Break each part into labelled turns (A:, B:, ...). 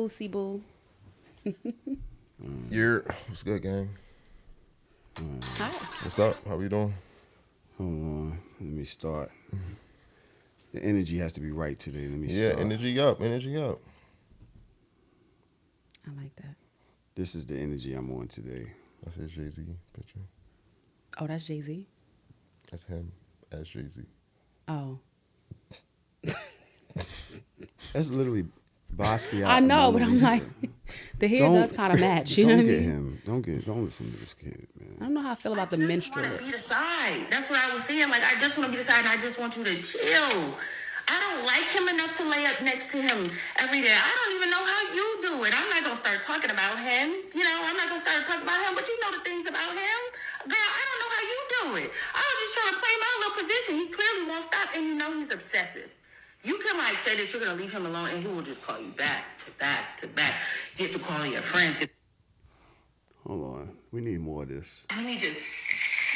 A: Boosie Boo.
B: What's good, gang?
A: Hi.
B: What's up? How we doing?
C: Hold on. Let me start. The energy has to be right today. Let me
B: Yeah,
C: start.
B: energy up, energy up.
A: I like that.
C: This is the energy I'm on today.
B: That's his Jay-Z picture.
A: Oh, that's Jay-Z?
B: That's him as Jay-Z.
A: Oh.
C: That's literally Basquiat.
A: I know, but I'm like, the hair does kind of match. You know what I mean?
C: Don't listen to this kid, man.
A: I don't know how I feel about the minstrel
D: I just want to be
A: lips.
D: the side. That's what I was saying. Like, I just want to be the side, and I just want you to chill. I don't like him enough to lay up next to him every day. I don't even know how you do it. I'm not going to start talking about him. You know, I'm not going to start talking about him, but you know the things about him. Girl, I don't know how you do it. I was just trying to play my little position. He clearly won't stop, and you know he's obsessive. You can like say that you're going to leave him alone, and he will just call you back to back to back. Get to calling your friends.
C: Hold on. We need more of this.
D: Let me just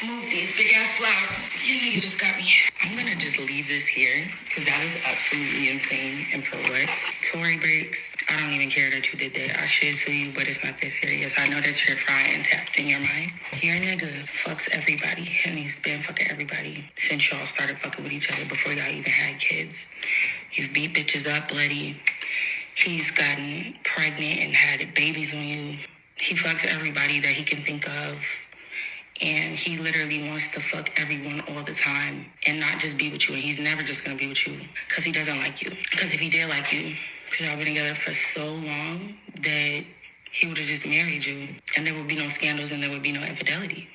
D: move these big ass flowers. You nigga just got me. I'm gonna just leave this here because that is absolutely insane. And for what? Tory breaks. I don't even care that you did that. I should sue you, but it's not that serious. I know that you're fried and tapped in your mind. Your nigga fucks everybody, and he's been fucking everybody since y'all started fucking with each other before y'all even had kids. You've beat bitches up bloody. He's gotten pregnant and had babies on you. He fucks everybody that he can think of. And he literally wants to fuck everyone all the time and not just be with you. And he's never just going to be with you because he doesn't like you. Because if he did like you, because y'all been together for so long that he would have just married you. And there would be no scandals and there would be no infidelity.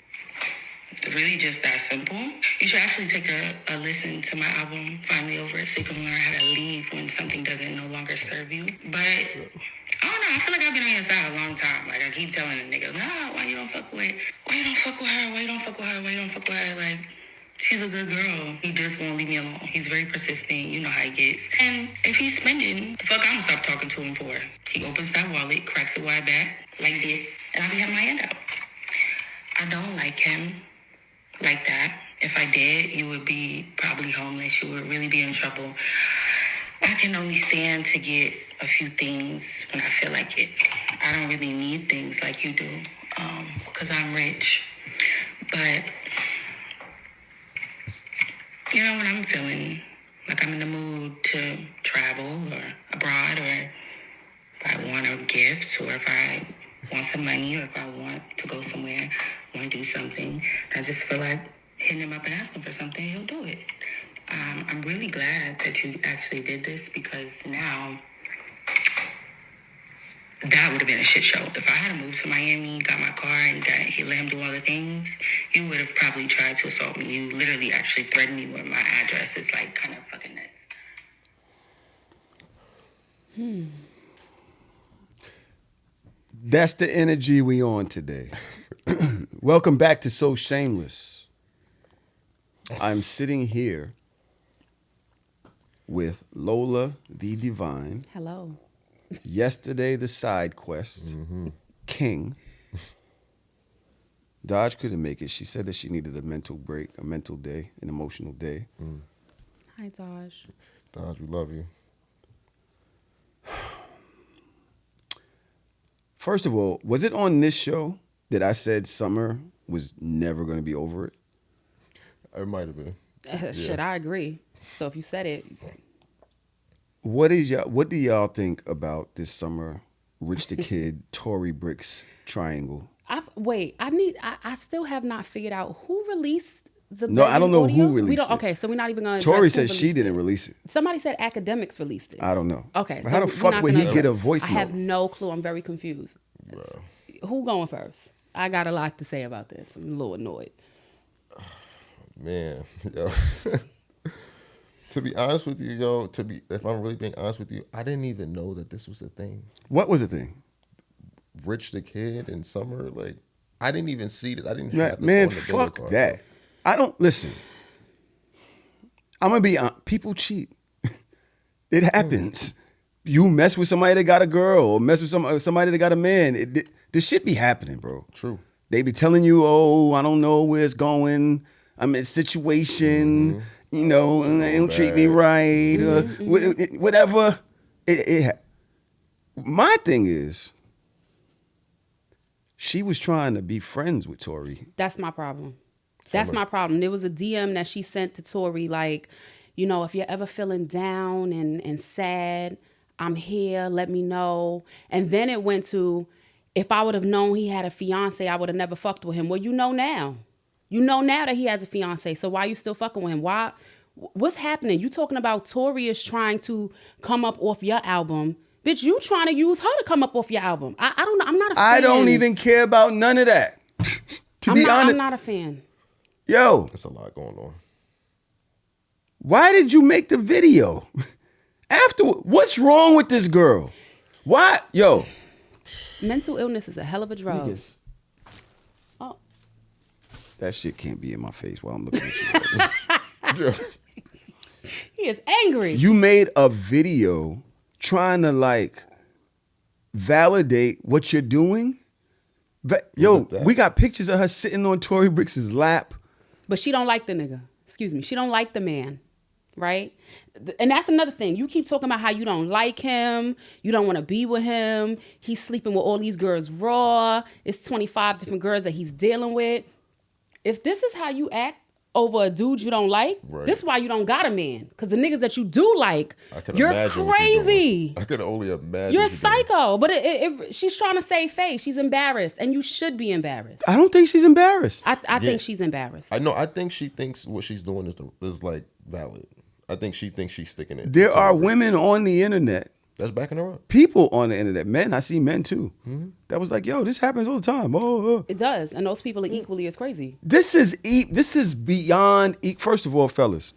D: It's really just that simple. You should actually take a listen to my album, Finally Over It, so you can learn how to leave when something doesn't no longer serve you. But I don't know, I feel like I've been on your side a long time. Like, I keep telling the niggas, nah, why you don't fuck with her? Why you don't fuck with her? Why you don't fuck with her? Why you don't fuck with her? Like, she's a good girl. He just won't leave me alone. He's very persistent. You know how he gets. And if he's spending, the fuck I'm gonna stop talking to him for. He opens that wallet, cracks it wide back, like this, and I be having my hand out. I don't like him like that. If I did, you would be probably homeless. You would really be in trouble. I can only stand to get a few things when I feel like it. I don't really need things like you do, because I'm rich. But, you know, when I'm feeling like I'm in the mood to travel or abroad, or if I want a gift, or if I want some money, or if I want to go somewhere, want to do something, I just feel like hitting him up and asking for something, he'll do it. I'm really glad that you actually did this, because now that would have been a shit show. If I had moved to Miami, got my car, and he let him do all the things, you would have probably tried to assault me. You literally actually threatened me with my address. It's like kind of fucking nuts.
C: That's the energy we on today. Welcome back to So Shameless. I'm sitting here with Lola the Divine.
A: Hello.
C: Yesterday, the side quest. King. Dodge couldn't make it. She said that she needed a mental break, a mental day, an emotional day.
A: Hi, Dodge.
B: Dodge, we love you.
C: First of all, was it on this show that I said summer was never going to be over it?
B: It might have been.
A: Shit, I agree. So if you said it,
C: What do y'all think about this summer Rich the Kid, Tory Bricks triangle?
A: I still have not figured out who released the
C: No, I don't know
A: audio.
C: who released it.
A: Okay, so we're not even going to
C: Tory says she didn't release it.
A: Somebody said academics released it.
C: I don't know.
A: Okay,
C: But
A: so
C: how the
A: we're
C: fuck
A: not
C: would he
A: gonna-
C: get a voice
A: I
C: note?
A: have no clue. I'm very confused.
B: Bro.
A: Who going first? I got a lot to say about this. I'm a little annoyed.
B: Man, yo. To be honest with you, yo, if I'm really being honest with you, I didn't even know that this was a thing.
C: What was the thing?
B: Rich the Kid in summer, like, I didn't even see this. I didn't
C: Man,
B: have this
C: man
B: on the
C: fuck
B: card.
C: that. I don't listen. I'm gonna be honest. People cheat. It happens. You mess with somebody that got a girl, or mess with somebody that got a man. This shit be happening, bro.
B: True.
C: They be telling you, oh, I don't know where it's going. I'm in a situation, you know, and they don't treat me right, whatever. my thing is, she was trying to be friends with Tory.
A: That's my problem. That's my problem. There was a DM that she sent to Tory, like, you know, if you're ever feeling down and sad, I'm here, let me know. And then it went to, if I would have known he had a fiance, I would have never fucked with him. Well, you know now. You know now that he has a fiance, so why are you still fucking with him? Why? What's happening? You talking about Tory is trying to come up off your album. Bitch, you trying to use her to come up off your album. I don't know. I'm not a fan.
C: I don't even care about none of that. To be honest.
A: I'm not a fan.
C: Yo.
B: There's a lot going on.
C: Why did you make the video? Afterward, what's wrong with this girl? Why? Yo.
A: Mental illness is a hell of a drug.
C: Niggas.
A: Oh.
C: That shit can't be in my face while I'm looking at you.
B: Yeah.
A: He is angry.
C: You made a video trying to like validate what you're doing. Yo, we got pictures of her sitting on Tory Brix's lap.
A: But she don't like the nigga. Excuse me. She don't like the man. Right? And that's another thing. You keep talking about how you don't like him. You don't want to be with him. He's sleeping with all these girls raw. It's 25 different girls that he's dealing with. If this is how you act over a dude you don't like, this is why you don't got a man. Because the niggas that you do like, you're crazy.
B: I could only imagine.
A: You're a psycho. But she's trying to save face. She's embarrassed. And you should be embarrassed.
C: I don't think she's embarrassed.
A: I think she's embarrassed.
B: I know. I think she thinks what she's doing is like valid. I think she thinks she's sticking it.
C: There are women on the internet.
B: That's backing her up.
C: People on the internet. Men, I see men too. Mm-hmm. That was like, yo, this happens all the time.
A: It does. And those people are equally as crazy.
C: This is beyond. First of all, fellas.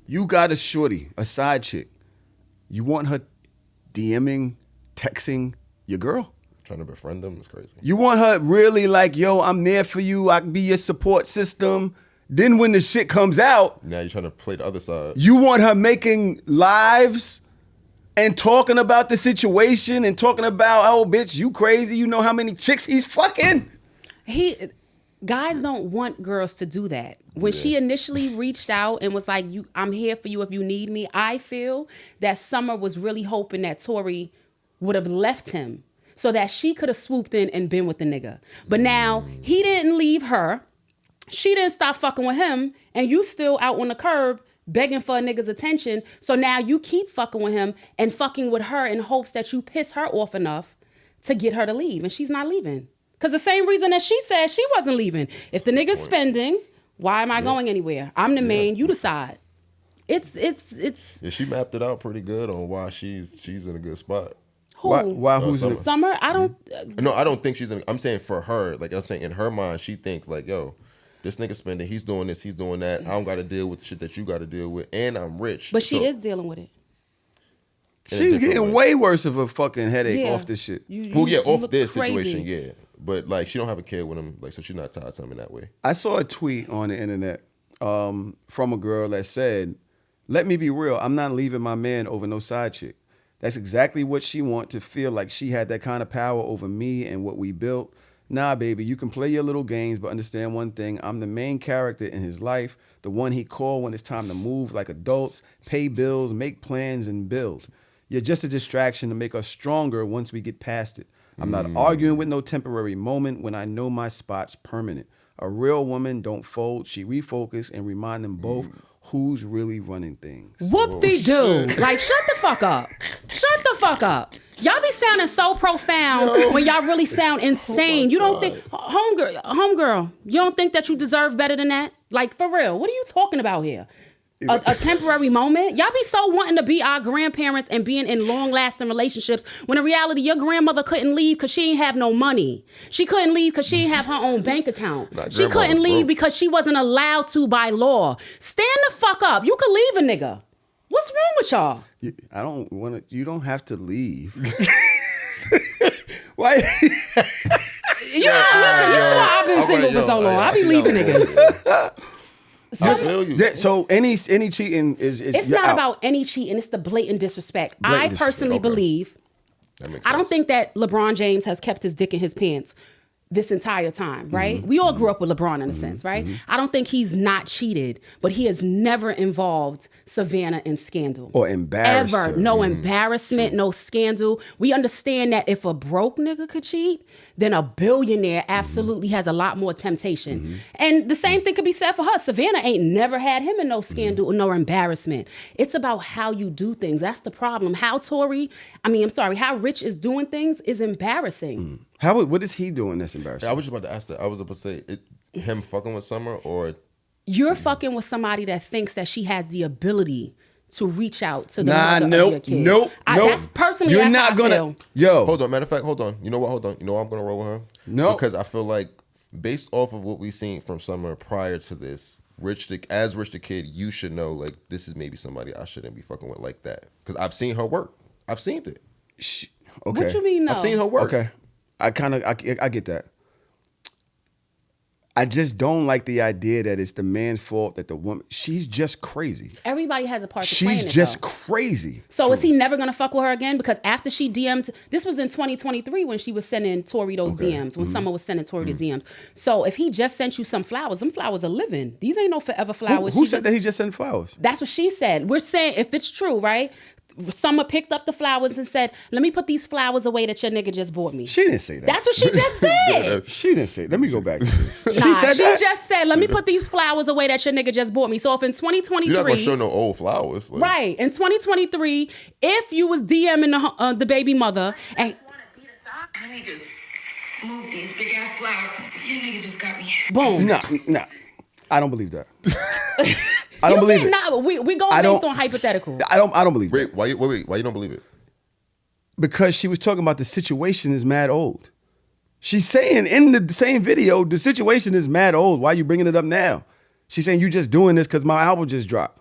C: You got a shorty, a side chick. You want her DMing, texting your girl?
B: Trying to befriend them is crazy.
C: You want her really like, yo, I'm there for you. I can be your support system. Then when the shit comes out,
B: now you're trying to play the other side.
C: You want her making lives and talking about the situation and talking about, oh, bitch, you crazy. You know how many chicks he's fucking?
A: Guys don't want girls to do that. When she initially reached out and was like, I'm here for you if you need me, I feel that Summer was really hoping that Tory would have left him so that she could have swooped in and been with the nigga. But now he didn't leave her. She didn't stop fucking with him, and you still out on the curb begging for a nigga's attention. So now you keep fucking with him and fucking with her in hopes that you piss her off enough to get her to leave, and she's not leaving. Because the same reason that she said she wasn't leaving. If the nigga's spending, why am I going anywhere? I'm the main, you decide. It's.
B: Yeah, she mapped it out pretty good on why she's in a good spot.
A: Who?
C: Why who's
A: Summer? Summer? I don't.
B: No, I don't think she's in. I'm saying for her, like I'm saying in her mind, she thinks like, yo, this nigga spending, he's doing this, he's doing that. I don't got to deal with the shit that you got to deal with, and I'm rich.
A: But she is dealing with it.
C: She's getting way worse of a fucking headache off this shit.
B: Off this situation, yeah. But like, she don't have a kid with him, like, so she's not tied to him in that way.
C: I saw a tweet on the internet from a girl that said, "Let me be real, I'm not leaving my man over no side chick." That's exactly what she want, to feel like she had that kind of power over me and what we built. Nah, baby, you can play your little games, but understand one thing. I'm the main character in his life, the one he called when it's time to move like adults, pay bills, make plans, and build. You're just a distraction to make us stronger once we get past it. I'm not arguing with no temporary moment when I know my spot's permanent. A real woman don't fold. She refocus and remind them both who's really running things.
A: Whoop-de-doo. Like, shut the fuck up. Shut the fuck up. Y'all be sounding so profound when y'all really sound insane. You don't think, homegirl, you don't think that you deserve better than that? Like, for real, what are you talking about here? A temporary moment? Y'all be so wanting to be our grandparents and being in long-lasting relationships when in reality, your grandmother couldn't leave because she ain't have no money. She couldn't leave because she ain't have her own bank account. She couldn't leave because she wasn't allowed to by law. Stand the fuck up. You could leave a nigga. What's wrong with y'all?
C: I don't want to. You don't have to leave. Why?
A: Listen, this is why I've been single for so long. I be leaving niggas.
B: I feel you.
C: So any cheating is
A: it's not about any cheating. It's the blatant disrespect. I personally believe.
B: That makes
A: I don't
B: sense.
A: think that LeBron James has kept his dick in his pants this entire time, right? We all grew up with LeBron in a sense, right? I don't think he's not cheated, but he has never involved Savannah in scandal.
C: Or embarrassed
A: Ever.
C: her.
A: No embarrassment, no scandal. We understand that if a broke nigga could cheat, then a billionaire absolutely has a lot more temptation. And the same thing could be said for her. Savannah ain't never had him in no scandal or no embarrassment. It's about how you do things. That's the problem. How Rich is doing things is embarrassing.
C: What is he doing that's embarrassing?
B: I was just about to ask that. I was about to say, him fucking with Summer or...
A: You're fucking with somebody that thinks that she has the ability to reach out to the mother of your kid.
C: Nope.
A: That's personally,
C: You're
A: that's
C: not
A: how I
C: gonna.
A: feel.
C: Yo,
B: Hold on, matter of fact, hold on. You know what? Hold on. You know why I'm gonna roll with her?
C: No.
B: Because I feel like based off of what we've seen from Summer prior to this, Rich the Kid, you should know like this is maybe somebody I shouldn't be fucking with like that. Because I've seen her work. I've seen it.
C: okay.
A: What you mean, no?
B: I've seen her work.
C: Okay, I get that. I just don't like the idea that it's the man's fault that the woman. She's just crazy.
A: Everybody has a part to play in it,
C: She's just
A: though.
C: crazy.
A: So is he never gonna fuck with her again? Because after she DM'd, this was in 2023 when she was sending Tory those DMs, when Summer was sending Tory the DMs. So if he just sent you some flowers, them flowers are living. These ain't no forever flowers.
C: Who
A: She
C: said that he just sent flowers?
A: That's what she said. We're saying if it's true, right? Summer picked up the flowers and said, "Let me put these flowers away that your nigga just bought me."
C: She didn't say that.
A: That's what she just said.
C: She didn't say. Let me go back to this.
A: Nah,
C: She said that.
A: just said, "Let me put these flowers away that your nigga just bought me." So if in 2023,
B: You're not gonna show no old flowers. Like,
A: right, in 2023, if you was DMing the baby mother and
D: Let me just move these big ass flowers. Your nigga just got me.
A: boom,
C: No, I don't believe that. I don't believe it.
A: Nah, we going
C: I
A: based
C: don't-
A: on hypothetical.
C: I don't believe it.
B: Wait, why you don't believe it?
C: Because she was talking about the situation is mad old. She's saying in the same video, the situation is mad old. Why are you bringing it up now? She's saying you just doing this because my album just dropped.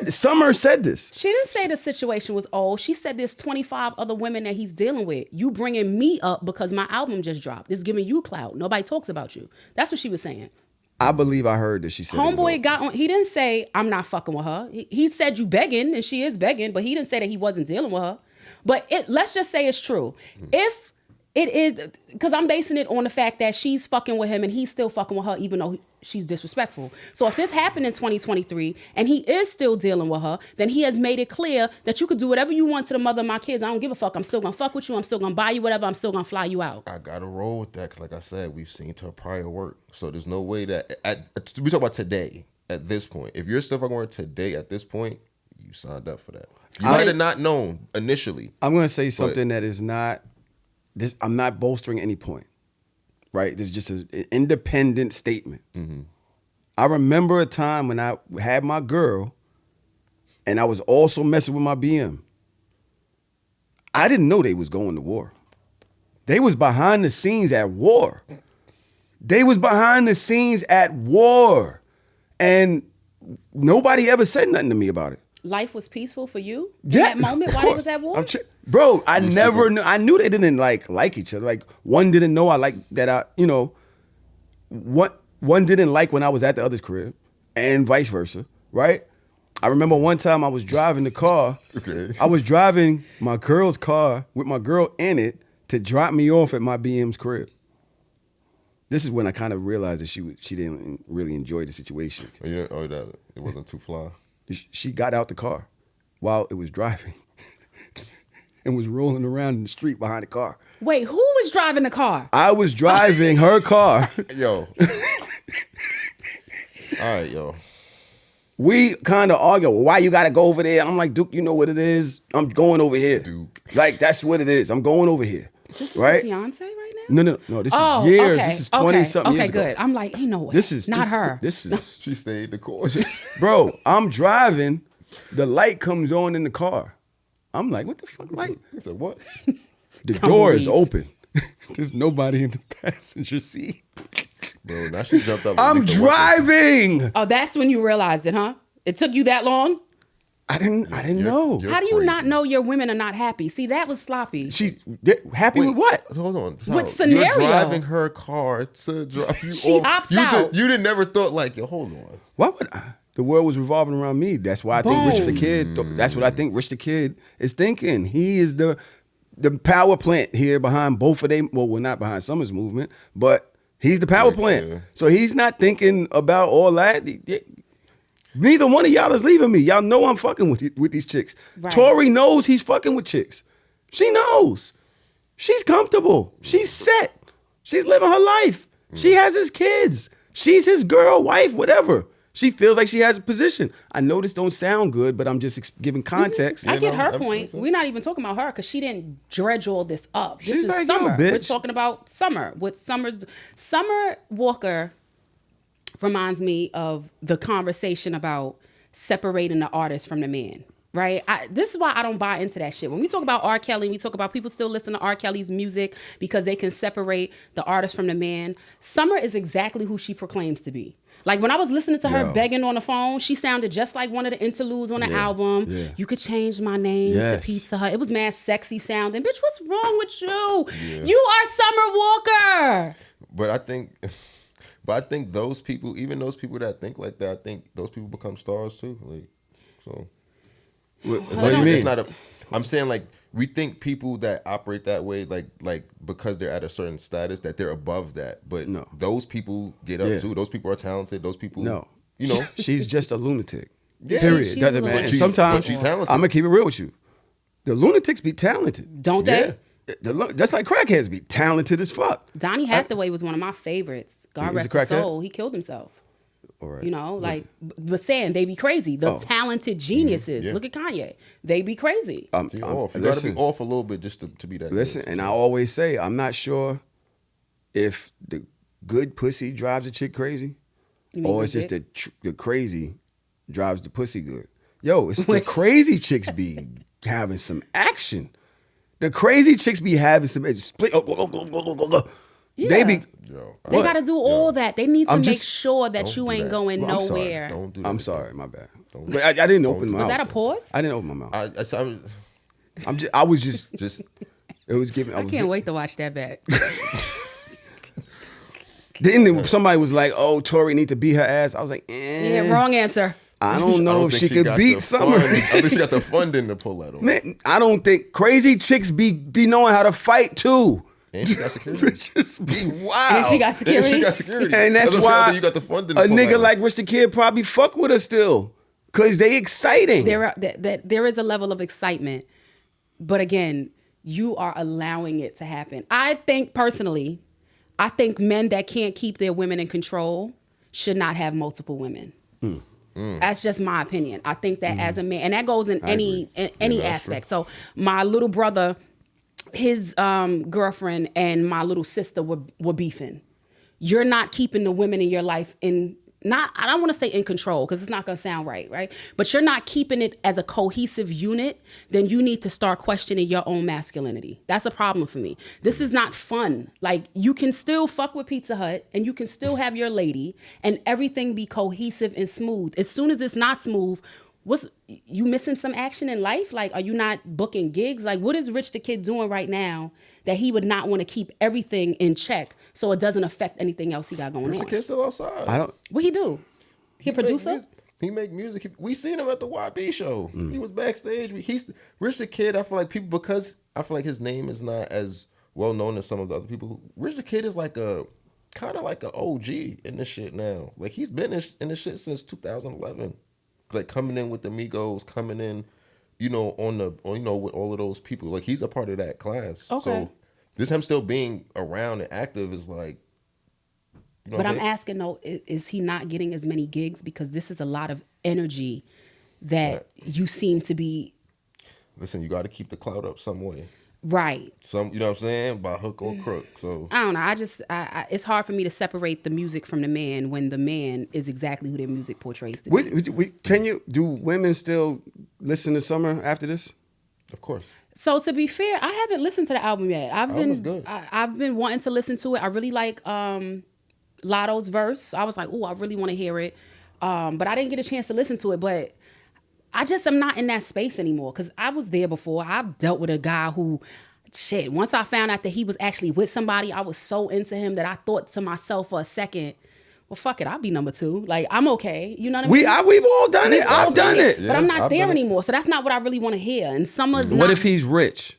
C: Summer said this.
A: She didn't say the situation was old. She said there's 25 other women that he's dealing with. You bringing me up because my album just dropped. It's giving you clout. Nobody talks about you. That's what she was saying.
C: I believe I heard that she said it was
A: Homeboy
C: old.
A: got on. He didn't say I'm not fucking with her. He said you begging, and she is begging, but he didn't say that he wasn't dealing with her. But let's just say it's true. If it is, because I'm basing it on the fact that she's fucking with him and he's still fucking with her, even though she's disrespectful. So if this happened in 2023 and he is still dealing with her, then he has made it clear that you could do whatever you want to the mother of my kids. I don't give a fuck. I'm still gonna fuck with you. I'm still gonna buy you whatever. I'm still gonna fly you out.
B: I gotta roll with that because, like I said, we've seen her prior work. So there's no way that we talk about today. At this point, if you're still fucking with her today, at this point, you signed up for that. You might have not known initially.
C: I'm going to say something that is not this. I'm not bolstering any point, right? This is just an independent statement. I remember a time when I had my girl, and I was also messing with my BM. I didn't know they was going to war. They was behind the scenes at war. And nobody ever said nothing to me about it.
A: Life was peaceful for you in
C: Yeah,
A: that moment
C: of
A: while they
C: course.
A: was at war?
C: Bro, I never knew. I knew they didn't like each other. Like one didn't know I like that. One didn't like when I was at the other's crib, and vice versa. Right? I remember one time I was driving the car.
B: Okay.
C: I was driving my girl's car with my girl in it to drop me off at my BM's crib. This is when I kind of realized that she didn't really enjoy the situation.
B: It wasn't too fly.
C: She got out the car while it was driving and was rolling around in the street behind the car.
A: Wait, who was driving the car?
C: I was driving her car.
B: Yo. All right, yo.
C: We kind of argue, well, why you got to go over there? I'm like, Duke, you know what it is? I'm going over here.
B: Duke.
C: Like, that's what it is. I'm going over here.
A: This is
C: right?
A: your fiance right now?
C: No. This is years.
A: Okay.
C: This is 20-something years ago.
A: Okay, good. I'm like, ain't no way.
C: This is
A: not her.
C: This is
B: She stayed the course.
C: bro. I'm driving. The light comes on in the car. I'm like, what the fuck light?
B: He said, what?
C: The door is
A: Tumbleweeds.
C: open. There's nobody in the passenger seat.
B: Bro, now she jumped up. and
C: I'm
B: licked the window.
C: driving.
A: Oh, that's when you realized it, huh? It took you that long?
C: I didn't know.
B: you're
A: How do you
B: crazy.
A: not know your women are not happy? See, that was sloppy.
C: Happy
B: Wait,
C: with what?
B: Hold on.
A: What scenario?
B: You're driving her car to drop you
A: She
B: off.
A: opts
B: you
A: out.
B: you didn't never thought like, yo, hold on.
C: Why would I? The world was revolving around me. That's why I think Rich the Kid. That's what I think Rich the Kid is thinking. He is the the power plant here behind both of them. Well, we're not behind Summer's movement, but he's the power plant.
B: Yeah.
C: So he's not thinking about all that. Neither one of y'all is leaving me. Y'all know I'm fucking with these chicks.
A: Right.
C: Tori knows he's fucking with chicks. She knows. She's comfortable. She's set. She's living her life. She has his kids. She's his girl, wife, whatever. She feels like she has a position. I know this don't sound good, but I'm just giving context.
A: I get her point. We're not even talking about her because she didn't dredge all this up. This
C: She's
A: is
C: like, yo,
A: Summer.
C: bitch.
A: We're talking about Summer. What Summer Walker reminds me of the conversation about separating the artist from the man. Right? This is why I don't buy into that shit. When we talk about R. Kelly, we talk about people still listen to R. Kelly's music because they can separate the artist from the man. Summer is exactly who she proclaims to be. Like when I was listening to her begging on the phone, she sounded just like one of the interludes on the album.
C: Yeah.
A: You could change my name to Pizza Hut. It was mad sexy sounding. Bitch, what's wrong with you?
B: Yeah.
A: You are Summer Walker.
B: But I think those people, even those people that think like that, I think those people become stars too. Like, so.
C: What do you mean?
B: It's not I'm saying like we think people that operate that way, like because they're at a certain status that they're above that. But
C: No.
B: those people get up too. Those people are talented. Those people, you know,
C: She's just a lunatic.
B: Yeah.
C: Period.
A: She's
C: Doesn't
A: a
C: matter.
A: lunatic.
C: And sometimes
B: But she's talented.
C: I'm gonna keep it real with you. The lunatics be talented.
A: Don't they?
B: Yeah.
C: Just like crackheads be talented as fuck.
A: Donnie Hathaway was one of my favorites. God
C: He was
A: rest
C: a
A: his
C: crackhead?
A: soul. He killed himself.
C: All right.
A: You know, like, but saying they be crazy. The talented geniuses.
B: Yeah.
A: Look at Kanye. They be crazy.
B: So you're off. You gotta be off a little bit just to be that.
C: Listen,
B: good.
C: and I always say, I'm not sure if the good pussy drives a chick crazy,
A: You mean
C: or it's just
A: legit?
C: the crazy drives the pussy good. Yo, it's the crazy chicks be having some action. The crazy chicks be having some split. They be.
B: Yo,
A: They got to do all that. They need to
C: I'm
A: make
C: just-
A: sure that you
B: do
A: ain't
B: that.
A: going
C: Well, I'm sorry.
A: nowhere.
B: Don't do that.
C: I'm sorry, my bad. But I didn't open my mouth.
A: Was that a pause?
C: I didn't open my mouth.
B: I'm
C: I was just.
B: just
C: It was giving.
A: I can't wait to watch that back.
C: Then somebody was like, "Oh, Tori need to beat her ass." I was like,
A: Yeah, wrong answer.
C: I don't know if
B: think
C: she could
B: got
C: beat
B: the
C: Summer.
B: fund. I think she got the funding to pull that off.
C: Man, I don't think crazy chicks be knowing how to fight too.
B: And she got security.
C: Just be wild.
A: And she got
B: And
A: security.
B: she got security.
C: And that's
B: what I'm saying. I
C: why
B: think you got the funding.
C: a
B: to pull
C: nigga
B: that
C: like
B: off.
C: Rich the Kid probably fuck with her still, cause they exciting.
A: There is a level of excitement, but again, you are allowing it to happen. I think personally, men that can't keep their women in control should not have multiple women. That's just my opinion. I think that as a man, and that goes in any aspect. So my little brother, his girlfriend and my little sister were beefing. You're not keeping the women in your life I don't want to say in control because it's not going to sound right? But you're not keeping it as a cohesive unit, then you need to start questioning your own masculinity. That's a problem for me. This is not fun. Like, you can still fuck with Pizza Hut and you can still have your lady and everything be cohesive and smooth. As soon as it's not smooth, you missing some action in life? Like, are you not booking gigs? Like, what is Rich the Kid doing right now that he would not want to keep everything in check so it doesn't affect anything else he got going
B: Rich
A: on?
B: the Kid still outside.
C: I don't.
A: What he do? He a producer?
B: He make music. We seen him at the YB show. He was backstage. He's Rich the Kid. I feel like people, because I feel like his name is not as well known as some of the other people. Rich the Kid is like kind of like an OG in this shit now. Like, he's been in this shit since 2011. Like, coming in with the Migos, coming in, with all of those people. Like, he's a part of that class.
A: Okay.
B: So this him still being around and active is like.
A: But I'm asking though, is he not getting as many gigs? Because this is a lot of energy that you seem to be.
B: Listen, you got to keep the clout up some way.
A: Right.
B: You know what I'm saying? By hook or crook. So
A: I don't know. It's hard for me to separate the music from the man when the man is exactly who their music portrays to be.
C: Do women still listen to Summer after this?
B: of course.
A: So to be fair, I haven't listened to the album yet.
B: Album's good.
A: I've been wanting to listen to it. I really like Lotto's verse. I was like, oh, I really want to hear it. But I didn't get a chance to listen to it. But I just am not in that space anymore because I was there before. I've dealt with a guy who, once I found out that he was actually with somebody, I was so into him that I thought to myself for a second, well, fuck it, I'll be number two. Like, I'm okay. You know what I mean?
C: We've all done it. I've done it.
A: But I'm not
B: I've
A: there
B: done it.
A: anymore. So that's not what I really want to hear. And Summer's
C: What
A: not.
C: if he's rich?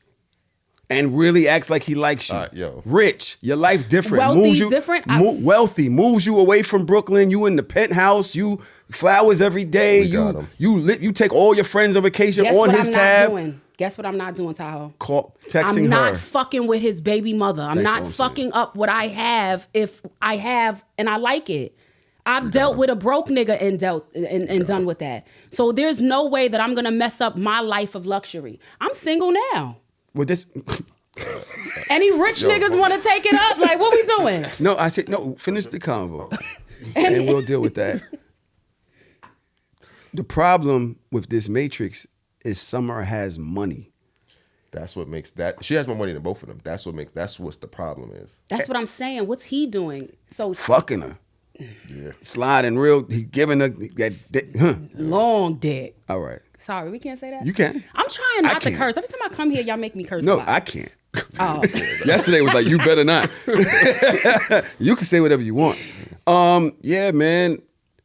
C: and really acts like he likes you.
B: Yo.
C: Rich, your life different.
A: Wealthy,
C: moves you,
A: different?
C: wealthy, moves you away from Brooklyn. You in the penthouse. You flowers every day.
B: We got him.
C: You take all your friends on vacation
A: Guess
C: on
A: what
C: his
A: I'm
C: tab.
A: not doing? Guess what I'm not doing, Tahoe?
C: Texting
A: I'm not
C: her.
A: fucking with his baby mother. I'm
C: That's
A: not
C: what I'm
A: fucking up what I have if I have and I like it. I've dealt with a broke nigga and done with that. So there's no way that I'm gonna mess up my life of luxury. I'm single now.
C: With this.
A: Any rich niggas want to take it up? Like, what we doing?
C: No, I said no. Finish the convo, and we'll deal with that. The problem with this matrix is Summer has money.
B: That's what makes that. She has more money than both of them. That's what the problem is.
A: That's what I'm saying. What's he doing? So
C: Fucking her.
B: Yeah.
C: Sliding real. He giving her that.
A: long dick.
C: All right.
A: Sorry, we can't say that.
C: You can.
A: I'm trying
C: I
A: not to
C: can't.
A: curse. Every time I come here, y'all make me curse. a
C: No,
A: lot.
C: I can't.
A: Oh.
C: Yesterday was like, you better not. You can say whatever you want. Yeah, man.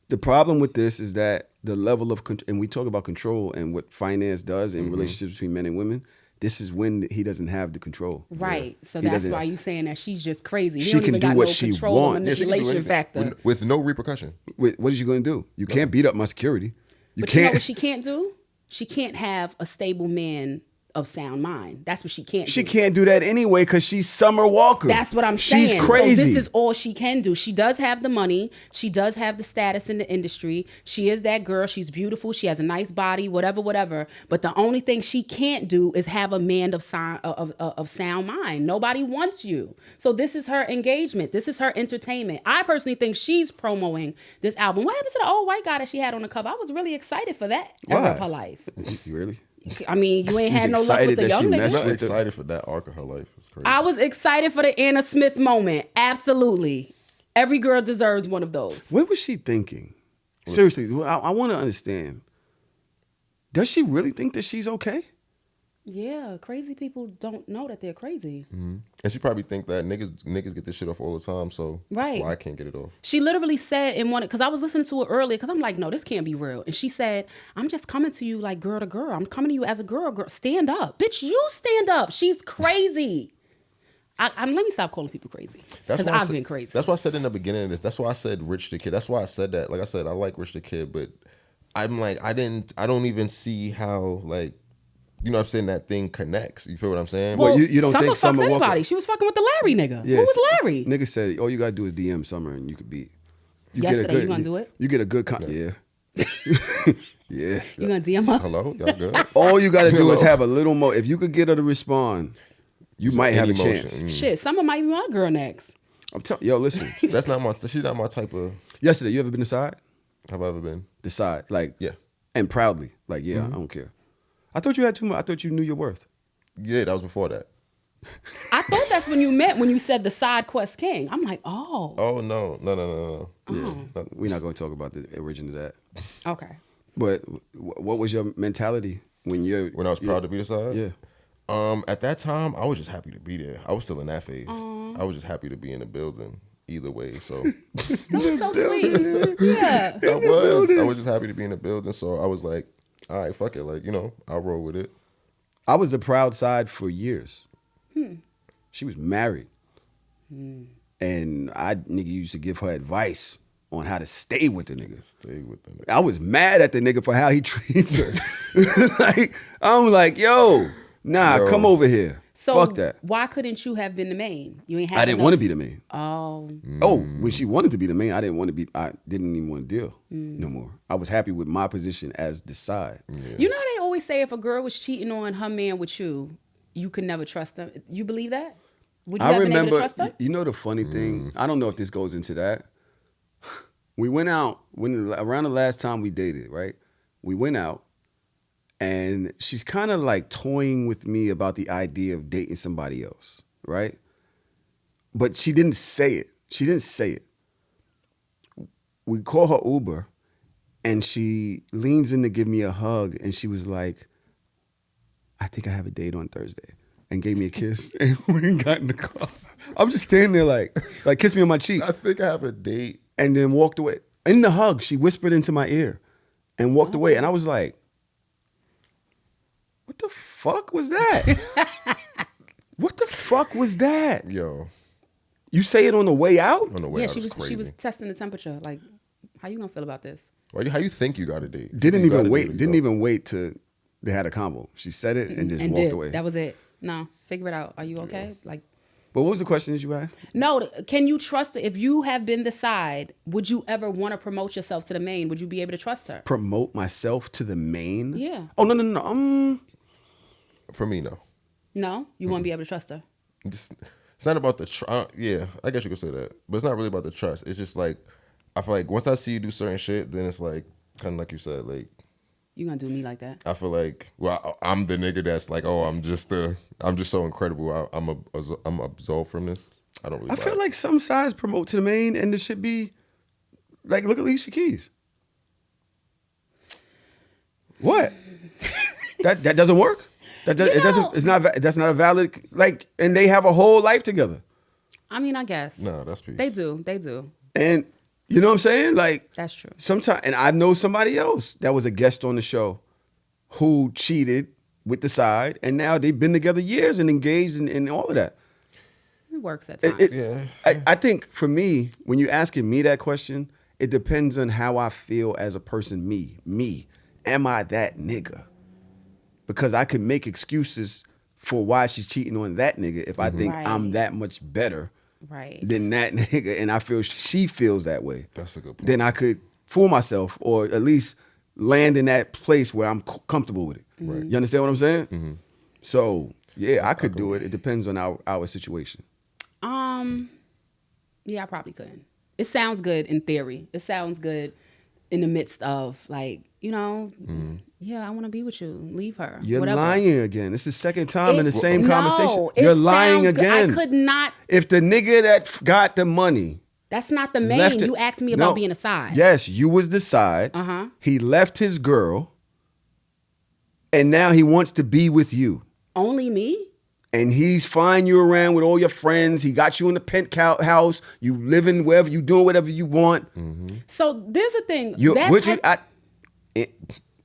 C: The problem with this is that the level of and we talk about control and what finance does in relationships between men and women. This is when he doesn't have the control.
A: Right. So
C: He
A: that's
C: doesn't-
A: why you saying that she's just crazy. He
C: She
A: don't
C: can
A: even
C: do
A: got
C: what
A: no
C: she
A: control or
C: wants.
B: Yeah, she can do
A: manipulation
B: anything
A: factor.
B: with no repercussion.
C: What is you going to do? You can't beat up my security. You
A: But you know
C: can't.
A: what she can't do? She can't have a stable man of sound mind. That's what she can't
C: She
A: do.
C: can't do that anyway because she's Summer Walker.
A: That's what I'm saying.
C: She's crazy.
A: So this is all she can do. She does have the money. She does have the status in the industry. She is that girl. She's beautiful. She has a nice body, whatever. But the only thing she can't do is have a man of sound mind. Nobody wants you. So this is her engagement. This is her entertainment. I personally think she's promoting this album. What happened to the old white guy that she had on the cover? I was really excited for that era of her life.
C: You really?
A: I mean, you ain't
C: He's
A: had no luck
C: excited
A: with the
C: that
A: young
C: she
A: nigga.
C: messed
B: I'm not
C: with the-
B: excited for that arc of her life. It's crazy.
A: I was excited for the Anna Smith moment. Absolutely. Every girl deserves one of those.
C: What was she thinking? Seriously, I want to understand. Does she really think that she's okay?
A: Yeah, crazy people don't know that they're crazy.
B: And she probably think that niggas get this shit off all the time. So
A: Right.
B: why I can't get it off?
A: She literally said in one, because I was listening to it earlier, because I'm like, no, this can't be real. And she said, I'm just coming to you like girl to girl. I'm coming to you as a girl. Stand up. Bitch, you stand up. She's crazy. Let me stop calling people crazy. Because
B: why I
A: I've
B: said-
A: been crazy.
B: That's why I said in the beginning of this. That's why I said Rich the Kid. That's why I said that. Like I said, I like Rich the Kid, but I'm like, I don't even see how, like, you know what I'm saying, that thing connects. You feel what I'm saying?
C: Well, you don't
A: Summer
C: think Summer
A: fucks
C: Walker-
A: anybody. She was fucking with the Larry nigga.
C: Yes.
A: Who was Larry?
C: Nigga said, all you got to do is DM Summer and you could beat.
A: Yesterday, you gonna do it?
C: You get a good, yeah. Yeah.
A: You gonna DM her?
B: Hello? Y'all good?
C: All you got to do is
B: Hello?
C: have a little more. If you could get her to respond, you might have a
B: Any
C: chance.
B: motion.
A: Shit, Summer might be my girl next.
C: I'm telling yo, listen.
B: That's not my. She's not my type of.
C: Yesterday, you ever been decide?
B: Have I ever been?
C: Decide, like,
B: Yeah.
C: and proudly, like, yeah, I don't care. I thought you had too much. I thought you knew your worth.
B: Yeah, that was before that.
A: I thought that's when you met when you said the side quest king. I'm like, oh,
B: Oh no.
C: Yeah. We're not going to talk about the origin of that.
A: okay.
C: But what was your mentality when
B: When I was proud to be the side.
C: Yeah.
B: At that time, I was just happy to be there. I was still in that phase. I was just happy to be in the building. Either way, so
A: That was so sweet. Yeah.
B: I was just happy to be in the building. So I was like, all right, fuck it, like, you know, I'll roll with it.
C: I was the proud side for years. She was married. And I nigga used to give her advice on how to stay with the nigga.
B: Stay with them.
C: I was mad at the nigga for how he treats her. Like, I'm like, yo,
B: Yo.
C: come over here.
A: So
C: Fuck that.
A: why couldn't you have been the main? You ain't had
C: I didn't
A: enough-
C: want to be the main.
A: Oh,
C: Oh, when she wanted to be the main, I didn't even want to deal no more. I was happy with my position as the side.
A: you know how they always say if a girl was cheating on her man with you, you could never trust them. You believe that? Would you
C: I
A: have been able to
C: remember,
A: trust her?
C: you know the funny thing? I don't know if this goes into that. We went out, around the last time we dated, right? We went out, and she's kind of like toying with me about the idea of dating somebody else, right? But she didn't say it. She didn't say it. We call her Uber, and she leans in to give me a hug, and she was like, I think I have a date on Thursday, and gave me a kiss, and we got in the car. I'm just standing there like kiss me on my cheek,
B: I think I have a date.
C: and then walked away. In the hug, she whispered into my ear and walked away, and I was like, what the fuck was that? What the fuck was that?
B: Yo,
C: You say it on the way out?
B: on the way
A: Yeah,
B: out,
A: she
B: it's
A: was
B: crazy.
A: she was testing the temperature. Like, how you gonna feel about this?
B: How you think you got a date?
C: Didn't
B: You gotta
C: even
B: do
C: wait.
B: it, you
C: Didn't
B: don't.
C: even wait to they had a combo. She said it and just
A: And
C: walked
A: did.
C: away.
A: That was it. No, figure it out. Are you okay? Like,
C: But what was the question that you asked?
A: no. Can you trust if you have been the side? Would you ever want to promote yourself to the main? Would you be able to trust her?
C: Promote myself to the main?
A: Yeah.
C: Oh no.
B: For me, no.
A: No, you won't be able to trust her.
B: It's not about the yeah, I guess you could say that, but it's not really about the trust. It's just like I feel like once I see you do certain shit, then it's like kind of like you said, like
A: You gonna do me like that?
B: I feel like I'm the nigga that's like, oh, I'm just so incredible. I'm absolved from this. I don't really.
C: I feel like some sides promote to the main, and this should be like, look at Alicia Keys. What? that doesn't work. It doesn't. It's not. That's not a valid like. And they have a whole life together.
A: I mean, I guess.
B: No, that's peace.
A: They do. They do.
C: And you know what I'm saying? Like
A: That's true.
C: sometimes, and I know somebody else that was a guest on the show who cheated with the side, and now they've been together years and engaged and all of that.
A: It works at times.
B: Yeah.
C: I think for me, when you're asking me that question, it depends on how I feel as a person. Me, am I that nigga? Because I could make excuses for why she's cheating on that nigga if I think
A: Right.
C: I'm that much better
A: Right.
C: than that nigga, and I feel she feels that way.
B: That's a good point.
C: Then I could fool myself, or at least land in that place where I'm comfortable with it.
B: Right.
C: You understand what I'm saying? So yeah, I could do it. It depends on our situation.
A: Yeah, I probably couldn't. It sounds good in theory. It sounds good in the midst of like, yeah, I want to be with you. Leave her.
C: You're
A: whatever.
C: lying again. This is the second time in the
A: It's-
C: same
A: no,
C: conversation.
A: it
C: You're lying
A: sounds good.
C: again.
A: I could not.
C: If the nigga that got the money
A: That's not the main.
C: left it-
A: You asked me
C: No.
A: about being a side.
C: Yes, you was the side.
A: Uh-huh.
C: He left his girl, and now he wants to be with you.
A: Only me?
C: And he's flying you around with all your friends. He got you in the penthouse. You living wherever you doing whatever you want.
A: So there's a thing.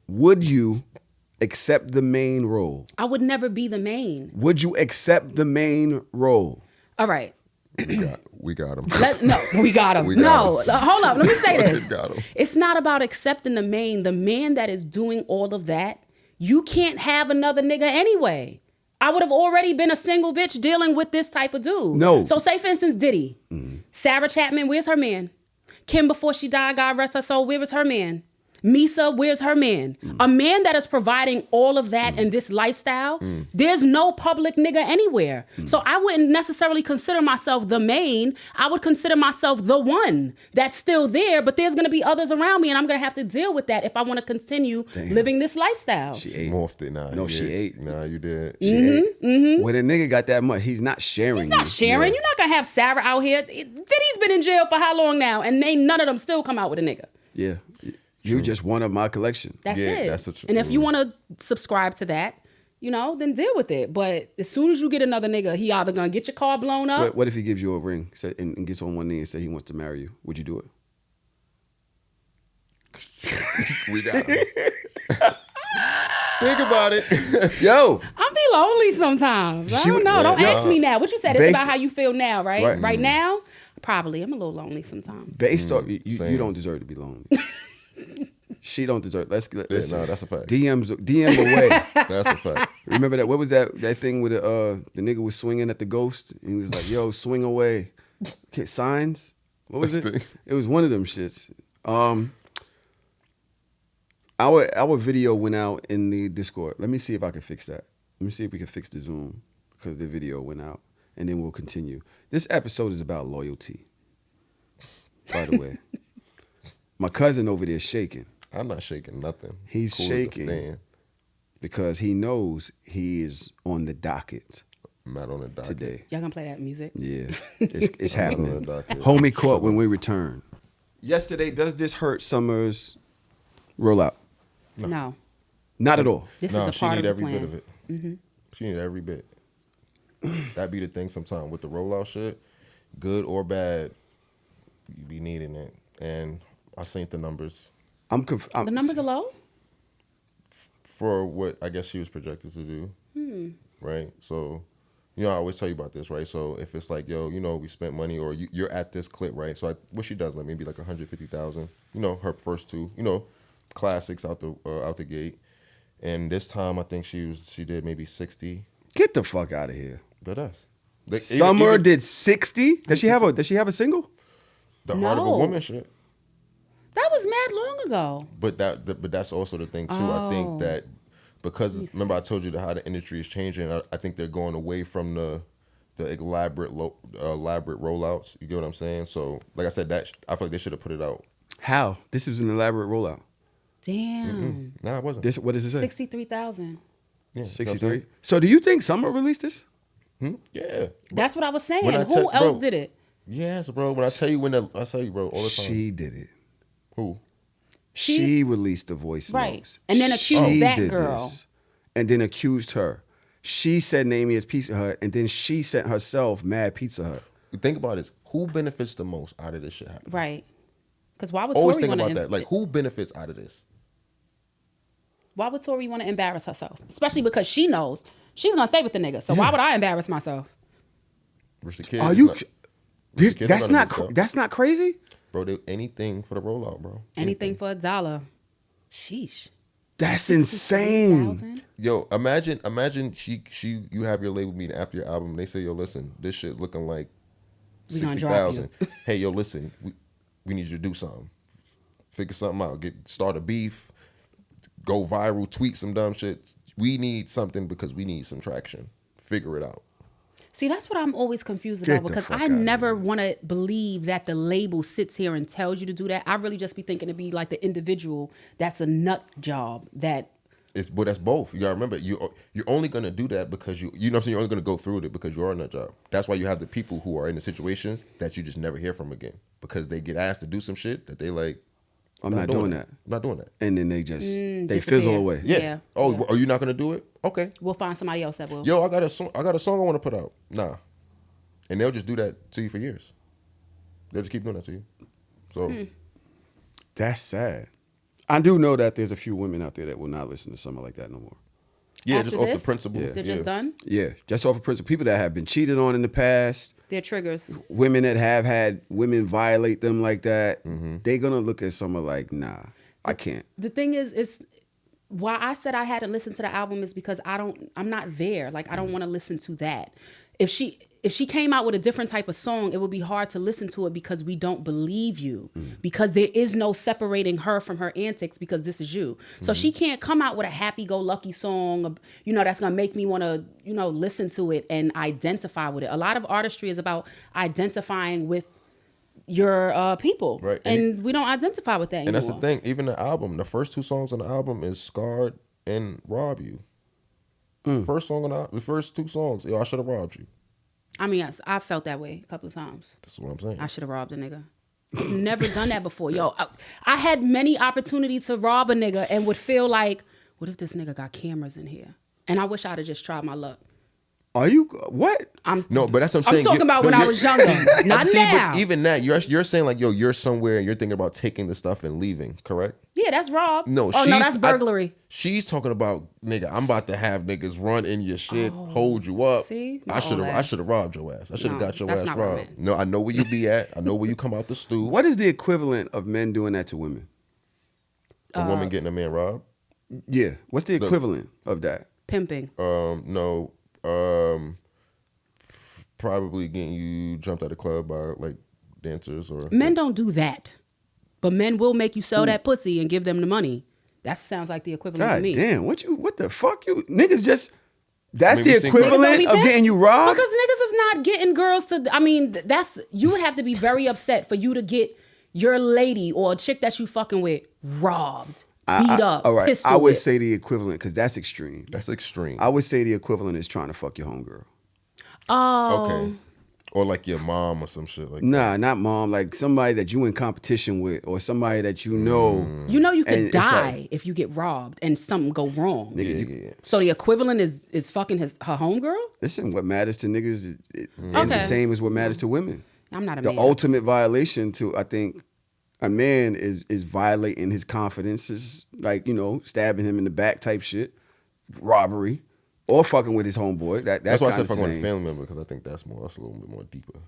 C: Would you accept the main role?
A: I would never be the main.
C: Would you accept the main role?
A: All right.
B: We got him.
A: No, we got him.
B: We got him.
A: Hold up. Let me say this.
B: Got him.
A: It's not about accepting the main. The man that is doing all of that, you can't have another nigga anyway. I would have already been a single bitch dealing with this type of dude.
C: No.
A: So say, for instance, Diddy. Sarah Chapman, where's her man? Kim, before she died, God rest her soul, where was her man? Misa, where's her man? A man that is providing all of that and this lifestyle, there's no public nigga anywhere. So I wouldn't necessarily consider myself the main. I would consider myself the one that's still there, but there's gonna be others around me and I'm gonna have to deal with that if I wanna continue living this lifestyle.
C: She ate.
B: Morphed it. Nah,
C: No,
B: you
C: she
B: did.
C: ate.
B: Nah, you did.
C: She ate. When a nigga got that much, he's not sharing.
A: He's not sharing. You're not gonna have Sarah out here. Diddy's been in jail for how long now? And none of them still come out with a nigga.
C: Yeah. You just one of my collection.
A: That's
B: Yeah,
A: it.
B: that's
A: And if you want to subscribe to that, then deal with it. But as soon as you get another nigga, he either gonna get your car blown up.
C: What if he gives you a ring and gets on one knee and say he wants to marry you? Would you do it?
B: We got him. Think about it.
C: Yo,
A: I feel lonely sometimes. I
C: She
A: don't
C: would-
A: know. Don't
B: Yeah.
A: ask me now. What you said? It's
C: Basi-
A: about how you feel now, right?
C: Right.
A: Right now, probably. I'm a little lonely sometimes.
C: based off you
B: same.
C: don't deserve to be lonely. She don't deserve. Let's
B: Yeah, no, that's a fact.
C: DM away.
B: That's a fact.
C: Remember that? What was that thing with the nigga was swinging at the ghost and he was like, "Yo, swing away." Okay, signs. What was it? It was one of them shits. Our video went out in the Discord. Let me see if I can fix that. Let me see if we can fix the Zoom because the video went out, and then we'll continue. This episode is about loyalty. By the way, my cousin over there shaking.
B: I'm not shaking nothing.
C: He's
B: Cool as a
C: shaking.
B: fan.
C: Because he knows he is on the docket
B: I'm not on the docket.
C: today.
A: Y'all gonna play that music?
C: Yeah, it's
B: I'm not on
C: happening.
B: the docket.
C: Homie caught when we return. Yesterday, does this hurt Summer's rollout?
A: No.
C: Not at all.
A: This
B: No,
A: is a
B: she
A: part
B: need
A: of the
B: every
A: plan.
B: bit of it. She need every bit. That be the thing sometimes with the rollout shit, good or bad, you be needing it. And I seen the numbers
A: The numbers are low?
B: for what I guess she was projected to do. Right? So You know, I always tell you about this, right? So if it's like, yo, you know, we spent money, or you're at this clip, right? So what she does, like maybe like 150,000. You know, her first two, you know, classics out the gate. And this time, I think she did maybe 60.
C: Get the fuck out of here.
B: But that's
C: Summer did 60. Does she have a single?
B: the Heart of a
A: No.
B: Woman shit.
A: That was mad long ago.
B: But that's also the thing too. I think that because remember I told you how the industry is changing. I think they're going away from the elaborate rollouts. You get what I'm saying? So like I said, that I feel like they should have put it out.
C: How? This was an elaborate rollout.
A: Damn.
B: Nah, it wasn't.
C: What does it say?
A: 63,000.
B: Yeah,
C: 63. So do you think Summer released this?
B: Yeah.
A: That's what I was saying.
B: When I
A: Who else
B: bro,
A: did it?
B: Yes, bro. When I tell you bro, all the time.
C: She did it.
B: Who?
C: She released the voice
A: Right.
C: notes.
A: And then accused
C: She
A: that
C: did
A: girl.
C: this, and then accused her. She said name me as Pizza Hut, and then she sent herself mad Pizza Hut.
B: Think about this. Who benefits the most out of this shit happening?
A: Right. Because why would
B: Always
A: Tori
B: think
A: want
B: about
A: to
B: that. Like, who benefits out of this?
A: Why would Tori want to embarrass herself? Especially because she knows she's gonna stay with the nigga. So why would I embarrass myself?
B: Rich the Kid.
C: Are
B: is
C: you?
B: not- Rich the Kid
C: That's
B: don't
C: not.
B: do stuff.
C: That's not crazy.
B: Bro, they anything for the rollout, bro.
A: Anything for $1. Sheesh.
C: That's insane.
A: 63,000?
B: Yo, imagine you have your label meeting after your album. And they say, yo, listen, this shit looking like
A: We gonna drop
B: 60,000.
A: you.
B: Hey, yo, listen, we need you to do something. Figure something out. Start a beef. Go viral. Tweet some dumb shit. We need something because we need some traction. Figure it out.
A: See, that's what I'm always confused
C: Get
A: about
C: the
A: because
C: fuck
A: I
C: outta
A: never want to believe that the label sits here and tells you to do that. I really just be thinking to be like the individual that's a nut job that.
B: But that's both. You gotta remember, you're only gonna do that because you know what I'm saying. You're only gonna go through it because you're in that job. That's why you have the people who are in the situations that you just never hear from again because they get asked to do some shit that they like.
C: I'm not doing that.
B: I'm not doing that.
C: And then they just they
A: disappear.
C: fizzle away.
B: Yeah.
A: Yeah.
B: Oh,
A: Yeah.
B: are you not gonna do it? Okay.
A: We'll find somebody else that will.
B: Yo, I got a song I want to put out. Nah. And they'll just do that to you for years. They'll just keep doing that to you. So
C: That's sad. I do know that there's a few women out there that will not listen to Summer like that no more.
B: yeah,
A: After
B: just off the
A: this,
B: principle.
C: Yeah.
A: They're
B: yeah.
A: just done.
C: Yeah, just off of principle. People that have been cheated on in the past,
A: They're triggers.
C: women that have had women violate them like that, they're gonna look at Summer like, nah, I can't.
A: The thing is, it's why I said I hadn't listened to the album is because I'm not there. Like I don't want to listen to that. If she came out with a different type of song, it would be hard to listen to it because we don't believe you. Because there is no separating her from her antics because this is you. So she can't come out with a happy-go-lucky song, that's gonna make me want to, listen to it and identify with it. A lot of artistry is about identifying with your people,
B: Right.
A: and we don't identify with that
B: And
A: anymore.
B: that's the thing. Even the album, the first two songs on the album is "Scarred" and "Rob You." First song on the first two songs, yo, I should have robbed you.
A: I mean, yes, I felt that way a couple of times.
B: That's what I'm saying.
A: I should have robbed a nigga. Never done that before. Yo, I had many opportunities to rob a nigga and would feel like, what if this nigga got cameras in here? And I wish I'd have just tried my luck.
C: Are you what?
B: No, but that's what I'm saying.
A: I'm talking about when I was younger, not
B: See,
A: now.
B: but even that, you're saying like, yo, you're somewhere and you're thinking about taking the stuff and leaving, correct?
A: Yeah, that's rob.
B: No,
A: oh no, that's burglary.
B: She's talking about, nigga, I'm about to have niggas run in your shit, hold you up.
A: See?
B: I should have robbed your ass. I should have
A: No,
B: got your
A: that's
B: ass
A: not what I
B: robbed.
A: meant.
B: No, I know where you be at. I know where you come out the stew.
C: What is the equivalent of men doing that to women?
B: A woman getting a man robbed?
C: Yeah, what's the equivalent of that?
A: Pimping.
B: No. Probably getting you jumped out of club by like dancers or
A: Men don't do that, but men will make you sell that pussy and give them the money. That sounds like the equivalent to
C: God
A: me.
C: damn, what the fuck you niggas just? That's
B: I mean,
C: the
B: we seen-
A: Niggas don't
C: equivalent
A: be
C: of
A: pissed
C: getting you robbed.
A: because niggas is not getting girls to. I mean, you would have to be very upset for you to get your lady or a chick that you fucking with robbed, beat up,
C: All right,
A: pistol
C: I would
A: whipped.
C: say the equivalent because that's extreme.
B: That's extreme.
C: I would say the equivalent is trying to fuck your homegirl.
A: Oh,
B: Okay. Or like your mom or some shit like
C: Nah, not mom. Like somebody that you in competition with, or somebody that you know.
A: you know you could
C: And it's
A: die
C: like-
A: if you get robbed and something go wrong.
B: Yeah.
A: So the equivalent is fucking her homegirl.
C: Listen, what matters to niggas ain't the
A: Okay.
C: same as what matters to women.
A: I'm not a
C: The
A: man.
C: ultimate violation to, I think, a man is violating his confidence, is like, stabbing him in the back type shit, robbery. or fucking with his homeboy.
B: That's why I said
C: kinda
B: fucking with a
C: same.
B: family member because I think that's a little bit more deeper.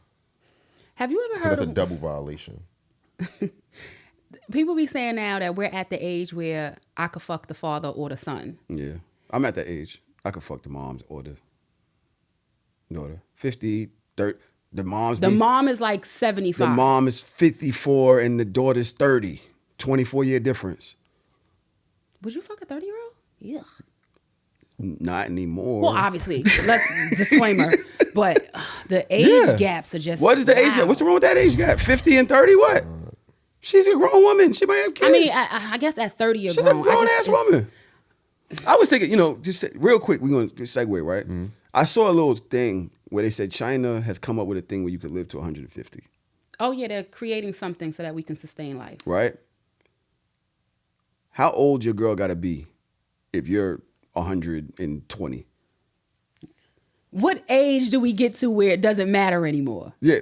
A: Have you ever
B: Because
A: heard
B: that's a
A: of
B: double violation.
A: people be saying now that we're at the age where I could fuck the father or the son?
C: Yeah, I'm at that age. I could fuck the moms or the daughter. 50, 30. The
A: Mom is like 75.
C: The mom is 54 and the daughter's 30. 24-year difference.
A: Would you fuck a 30-year-old? Yeah.
C: Not anymore.
A: Well, obviously, let's disclaimer, but the age gaps are just.
C: What is the age gap? What's wrong with that age gap? 50 and 30, what? She's a grown woman. She might have kids.
A: I mean, I guess at 30 you're
C: She's
A: grown.
C: a grown-ass woman. I was thinking, just real quick, we're going to segue, right?
B: Mm-hmm.
C: I saw a little thing where they said China has come up with a thing where you could live to 150.
A: Oh, yeah, they're creating something so that we can sustain life.
C: Right? How old your girl got to be if you're 120?
A: What age do we get to where it doesn't matter anymore?
C: Yeah,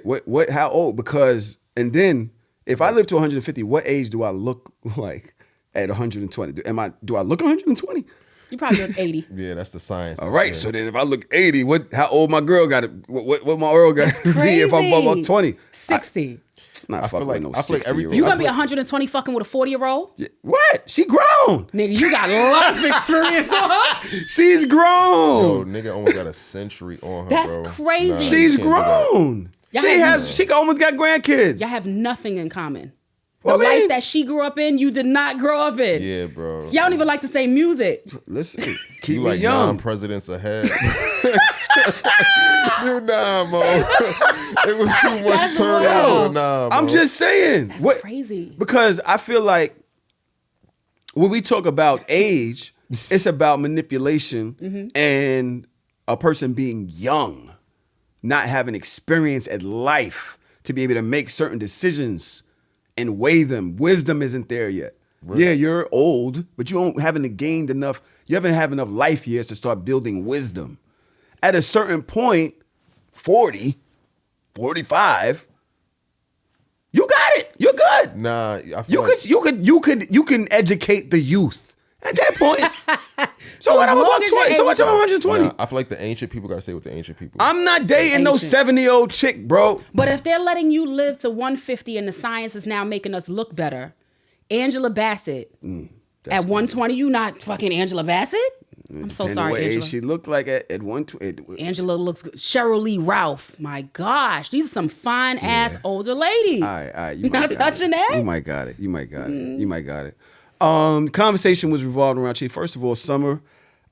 C: how old? Because, and then if I live to 150, what age do I look like at 120? Do I look 120?
A: You probably look 80.
B: Yeah, that's the science.
C: All right,
B: Yeah.
C: so then if I look 80, how old my girl got to, what my girl got to be if I'm about 20?
A: 60.
C: Not
B: I feel
C: fucking
B: like-
C: with no
B: I feel like
C: 60-year-old.
A: You gonna be 120 fucking with a 40-year-old?
C: Yeah, what? She grown.
A: Nigga, you got life experience on her.
C: She's
B: Yo,
C: grown.
B: nigga almost got a century on her,
A: That's
B: bro.
A: crazy.
B: Nah,
C: She's
B: you can't do that.
C: grown.
A: Y'all
C: She almost got grandkids.
A: Y'all have nothing in common. The
C: Well, I mean-
A: life that she grew up in, you did not grow up in.
B: Yeah, bro.
A: Y'all don't even like the same music.
C: Listen,
B: You
C: keep me
B: like
C: young.
B: 9 presidents ahead. You nah, Mo. It was too much
A: That's
B: turnover.
A: wild.
B: Nah, bro.
C: I'm just saying.
A: That's crazy.
C: Because I feel like when we talk about age, it's about manipulation and a person being young, not having experience at life to be able to make certain decisions and weigh them. Wisdom isn't there yet.
B: Really?
C: Yeah, you're old, but you haven't gained enough. You haven't had enough life years to start building wisdom. At a certain point, 40, 45, you got it. You're good.
B: Nah, I feel
C: You can educate the youth at that point. So what?
A: as
C: I'm
A: long
C: about
A: as you're
C: 20. So much I'm 120.
B: Nah, I feel like the ancient people gotta stay with the ancient people.
C: I'm not dating no
A: Ancient.
C: 70-year-old chick, bro.
A: But if they're letting you live to 150 and the science is now making us look better, Angela Bassett, at 120, you not fucking Angela Bassett? I'm so
C: Depending
A: sorry,
C: what age
A: Angela.
C: she looked like at 120.
A: Angela looks good. Cheryl Lee Ralph. My gosh, these are some fine ass older ladies.
C: All right.
A: You not touching that?
C: You might got it. You might got it. Conversation was revolving around you. First of all, Summer,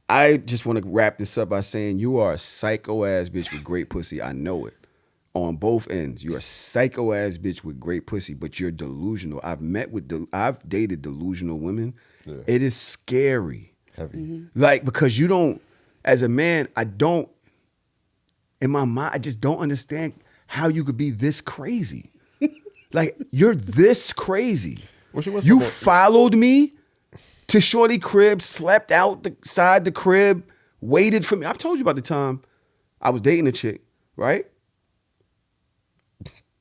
C: I just want to wrap this up by saying you are a psycho ass bitch with great pussy. I know it. On both ends, you're a psycho ass bitch with great pussy, but you're delusional. I've dated delusional women.
B: Yeah.
C: It is scary.
B: Heavy.
C: Like, because you don't, as a man, in my mind, I just don't understand how you could be this crazy. Like, you're this crazy.
B: Well, she was
C: You
B: fucking-
C: followed me to Shorty crib, slept outside the crib, waited for me. I've told you about the time I was dating a chick, right?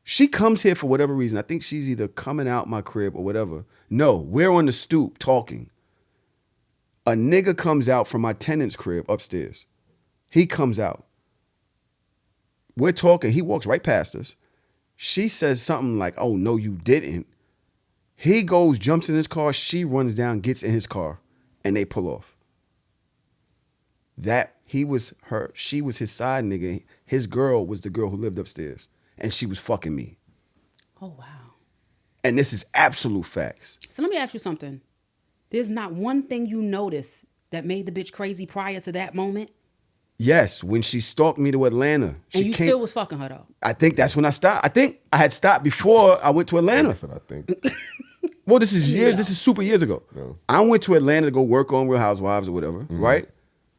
C: She comes here for whatever reason. I think she's either coming out my crib or whatever. No, we're on the stoop talking. A nigga comes out from my tenant's crib upstairs. He comes out. We're talking. He walks right past us. She says something like, "Oh, no, you didn't." He goes, jumps in his car. She runs down, gets in his car, and they pull off. She was his side nigga. His girl was the girl who lived upstairs, and she was fucking me.
A: Oh, wow.
C: And this is absolute facts.
A: So let me ask you something. There's not one thing you noticed that made the bitch crazy prior to that moment?
C: Yes, when she stalked me to Atlanta.
A: And you still was fucking her though?
C: I think that's when I stopped. I think I had stopped before I went to Atlanta.
B: That's what I think.
C: Well, this is years. This is super years ago.
B: No.
C: I went to Atlanta to go work on Real Housewives or whatever, right?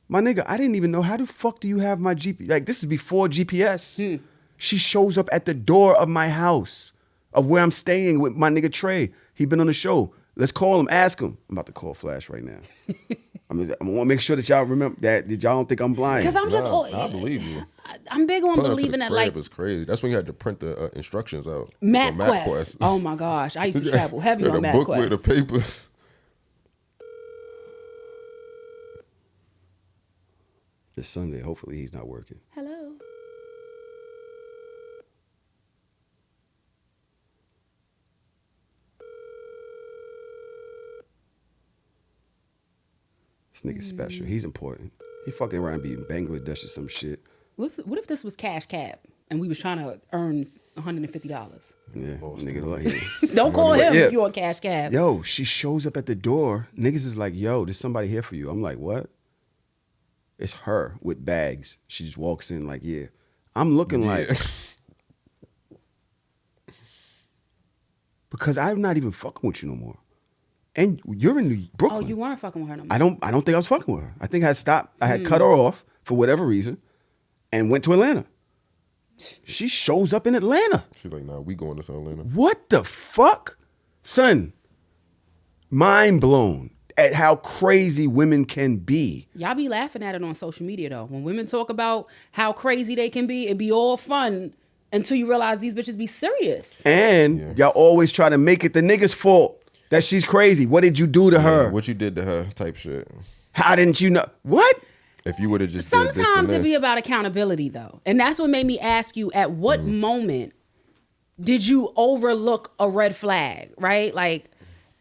C: My nigga, I didn't even know how the fuck do you have my GPS? Like, this is before GPS. She shows up at the door of my house, of where I'm staying with my nigga Trey. He been on the show. Let's call him, ask him. I'm about to call Flash right now. I want to make sure that y'all remember that y'all don't think I'm blind.
A: Because I'm just,
B: I believe you.
A: I'm big on
B: Pulling up to
A: believing
B: the
A: that,
B: crib
A: like,
B: is crazy. That's when you had to print the instructions out.
A: MapQuest. Oh my gosh, I used to travel heavy
B: You had
A: on
B: a book with the
A: MapQuest.
B: papers.
C: It's Sunday. Hopefully he's not working.
A: Hello.
C: This nigga's special. He's important. He fucking around being Bangladesh or some shit.
A: What if this was cash cab and we was trying to earn $150?
C: Yeah, nigga like him.
A: Don't call him
C: Yeah.
A: if you're on cash cab.
C: Yo, she shows up at the door. Niggas is like, yo, there's somebody here for you. I'm like, what? It's her with bags. She just walks in like, yeah. I'm looking like, because I'm not even fucking with you no more. And you're in Brooklyn.
A: Oh, you weren't fucking with her no more.
C: I don't think I was fucking with her. I think I had stopped. I had cut her off for whatever reason and went to Atlanta. She shows up in Atlanta.
B: She's like, nah, we going to Atlanta.
C: What the fuck? Son, mind blown at how crazy women can be.
A: Y'all be laughing at it on social media though. When women talk about how crazy they can be, it be all fun until you realize these bitches be serious.
C: And y'all always try to make it the nigga's fault that she's crazy. What did you do to her?
B: What you did to her type shit.
C: How didn't you know? What?
B: If you would have just did this and
A: Sometimes
B: this.
A: it be about accountability though. And that's what made me ask you, at what moment did you overlook a red flag, right? Like,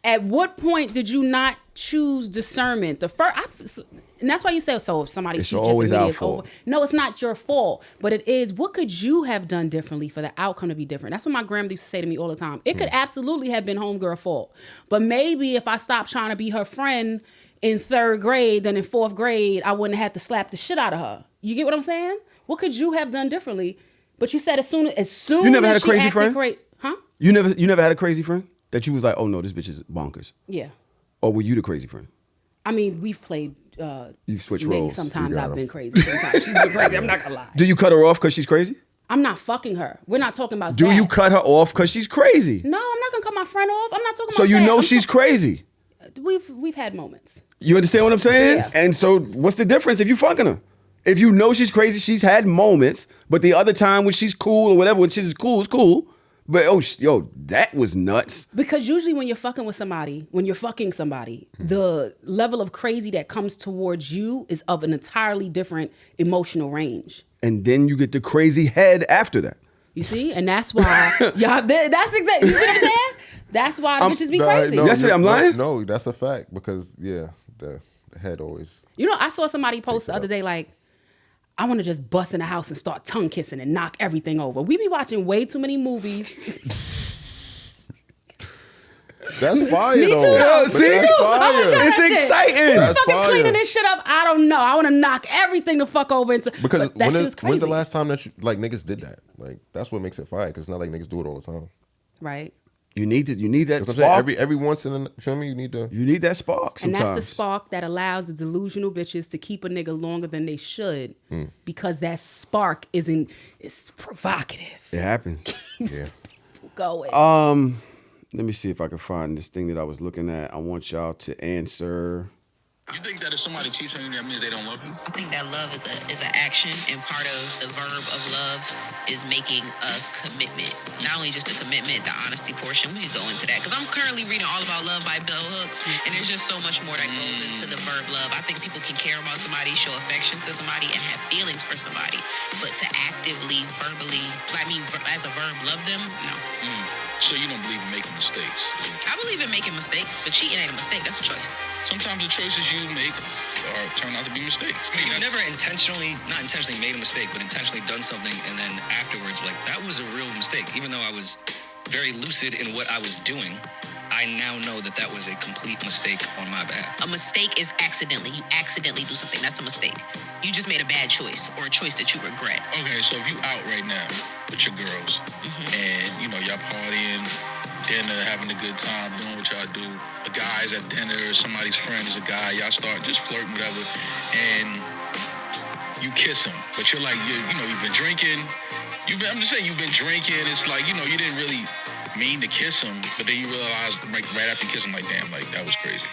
A: at what point did you not choose discernment? And that's why you say, so if somebody
C: It's
A: cheats
C: always
A: me,
C: our
A: it's
C: fault.
A: over. No, it's not your fault, but it is. What could you have done differently for the outcome to be different? That's what my grandmother used to say to me all the time. It could absolutely have been homegirl fault, but maybe if I stopped trying to be her friend in 3rd grade, then in 4th grade, I wouldn't have to slap the shit out of her. You get what I'm saying? What could you have done differently? But you said as soon
C: You never
A: as
C: had a
A: she
C: crazy
A: acted
C: friend?
A: huh?
C: You never had a crazy friend that you was like, oh no, this bitch is bonkers.
A: Yeah.
C: Or were you the crazy friend?
A: I mean, we've played.
C: You switched
A: maybe
C: roles.
A: sometimes
B: You got
A: I've
B: 'em.
A: been crazy. Sometimes she's been crazy. I'm not gonna lie.
C: Do you cut her off because she's crazy?
A: I'm not fucking her. We're not talking about.
C: Do
A: that.
C: you cut her off because she's crazy?
A: No, I'm not gonna cut my friend off. I'm not talking about.
C: So you
A: that.
C: know
A: I'm
C: she's crazy.
A: We've had moments.
C: You understand what I'm saying?
A: Yeah.
C: And so what's the difference if you fucking her? If you know she's crazy, she's had moments, but the other time when she's cool or whatever, when she's cool, it's cool. But yo, that was nuts.
A: Because usually when you're fucking somebody, the level of crazy that comes towards you is of an entirely different emotional range.
C: And then you get the crazy head after that.
A: You see? And that's why y'all. That's exactly. You see what I'm saying? That's why bitches be crazy.
C: Yesterday, I'm lying?
B: No, that's a fact because the head always.
A: You know, I saw somebody post the
B: it
A: other
B: up.
A: day like, I want to just bust in the house and start tongue kissing and knock everything over. We be watching way too many movies.
B: That's fire
A: Me too,
B: though.
A: though.
B: But
C: See?
B: that's
A: I wanna
B: fire.
A: try
C: It's
A: that shit.
C: exciting.
A: Who
B: That's
A: fucking
B: fire.
A: cleaning this shit up? I don't know. I want to knock everything the fuck over.
B: Because
A: but that shit is crazy.
B: when's the last time that niggas did that? Like that's what makes it fire. Because it's not like niggas do it all the time.
A: Right.
C: You need that
B: That's what I'm
C: spark.
B: saying. Every once in a, you feel me? You need to.
C: You need that spark
A: And
C: sometimes.
A: that's the spark that allows the delusional bitches to keep a nigga longer than they should because that spark is provocative.
C: It happens.
B: Yeah.
A: Going.
C: Let me see if I can find this thing that I was looking at. I want y'all to answer.
E: You think that if somebody cheats on you, that means they don't love you?
D: I think that love is an action, and part of the verb of love is making a commitment. Not only just the commitment, the honesty portion. We could go into that because I'm currently reading all about love by Bell Hooks, and there's just so much more that goes into the verb love. I think people can care about somebody, show affection to somebody, and have feelings for somebody, but to actively, verbally, as a verb, love them, no.
E: So you don't believe in making mistakes?
D: I believe in making mistakes, but cheating ain't a mistake. That's a choice.
E: Sometimes the choices you make turn out to be mistakes.
F: You've never not intentionally made a mistake, but intentionally done something, and then afterwards, like, that was a real mistake. Even though I was very lucid in what I was doing, I now know that that was a complete mistake on my behalf.
D: A mistake is accidentally. You accidentally do something. That's a mistake. You just made a bad choice or a choice that you regret.
E: Okay, so if you out right now with your girls, and y'all partying, dinner, having a good time, doing what y'all do. A guy's at dinner, somebody's friend is a guy, y'all start just flirting, whatever, and you kiss him, but you're like, you've been drinking. I'm just saying, you've been drinking. It's like, you didn't really mean to kiss him, but then you realize, like, right after you kiss him, like, damn, like, that was crazy.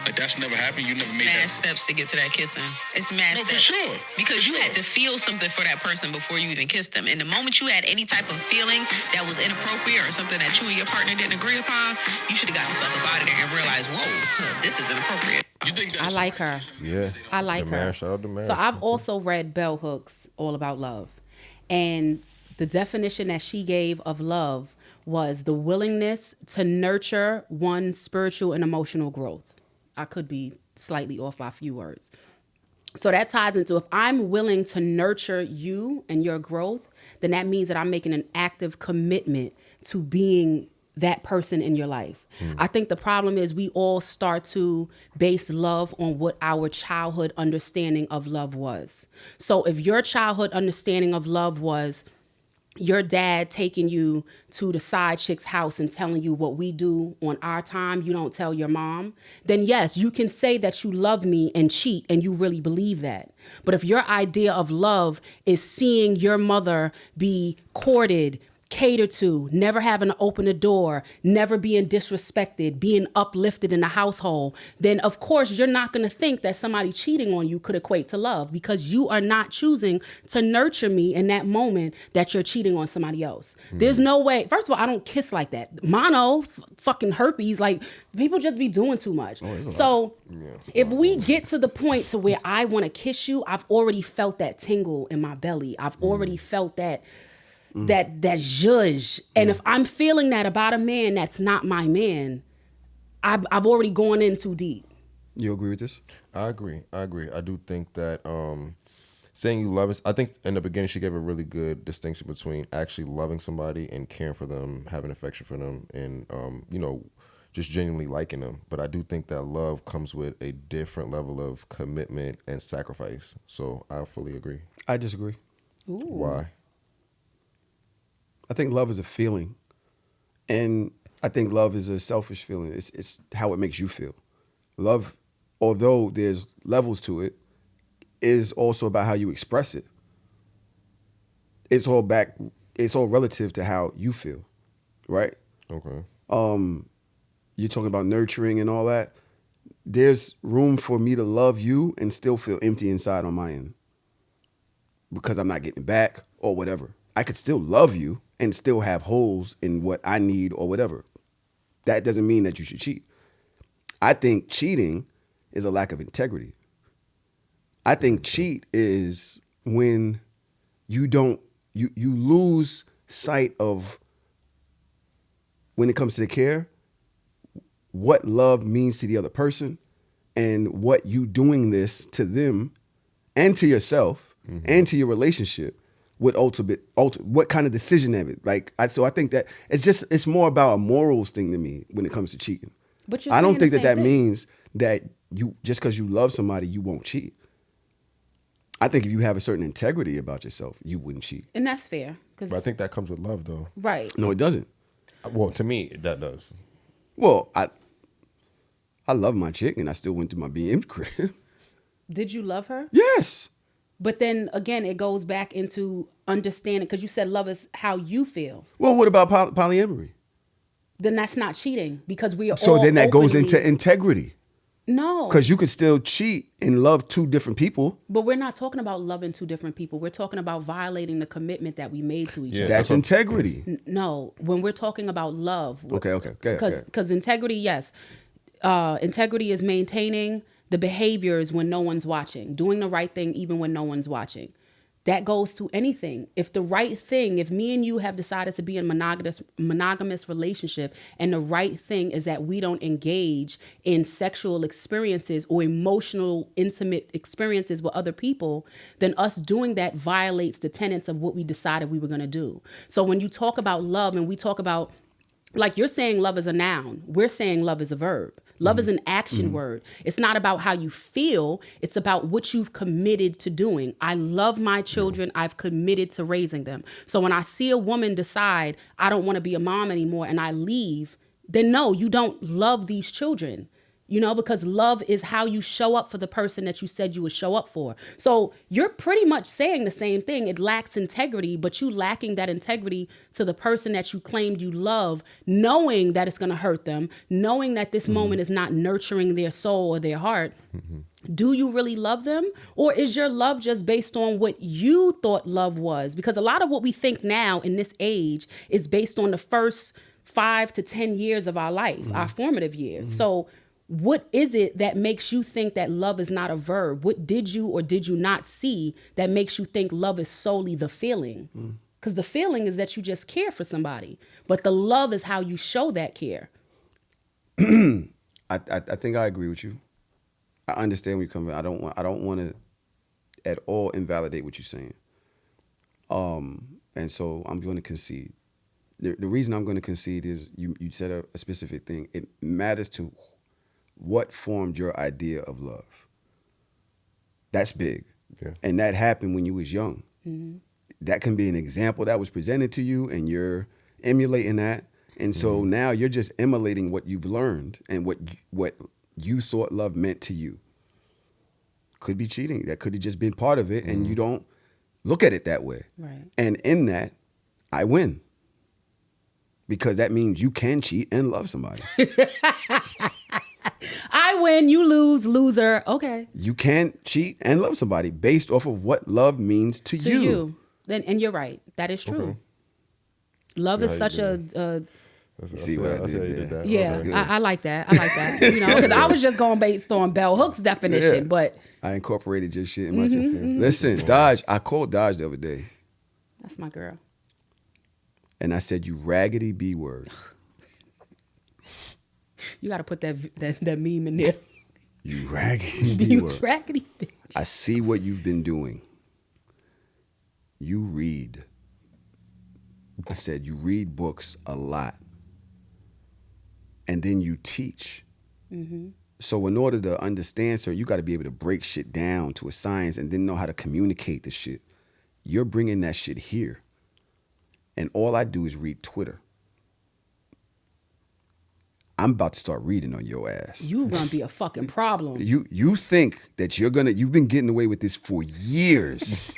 E: Like, that's never happened. You never made
D: Mad
E: that.
D: steps to get to that kissing. It's mad
E: No,
D: steps.
E: for sure.
D: Because
E: For
D: you
E: sure.
D: had to feel something for that person before you even kissed them. And the moment you had any type of feeling that was inappropriate or something that you and your partner didn't agree upon, you should have got the fuck up out of there and realized, whoa, this is inappropriate.
E: You think
A: I
E: that's
A: like her.
B: Yeah.
A: I like her.
B: Damaris, shout out Damaris.
A: So I've also read Bell Hooks, All About Love. And the definition that she gave of love was the willingness to nurture one's spiritual and emotional growth. I could be slightly off by a few words. So that ties into, if I'm willing to nurture you and your growth, then that means that I'm making an active commitment to being that person in your life. I think the problem is we all start to base love on what our childhood understanding of love was. So if your childhood understanding of love was your dad taking you to the side chick's house and telling you what we do on our time, you don't tell your mom, then yes, you can say that you love me and cheat and you really believe that. But if your idea of love is seeing your mother be courted, catered to, never having to open a door, never being disrespected, being uplifted in the household, then of course you're not going to think that somebody cheating on you could equate to love, because you are not choosing to nurture me in that moment that you're cheating on somebody else. There's no way. First of all, I don't kiss like that. Mono, fucking herpes, like people just be doing too much. So if we get to the point to where I want to kiss you, I've already felt that tingle in my belly. I've already felt that zhuzh. And if I'm feeling that about a man that's not my man, I've already gone in too deep.
C: You agree with this?
B: I agree. I do think that saying you love us, I think in the beginning she gave a really good distinction between actually loving somebody and caring for them, having affection for them, and just genuinely liking them. But I do think that love comes with a different level of commitment and sacrifice. So I fully agree.
C: I disagree.
A: Ooh.
B: Why?
C: I think love is a feeling, and I think love is a selfish feeling. It's how it makes you feel. Love, although there's levels to it, is also about how you express it. It's all relative to how you feel, right?
B: Okay.
C: You're talking about nurturing and all that. There's room for me to love you and still feel empty inside on my end because I'm not getting back or whatever. I could still love you and still have holes in what I need or whatever. That doesn't mean that you should cheat. I think cheating is a lack of integrity. I think cheat is when you lose sight of, when it comes to the care, what love means to the other person and what you doing this to them and to yourself and to your relationship would what kind of decision of it. So I think that it's more about a morals thing to me when it comes to cheating.
A: But you're
C: I don't
A: saying
C: think
A: the
C: that
A: same thing.
C: means that you, just because you love somebody, you won't cheat. I think if you have a certain integrity about yourself, you wouldn't cheat.
A: And that's fair.
B: But I think that comes with love, though.
A: Right.
C: No, it doesn't.
B: Well, to me, that does.
C: Well, I love my chick and I still went to my BM crib.
A: Did you love her?
C: Yes.
A: But then again, it goes back into understanding, because you said love is how you feel.
C: Well, what about polyamory?
A: Then that's not cheating, because we are
C: So
A: all
C: then that goes
A: openly-
C: into integrity.
A: No.
C: Because you could still cheat and love two different people.
A: But we're not talking about loving two different people. We're talking about violating the commitment that we made to each
B: Yeah.
A: other.
C: That's integrity.
A: No, when we're talking about love.
C: Okay.
A: Because integrity, yes. Integrity is maintaining the behaviors when no one's watching, doing the right thing even when no one's watching. That goes to anything. If me and you have decided to be in a monogamous relationship, and the right thing is that we don't engage in sexual experiences or emotional, intimate experiences with other people, then us doing that violates the tenets of what we decided we were going to do. So when you talk about love and we talk about, like you're saying love is a noun, we're saying love is a verb. Love is an action word. It's not about how you feel. It's about what you've committed to doing. I love my children. I've committed to raising them. So when I see a woman decide, I don't want to be a mom anymore, and I leave, then no, you don't love these children. Because love is how you show up for the person that you said you would show up for. So you're pretty much saying the same thing. It lacks integrity, but you lacking that integrity to the person that you claimed you love, knowing that it's going to hurt them, knowing that this moment is not nurturing their soul or their heart. Do you really love them? Or is your love just based on what you thought love was? Because a lot of what we think now in this age is based on the first 5 to 10 years of our life, our formative years. So what is it that makes you think that love is not a verb? What did you or did you not see that makes you think love is solely the feeling? Because the feeling is that you just care for somebody, but the love is how you show that care.
C: I think I agree with you. I understand where you come from. I don't want to at all invalidate what you're saying. And so I'm going to concede. The reason I'm going to concede is you said a specific thing. It matters to what formed your idea of love. That's big.
B: Yeah.
C: And that happened when you was young. That can be an example that was presented to you and you're emulating that. And so now you're just emulating what you've learned and what you thought love meant to you. Could be cheating. That could have just been part of it and you don't look at it that way.
A: Right.
C: And in that, I win. Because that means you can cheat and love somebody.
A: I win, you lose, loser. Okay.
C: You can cheat and love somebody based off of what love means to
A: To you. Then, and you're right. That is true.
B: Okay.
A: Love
B: See
A: is
B: how
A: such
B: you
A: a
B: did
C: See what I did
B: you
C: there.
B: that.
A: yeah.
B: Okay.
A: I like that. I like that. You know, because I was just going based on Bell Hook's definition,
C: Yeah.
A: but
C: I incorporated your shit in my Listen, Dodge, I called Dodge the other day
A: that's my girl.
C: and I said, you raggedy B word.
A: You got to put that meme in there.
C: You raggedy B
A: You
C: word.
A: raggedy bitch.
C: I see what you've been doing. You read. I said, you read books a lot. And then you teach. So in order to understand, sir, you got to be able to break shit down to a science and then know how to communicate the shit. You're bringing that shit here. And all I do is read Twitter. I'm about to start reading on your ass.
A: You gonna be a fucking problem.
C: You think that you've been getting away with this for years.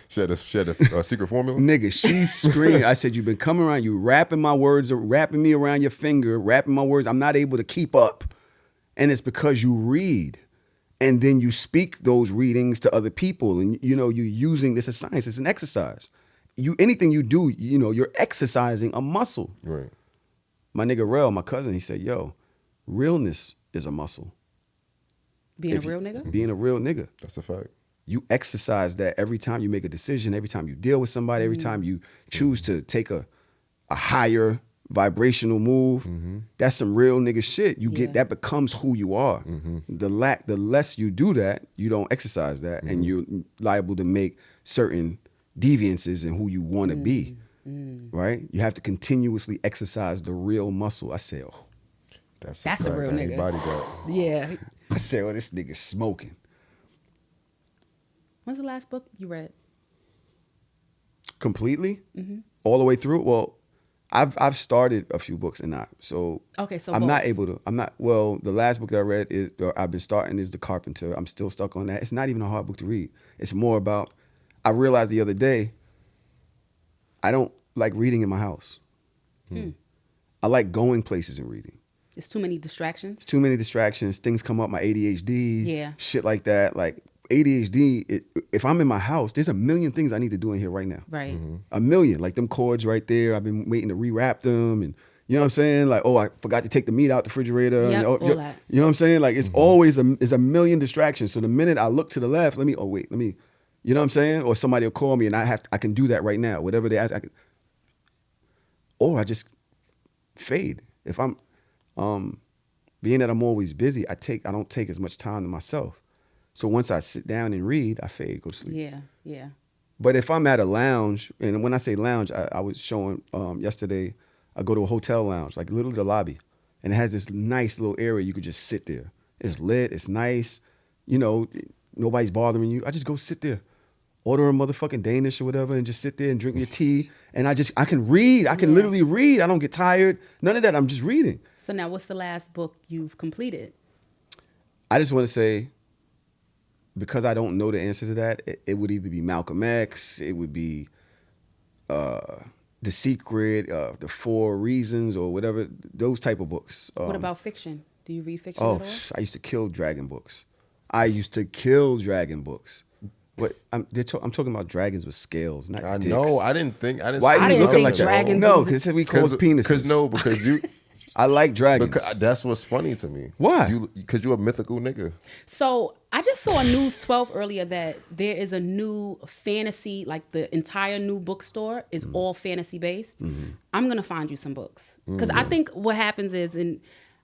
B: She had a secret formula?
C: Nigga, she screamed. I said, you've been coming around, you wrapping my words, wrapping me around your finger, wrapping my words. I'm not able to keep up. And it's because you read. And then you speak those readings to other people. And you're using this as science, it's an exercise. Anything you do, you're exercising a muscle.
B: Right.
C: My nigga Rel, my cousin, he said, yo, realness is a muscle.
A: Being a real nigga?
C: Being a real nigga.
B: That's a fact.
C: You exercise that every time you make a decision, every time you deal with somebody, every time you choose to take a higher vibrational move. That's some real nigga shit. You get that becomes who you are. The less you do that, you don't exercise that, and you're liable to make certain deviances in who you want to be. Right? You have to continuously exercise the real muscle. I say, oh,
A: That's a
B: fact.
A: real
B: That ain't
A: nigga.
B: bodyguard.
A: Yeah.
C: I say, oh, this nigga's smoking.
A: When's the last book you read?
C: Completely, all the way through. Well, I've started a few books and not so.
A: Okay, so
C: I'm
A: both.
C: not able to. I'm not. Well, the last book that I read is or I've been starting is The Carpenter. I'm still stuck on that. It's not even a hard book to read. It's more about. I realized the other day. I don't like reading in my house. I like going places and reading.
A: It's too many distractions.
C: Too many distractions. Things come up. My ADHD.
A: Yeah.
C: Shit like that. Like ADHD. If I'm in my house, there's a million things I need to do in here right now.
A: Right.
C: A million, like them cords right there. I've been waiting to rewrap them, and you know what I'm saying. Like, oh, I forgot to take the meat out the refrigerator.
A: Yep,
C: and,
A: all that.
C: You know what I'm saying. Like, it's always is a million distractions. So the minute I look to the left, let me. You know what I'm saying? Or somebody will call me, and I can do that right now. Whatever they ask, I can. Or I just fade. If I'm, being that I'm always busy, I don't take as much time to myself. So once I sit down and read, I fade, go to sleep.
A: Yeah. Yeah.
C: But if I'm at a lounge, and when I say lounge, I was showing yesterday, I go to a hotel lounge, like literally the lobby, and it has this nice little area you could just sit there. It's lit, it's nice, nobody's bothering you. I just go sit there, order a motherfucking Danish or whatever, and just sit there and drink your tea. And I can read. I can literally read. I don't get tired. None of that. I'm just reading.
A: So now, what's the last book you've completed?
C: I just want to say, because I don't know the answer to that, it would either be Malcolm X, it would be The Secret, The 4 Reasons, or whatever, those type of books.
A: What about fiction? Do you read fiction
C: Oh,
A: at all?
C: I used to kill dragon books. What I'm talking about dragons with scales, not
B: I
C: dicks.
B: know. I didn't
C: Why
B: see
C: are you
A: didn't
C: looking
A: think
C: like that?
A: dragons
C: No,
A: was-
C: because we cause penises.
B: Because you.
C: I like dragons.
B: Because that's what's funny to me.
C: Why?
B: Because you're a mythical nigga.
A: So I just saw a News 12 earlier that there is a new fantasy, like the entire new bookstore is all fantasy based. I'm going to find you some books. Because I think what happens is, and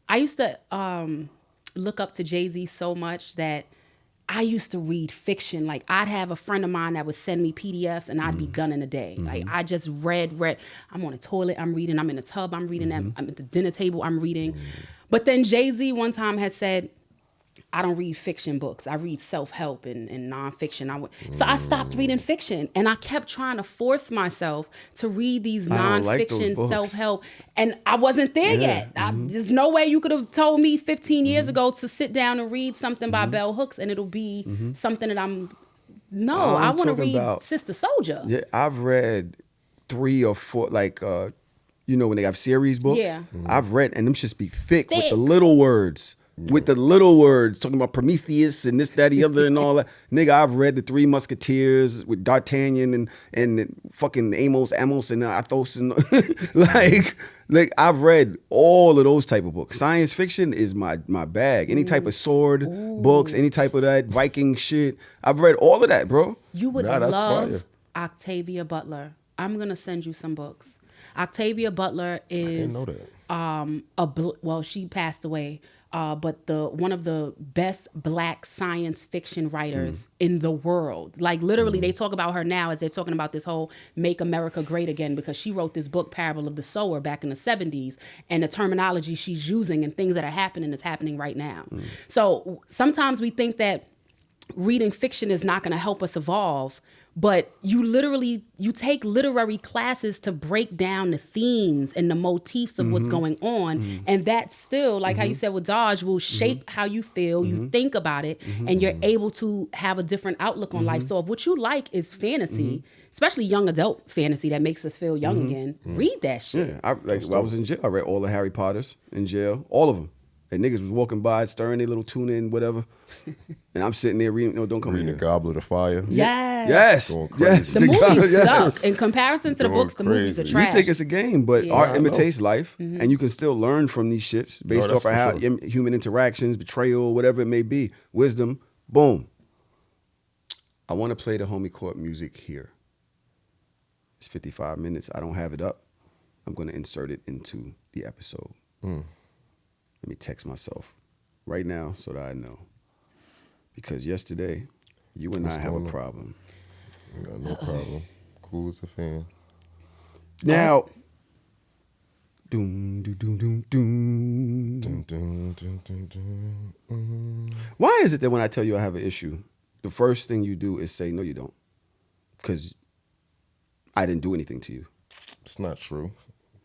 A: I used to look up to Jay-Z so much that I used to read fiction. Like I'd have a friend of mine that would send me PDFs and I'd be done in a day. Like I just read. I'm on the toilet, I'm reading. I'm in the tub, I'm reading. I'm at the dinner table, I'm reading. But then Jay-Z one time had said, I don't read fiction books. I read self-help and nonfiction. So I stopped reading fiction and I kept trying to force myself to read these
C: I don't like those
A: nonfiction
C: books.
A: self-help. And I wasn't there yet. There's no way you could have told me 15 years ago to sit down and read something by Bell Hooks and it'll be something that I want to
C: talking
A: read
C: about-
A: Sister Soldier.
C: Yeah, I've read 3 or 4, like, when they have series books.
A: Yeah.
C: I've read, and them shits be thick with
A: Thick.
C: the little words. With the little words, talking about Prometheus and this, that, the other, and all that. Nigga, I've read the 3 Musketeers with D'Artagnan and fucking Amos, and Athos, and like I've read all of those type of books. Science fiction is my bag. Any type of sword books, any type of that Viking shit. I've read all of that, bro.
A: You would
B: Nah, that's
A: love
B: fire.
A: Octavia Butler. I'm going to send you some books. Octavia Butler is
B: know that.
A: well, she passed away. But one of the best Black science fiction writers in the world. Like literally, they talk about her now as they're talking about this whole "Make America Great Again" because she wrote this book, Parable of the Sower, back in the 70s, and the terminology she's using and things that are happening is happening right now. So sometimes we think that reading fiction is not going to help us evolve. But you take literary classes to break down the themes and the motifs of what's going on. And that still, like how you said with Dodge, will shape how you feel, you think about it, and you're able to have a different outlook on life. So if what you like is fantasy, especially young adult fantasy that makes us feel young again, read that shit.
C: Yeah, when I was in jail, I read all the Harry Potters in jail, all of them. And niggas was walking by, stirring their little tuna and whatever. And I'm sitting there reading, no, don't come
B: Reading
C: in
B: the
C: here.
B: Goblet of Fire.
C: Yes.
B: Going crazy.
C: Yes.
A: The movies
C: Yes.
A: suck. In comparison to the
B: Going
A: books, the movies are
B: crazy.
A: trash.
C: You think it's a game, but
A: Yeah.
C: art
B: I know.
C: imitates life, and you can still learn from these shits based
B: that's
C: off of
B: for
C: how
B: sure.
C: human interactions, betrayal, whatever it may be, wisdom. Boom. I want to play the homie court music here. It's 55 minutes. I don't have it up. I'm going to insert it into the episode. Let me text myself right now so that I know. Because yesterday, you and
B: What's
C: I have a
B: going on?
C: problem.
B: Yeah, no problem. Cool as a fan.
C: Now, doom, doom, doom, doom, doom.
B: Dun, dun, dun, dun, dun.
C: Why is it that when I tell you I have an issue, the first thing you do is say, no, you don't? Because I didn't do anything to you.
B: It's not true,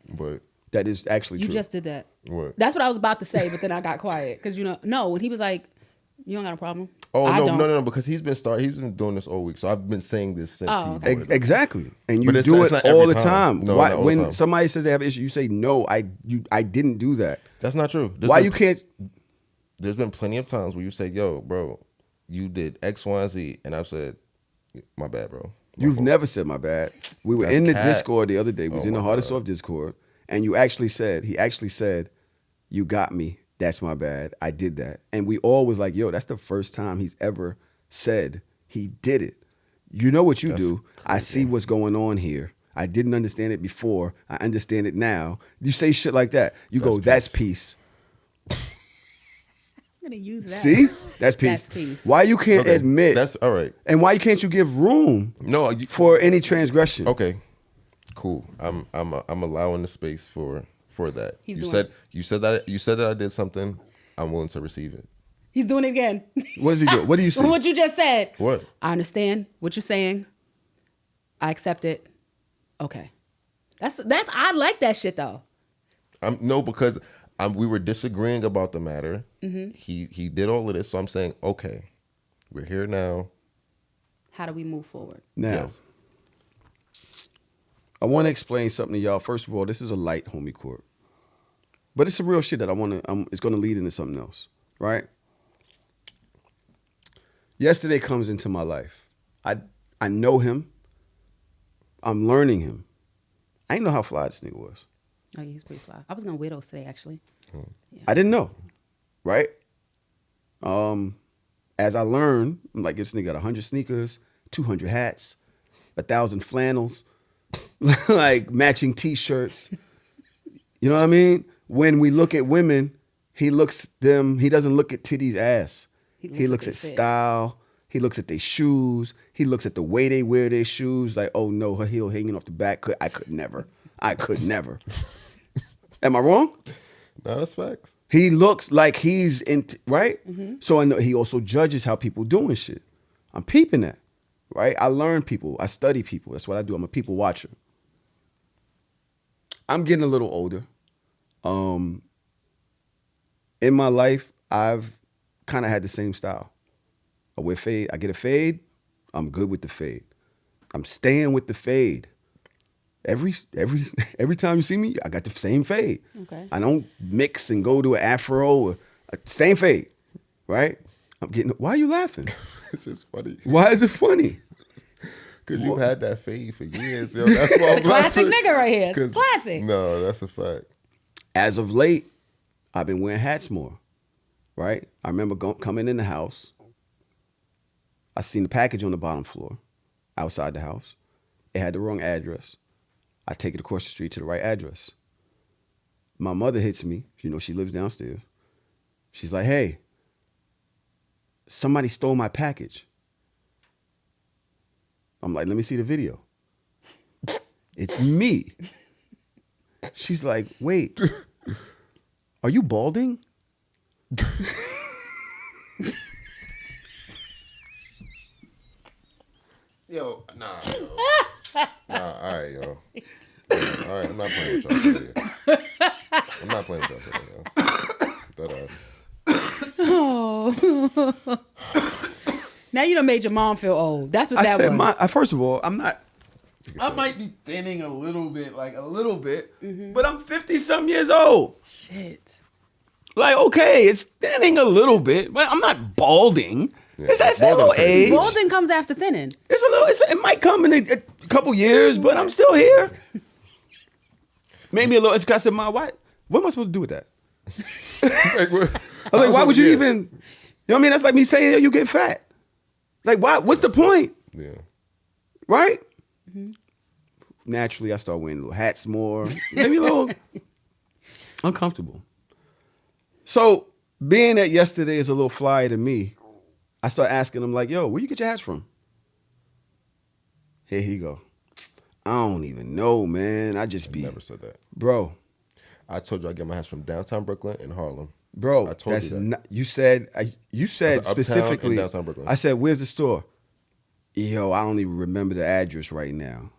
B: but
C: That is actually
A: You
C: true.
A: just did that.
B: what?
A: That's what I was about to say, but then I got quiet because when he was like, "You don't got a problem."
B: Oh
A: I
B: no,
A: don't.
B: no, because he's been doing this all week. So I've been saying this since
A: Oh,
B: he
A: okay.
B: brought it up.
C: Exactly. And you
B: But it's
C: do
B: not-
C: it
B: it's not
C: all
B: every
C: the
B: time.
C: time.
B: No,
C: Why,
B: not all the
C: when
B: time.
C: somebody says they have an issue, you say, no, I didn't do that.
B: That's not true.
C: Why you can't?
B: There's been plenty of times where you say, "Yo, bro, you did X, Y, and Z," and I've said, "My bad, bro." My
C: You've
B: fault."
C: never said my bad. We were
B: That's
C: in the
B: cat.
C: Discord the other day. We was
B: Oh
C: in the
B: my
C: Hardest
B: God.
C: Off Discord. And he actually said, you got me. That's my bad. I did that. And we all was like, yo, that's the first time he's ever said he did it. You know what you
B: That's
C: do. I see what's going on here. I didn't understand it before. I understand it now. You say shit like that. You go, that's peace.
A: I'm gonna use that.
C: See? That's peace.
A: That's peace.
C: Why you can't
B: Okay,
C: admit?
B: that's all right.
C: And why can't you give room
B: No,
C: for any transgression?
B: Okay, cool. I'm allowing the space for that.
A: He's
B: you
A: doing
B: said
A: it.
B: you said that I did something. I'm willing to receive it.
A: He's doing it again.
C: What does he do? What do you say?
A: What you just said.
B: What?
A: I understand what you're saying. I accept it. Okay. That's I like that shit though.
B: No, because we were disagreeing about the matter.
A: Mm-hmm.
B: He did all of this, so I'm saying, okay, we're here now.
A: How do we move forward?
C: Now,
B: Yes.
C: I want to explain something to y'all. First of all, this is a light homie court. But it's some real shit that it's going to lead into something else, right? Yesterday comes into my life. I know him. I'm learning him. I didn't know how fly this nigga was.
A: Oh, yeah, he's pretty fly. I was gonna wear those today, actually.
C: I didn't know, right? As I learned, I'm like, this nigga got 100 sneakers, 200 hats, 1,000 flannels, like matching T-shirts. You know what I mean? When we look at women, he doesn't look at titties ass. He looks at style. He looks at their shoes. He looks at the way they wear their shoes. Like, oh no, her heel hanging off the back. I could never. Am I wrong?
B: No, that's facts.
C: He looks like he's in, right? So I know he also judges how people doing shit. I'm peeping that, right? I learn people. I study people. That's what I do. I'm a people watcher. I'm getting a little older. In my life, I've kind of had the same style. I wear fade. I get a fade. I'm good with the fade. I'm staying with the fade. Every time you see me, I got the same fade.
A: Okay.
C: I don't mix and go to an afro or same fade, right? I'm getting. Why are you laughing?
B: It's just funny.
C: Why is it funny?
B: Because you've had that fade for years. Yo. That's why I'm
A: Classic
B: laughing.
A: nigga right here.
B: 'Cause-
A: Classic.
B: No, that's a fact.
C: As of late, I've been wearing hats more, right? I remember coming in the house. I seen the package on the bottom floor, outside the house. It had the wrong address. I take it across the street to the right address. My mother hits me. You know, she lives downstairs. She's like, hey, somebody stole my package. I'm like, let me see the video. It's me. She's like, wait, are you balding?
B: Yo, nah, all right, yo. All right, I'm not playing with y'all today. I'm not playing with y'all today, yo.
A: Oh. Now you done made your mom feel old. That's what
C: I
A: that
C: said,
A: was.
C: first of all, I'm not. I might be thinning a little bit, but I'm 50-something years old.
A: Shit.
C: Like, okay, it's thinning a little bit, but I'm not balding.
B: Yeah,
C: It's a
B: balding's
C: little
B: crazy.
C: age.
A: Balding comes after thinning.
C: It's a little. It might come in a couple years, but I'm still here. Maybe a little. It's because of my wife. What am I supposed to do with that?
B: Like,
C: I was like, why would you
B: Yeah.
C: even? You know what I mean? That's like me saying, you get fat. Like, why? What's the point?
B: Yeah.
C: Right? Naturally, I start wearing little hats more. Maybe a little uncomfortable. So, being that yesterday is a little flyer to me, I start asking him, like, yo, where you get your hats from? Here he go. I don't even know, man. I just be.
B: Never said that.
C: Bro,
B: I told you I get my hats from downtown Brooklyn and Harlem.
C: Bro,
B: I told
C: that's
B: you that.
C: not, you said
B: Uptown
C: specifically.
B: and downtown Brooklyn.
C: I said, "Where's the store?" Yo, I don't even remember the address right now.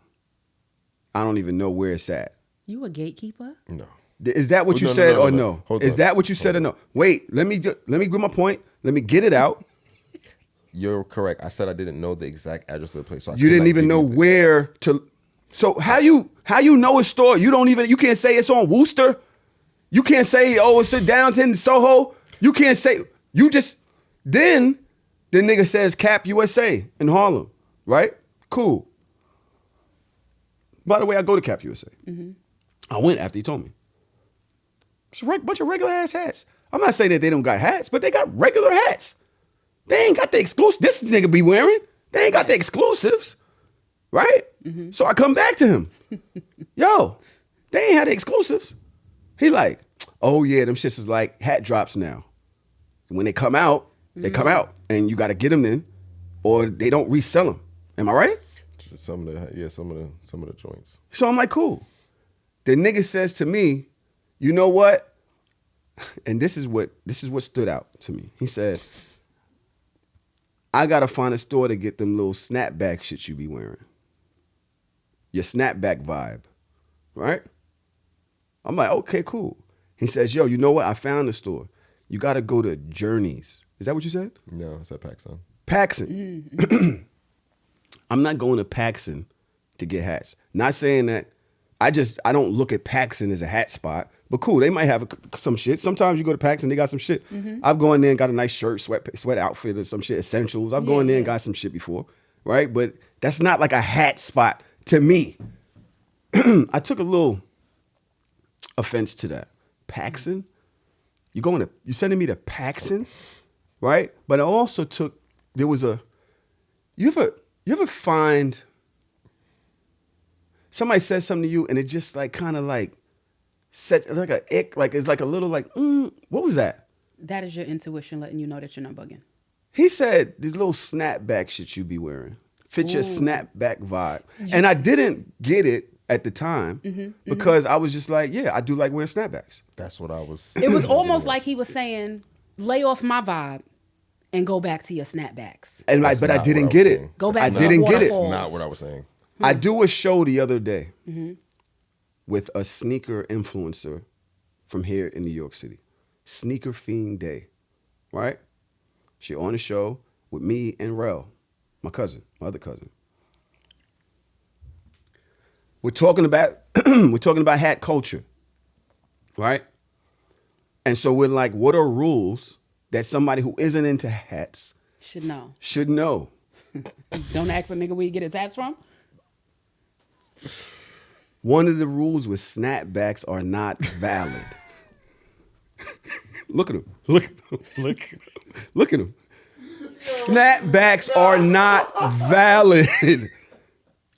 C: I don't even know where it's at.
A: You a gatekeeper?
B: No.
C: Is that what
B: Well,
C: you
B: no,
C: said
B: no, no,
C: or
B: no.
C: no?
B: Hold
C: Is
B: on.
C: that what you said or no? Wait, let me get my point. Let me get it out.
B: You're correct. I said I didn't know the exact address of the place. So I
C: You didn't
B: could not
C: even
B: give
C: know
B: you the-
C: where to. So how you know a store? You can't say it's on Wooster. You can't say, oh, it's in downtown Soho. You can't say, then the nigga says Cap USA in Harlem, right? Cool. By the way, I go to Cap USA. I went after he told me. It's a bunch of regular ass hats. I'm not saying that they don't got hats, but they got regular hats. They ain't got the exclusive. This nigga be wearing. They ain't got the exclusives, right? So I come back to him. Yo, they ain't had the exclusives. He like, oh yeah, them shits is like hat drops now. When they come out, and you got to get them in, or they don't resell them. Am I right?
B: Some of the joints.
C: So I'm like, cool. The nigga says to me, you know what? And this is what stood out to me. He said, I gotta find a store to get them little snapback shit you be wearing. Your snapback vibe, right? I'm like, okay, cool. He says, yo, you know what? I found the store. You gotta go to Journeys. Is that what you said?
B: No, it's at PacSun.
C: Paxson. I'm not going to Paxson to get hats. Not saying that. I don't look at Paxson as a hat spot. But cool, they might have some shit. Sometimes you go to Paxson, they got some shit. I've gone there and got a nice shirt, sweat outfit or some shit, essentials. I've gone there and got some shit before, right? But that's not like a hat spot to me. I took a little offense to that. Paxson? You sending me to Paxson, right? But I also there was you ever find somebody says something to you and it just like kind of like set like a ick, like it's like a little like, what was that?
A: That is your intuition letting you know that you're not bugging.
C: He said this little snapback shit you be wearing fit your snapback vibe. And I didn't get it at the time because I was just like, yeah, I do like wearing snapbacks.
B: That's what I was.
A: It was almost like he was saying, lay off my vibe and go back to your snapbacks.
C: And
B: That's
C: but I
B: not
C: didn't
B: what I
C: get
B: was
C: it.
B: saying.
A: Go back
C: I
A: to
C: didn't
A: the
C: get it.
A: waterfalls.
B: Not what I was saying.
C: I do a show the other day with a sneaker influencer from here in New York City. Sneaker Fiend Day, right? She on the show with me and Rel, my other cousin. We're talking about hat culture, right? And so we're like, what are rules that somebody who isn't into hats
A: Should know.
C: should know?
A: Don't ask a nigga where you get his hats from.
C: One of the rules was snapbacks are not valid. Look at him. Look at him. Look at him. Snapbacks are not valid.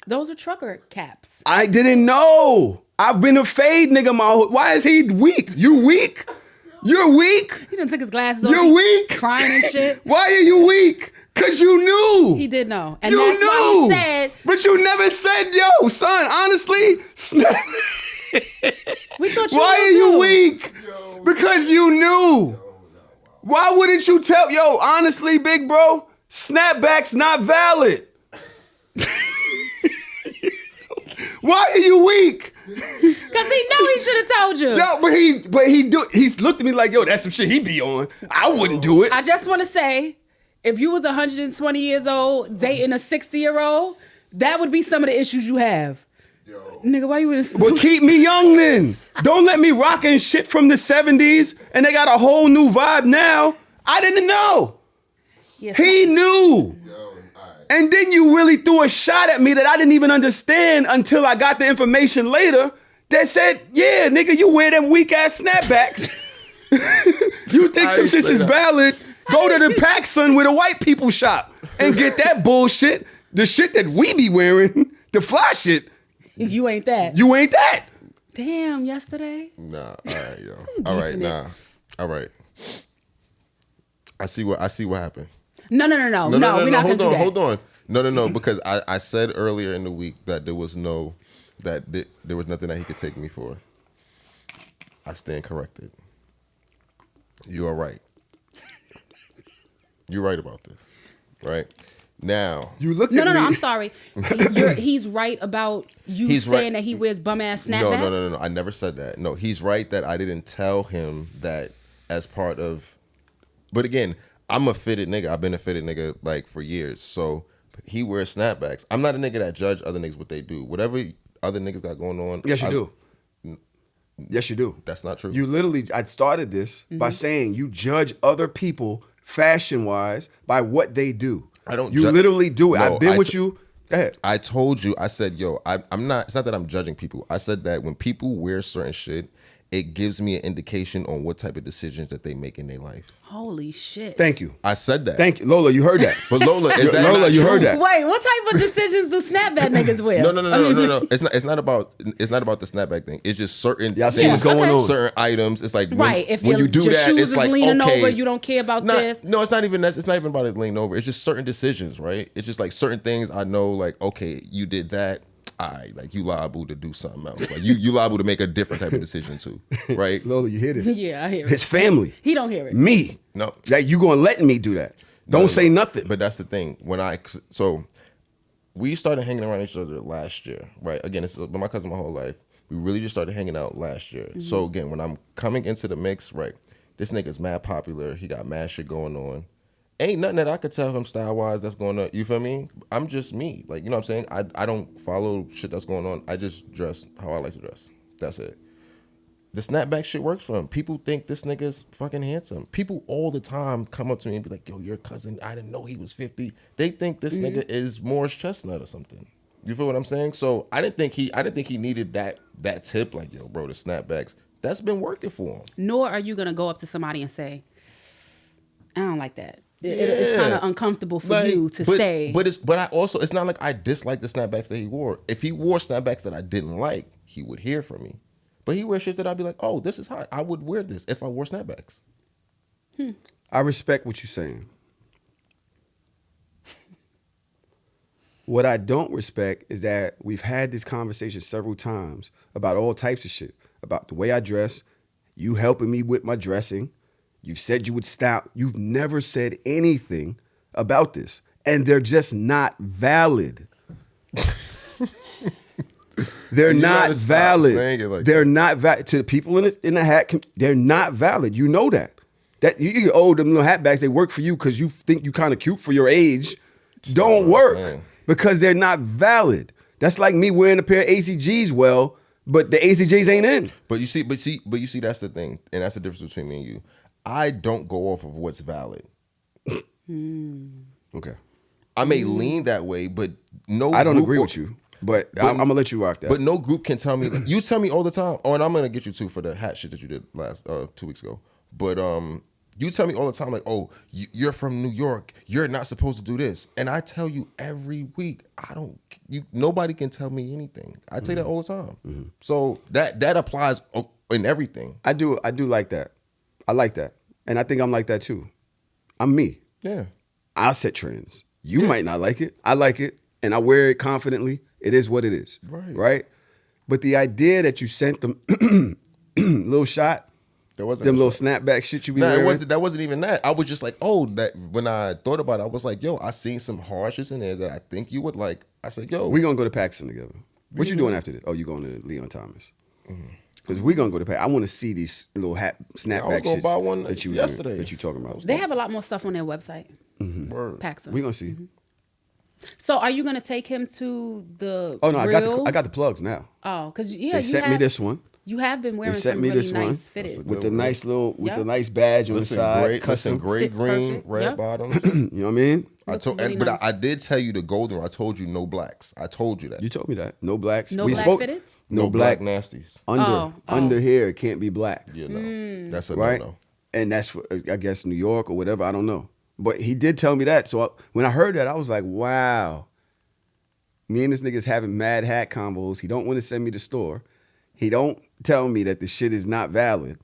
A: Those are trucker caps.
C: I didn't know. I've been a fade nigga my whole. Why is he weak? You weak? You're weak?
A: He done took his glasses off.
C: You're
A: He
C: weak?
A: Crying and shit.
C: Why are you weak? Cause you knew.
A: He did know. And
C: You
A: that's
C: knew.
A: why he said,
C: But you never said, yo, son, honestly,
A: we thought you
C: why
A: knew
C: are you
A: too.
C: weak? Because you knew. Why wouldn't you tell, yo, honestly, big bro, snapback's not valid. Why are you weak?
A: Because he know he should have told you.
C: Yo, but he's looked at me like, yo, that's some shit he be on. I wouldn't do it.
A: I just want to say, if you was 120 years old dating a 60-year-old, that would be some of the issues you have. Nigga, why you in this?
C: But keep me young then. Don't let me rockin' shit from the 70s and they got a whole new vibe now. I didn't know.
A: Yes,
C: He knew. And then you really threw a shot at me that I didn't even understand until I got the information later that said, yeah, nigga, you wear them weak ass snapbacks. You think
B: I
C: them
B: ain't
C: shits
B: say
C: is
B: that.
C: valid? Go to the Paxson where the white people shop and get that bullshit. The shit that we be wearing, the fly shit,
A: you ain't that.
C: you ain't that.
A: Damn, yesterday.
B: Nah, all right, yo. All right, nah. All right. I see what happened.
A: No, we're not gonna
B: hold
A: do
B: on,
A: that.
B: hold on. No, because I said earlier in the week that there was nothing that he could take me for. I stand corrected. You are right. You're right about this. Right? Now.
C: You looked
A: No,
C: at me.
A: I'm sorry. He's right about you
B: He's
A: saying
B: right.
A: that he wears bum ass snapbacks.
B: No. I never said that. No, he's right that I didn't tell him that as part of. But again, I'm a fitted nigga. I've been a fitted nigga like for years. So he wears snapbacks. I'm not a nigga that judge other niggas what they do. Whatever other niggas got going on.
C: Yes, you do. Yes, you do.
B: That's not true.
C: You literally, I started this by saying you judge other people fashion-wise by what they do.
B: I don't
C: You
B: ju-
C: literally do it.
B: No,
C: I've been
B: I
C: with
B: t-
C: you. Go ahead.
B: I told you, I said, yo, I'm not, it's not that I'm judging people. I said that when people wear certain shit, it gives me an indication on what type of decisions that they make in their life.
A: Holy shit.
C: Thank you.
B: I said that.
C: Thank you. Lola, you heard that.
B: But Lola, is that
C: Lola,
B: not
C: you
B: true?
C: heard that.
A: Wait, what type of decisions do snapback niggas wear?
B: No. It's not about the snapback thing. It's just certain
C: Y'all see
B: things,
C: what's going on.
B: certain items. It's like
A: Right. If
B: when you do
A: your
B: that,
A: shoes
B: it's
A: is
B: like
A: leaning
B: okay,
A: over, you don't care about this.
B: No, it's not even that. It's not even about it leaning over. It's just certain decisions, right? It's just like certain things I know. Like okay, you did that. All right, like you liable to do something else. Like you liable to make a different type of decision too, right?
C: Lola, you hear this?
A: Yeah, I hear
C: His
A: it.
C: family.
A: He don't hear it.
C: Me.
B: No.
C: That you gonna let me do that. Don't say nothing.
B: But that's the thing. So we started hanging around each other last year, right? Again, it's been my cousin my whole life. We really just started hanging out last year. So again, when I'm coming into the mix, right, this nigga's mad popular. He got mad shit going on. Ain't nothing that I could tell him style-wise that's going on. You feel me? I'm just me. Like, you know what I'm saying? I don't follow shit that's going on. I just dress how I like to dress. That's it. The snapback shit works for him. People think this nigga's fucking handsome. People all the time come up to me and be like, yo, your cousin, I didn't know he was 50. They think this nigga is Morris Chestnut or something. You feel what I'm saying? So I didn't think he needed that tip. Like, yo, bro, the snapbacks. That's been working for him.
A: Nor are you gonna go up to somebody and say, I don't like that. It's kind of uncomfortable for you to say.
B: But it's not like I dislike the snapbacks that he wore. If he wore snapbacks that I didn't like, he would hear from me. But he wears shit that I'd be like, oh, this is hot. I would wear this if I wore snapbacks.
C: I respect what you're saying. What I don't respect is that we've had this conversation several times about all types of shit, about the way I dress, you helping me with my dressing. You've said you would stop. You've never said anything about this. And they're just not valid. They're not valid. They're not valid. To the people in the hat, they're not valid. You know that. That you get them little hat bags, they work for you because you think you kind of cute for your age. Don't work because they're not valid. That's like me wearing a pair of ACGs but the ACGs ain't in.
B: But you see, that's the thing. And that's the difference between me and you. I don't go off of what's valid.
C: Okay.
B: I may lean that way, but
C: I don't agree with you. But I'm gonna let you rock that.
B: But no group can tell me. You tell me all the time. Oh, and I'm gonna get you too for the hat shit that you did last 2 weeks ago. But you tell me all the time, like, oh, you're from New York. You're not supposed to do this. And I tell you every week, nobody can tell me anything. I tell you that all the time. Mm-hmm. So that applies in everything.
C: I do like that. I like that. And I think I'm like that too. I'm me.
B: Yeah.
C: I set trends. You might not like it. I like it. And I wear it confidently. It is what it is. Right? But the idea that you sent them little shot, them little snapback shit you be wearing.
B: That wasn't even that. I was just like, oh, that when I thought about it, I was like, yo, I seen some harshness in there that I think you would like. I said, yo.
C: We're going to go to Paxton together. What you doing after this? Oh, you going to Leon Thomas. Because we're going to go to Paxton. I want to see these little hat snapback
B: I was going to buy one yesterday.
C: That you talking about.
A: They have a lot more stuff on their website. Paxton.
C: We're going to see.
A: So are you going to take him to the
C: Oh, no,
A: grill?
C: I got the plugs now.
A: Oh, because,
C: they sent me this one.
A: You have been wearing
C: they sent
A: some
C: me
A: really
C: this
A: nice
C: one
A: fitted.
C: with the nice little, with the nice badge on the side.
B: Gray, green,
A: perfect.
B: red bottoms.
C: You know what I mean?
A: Nice.
B: I did tell you the golden. I told you no blacks. I told you that.
C: You told me that. No blacks.
A: No black fitteds?
B: No black nasties.
C: Under here, it can't be black.
B: Yeah, no. That's a
C: right?
B: no.
C: And that's for, I guess, New York or whatever. I don't know. But he did tell me that. So when I heard that, I was like, wow. Me and this nigga's having mad hat combos. He don't want to send me to the store. He don't tell me that the shit is not valid.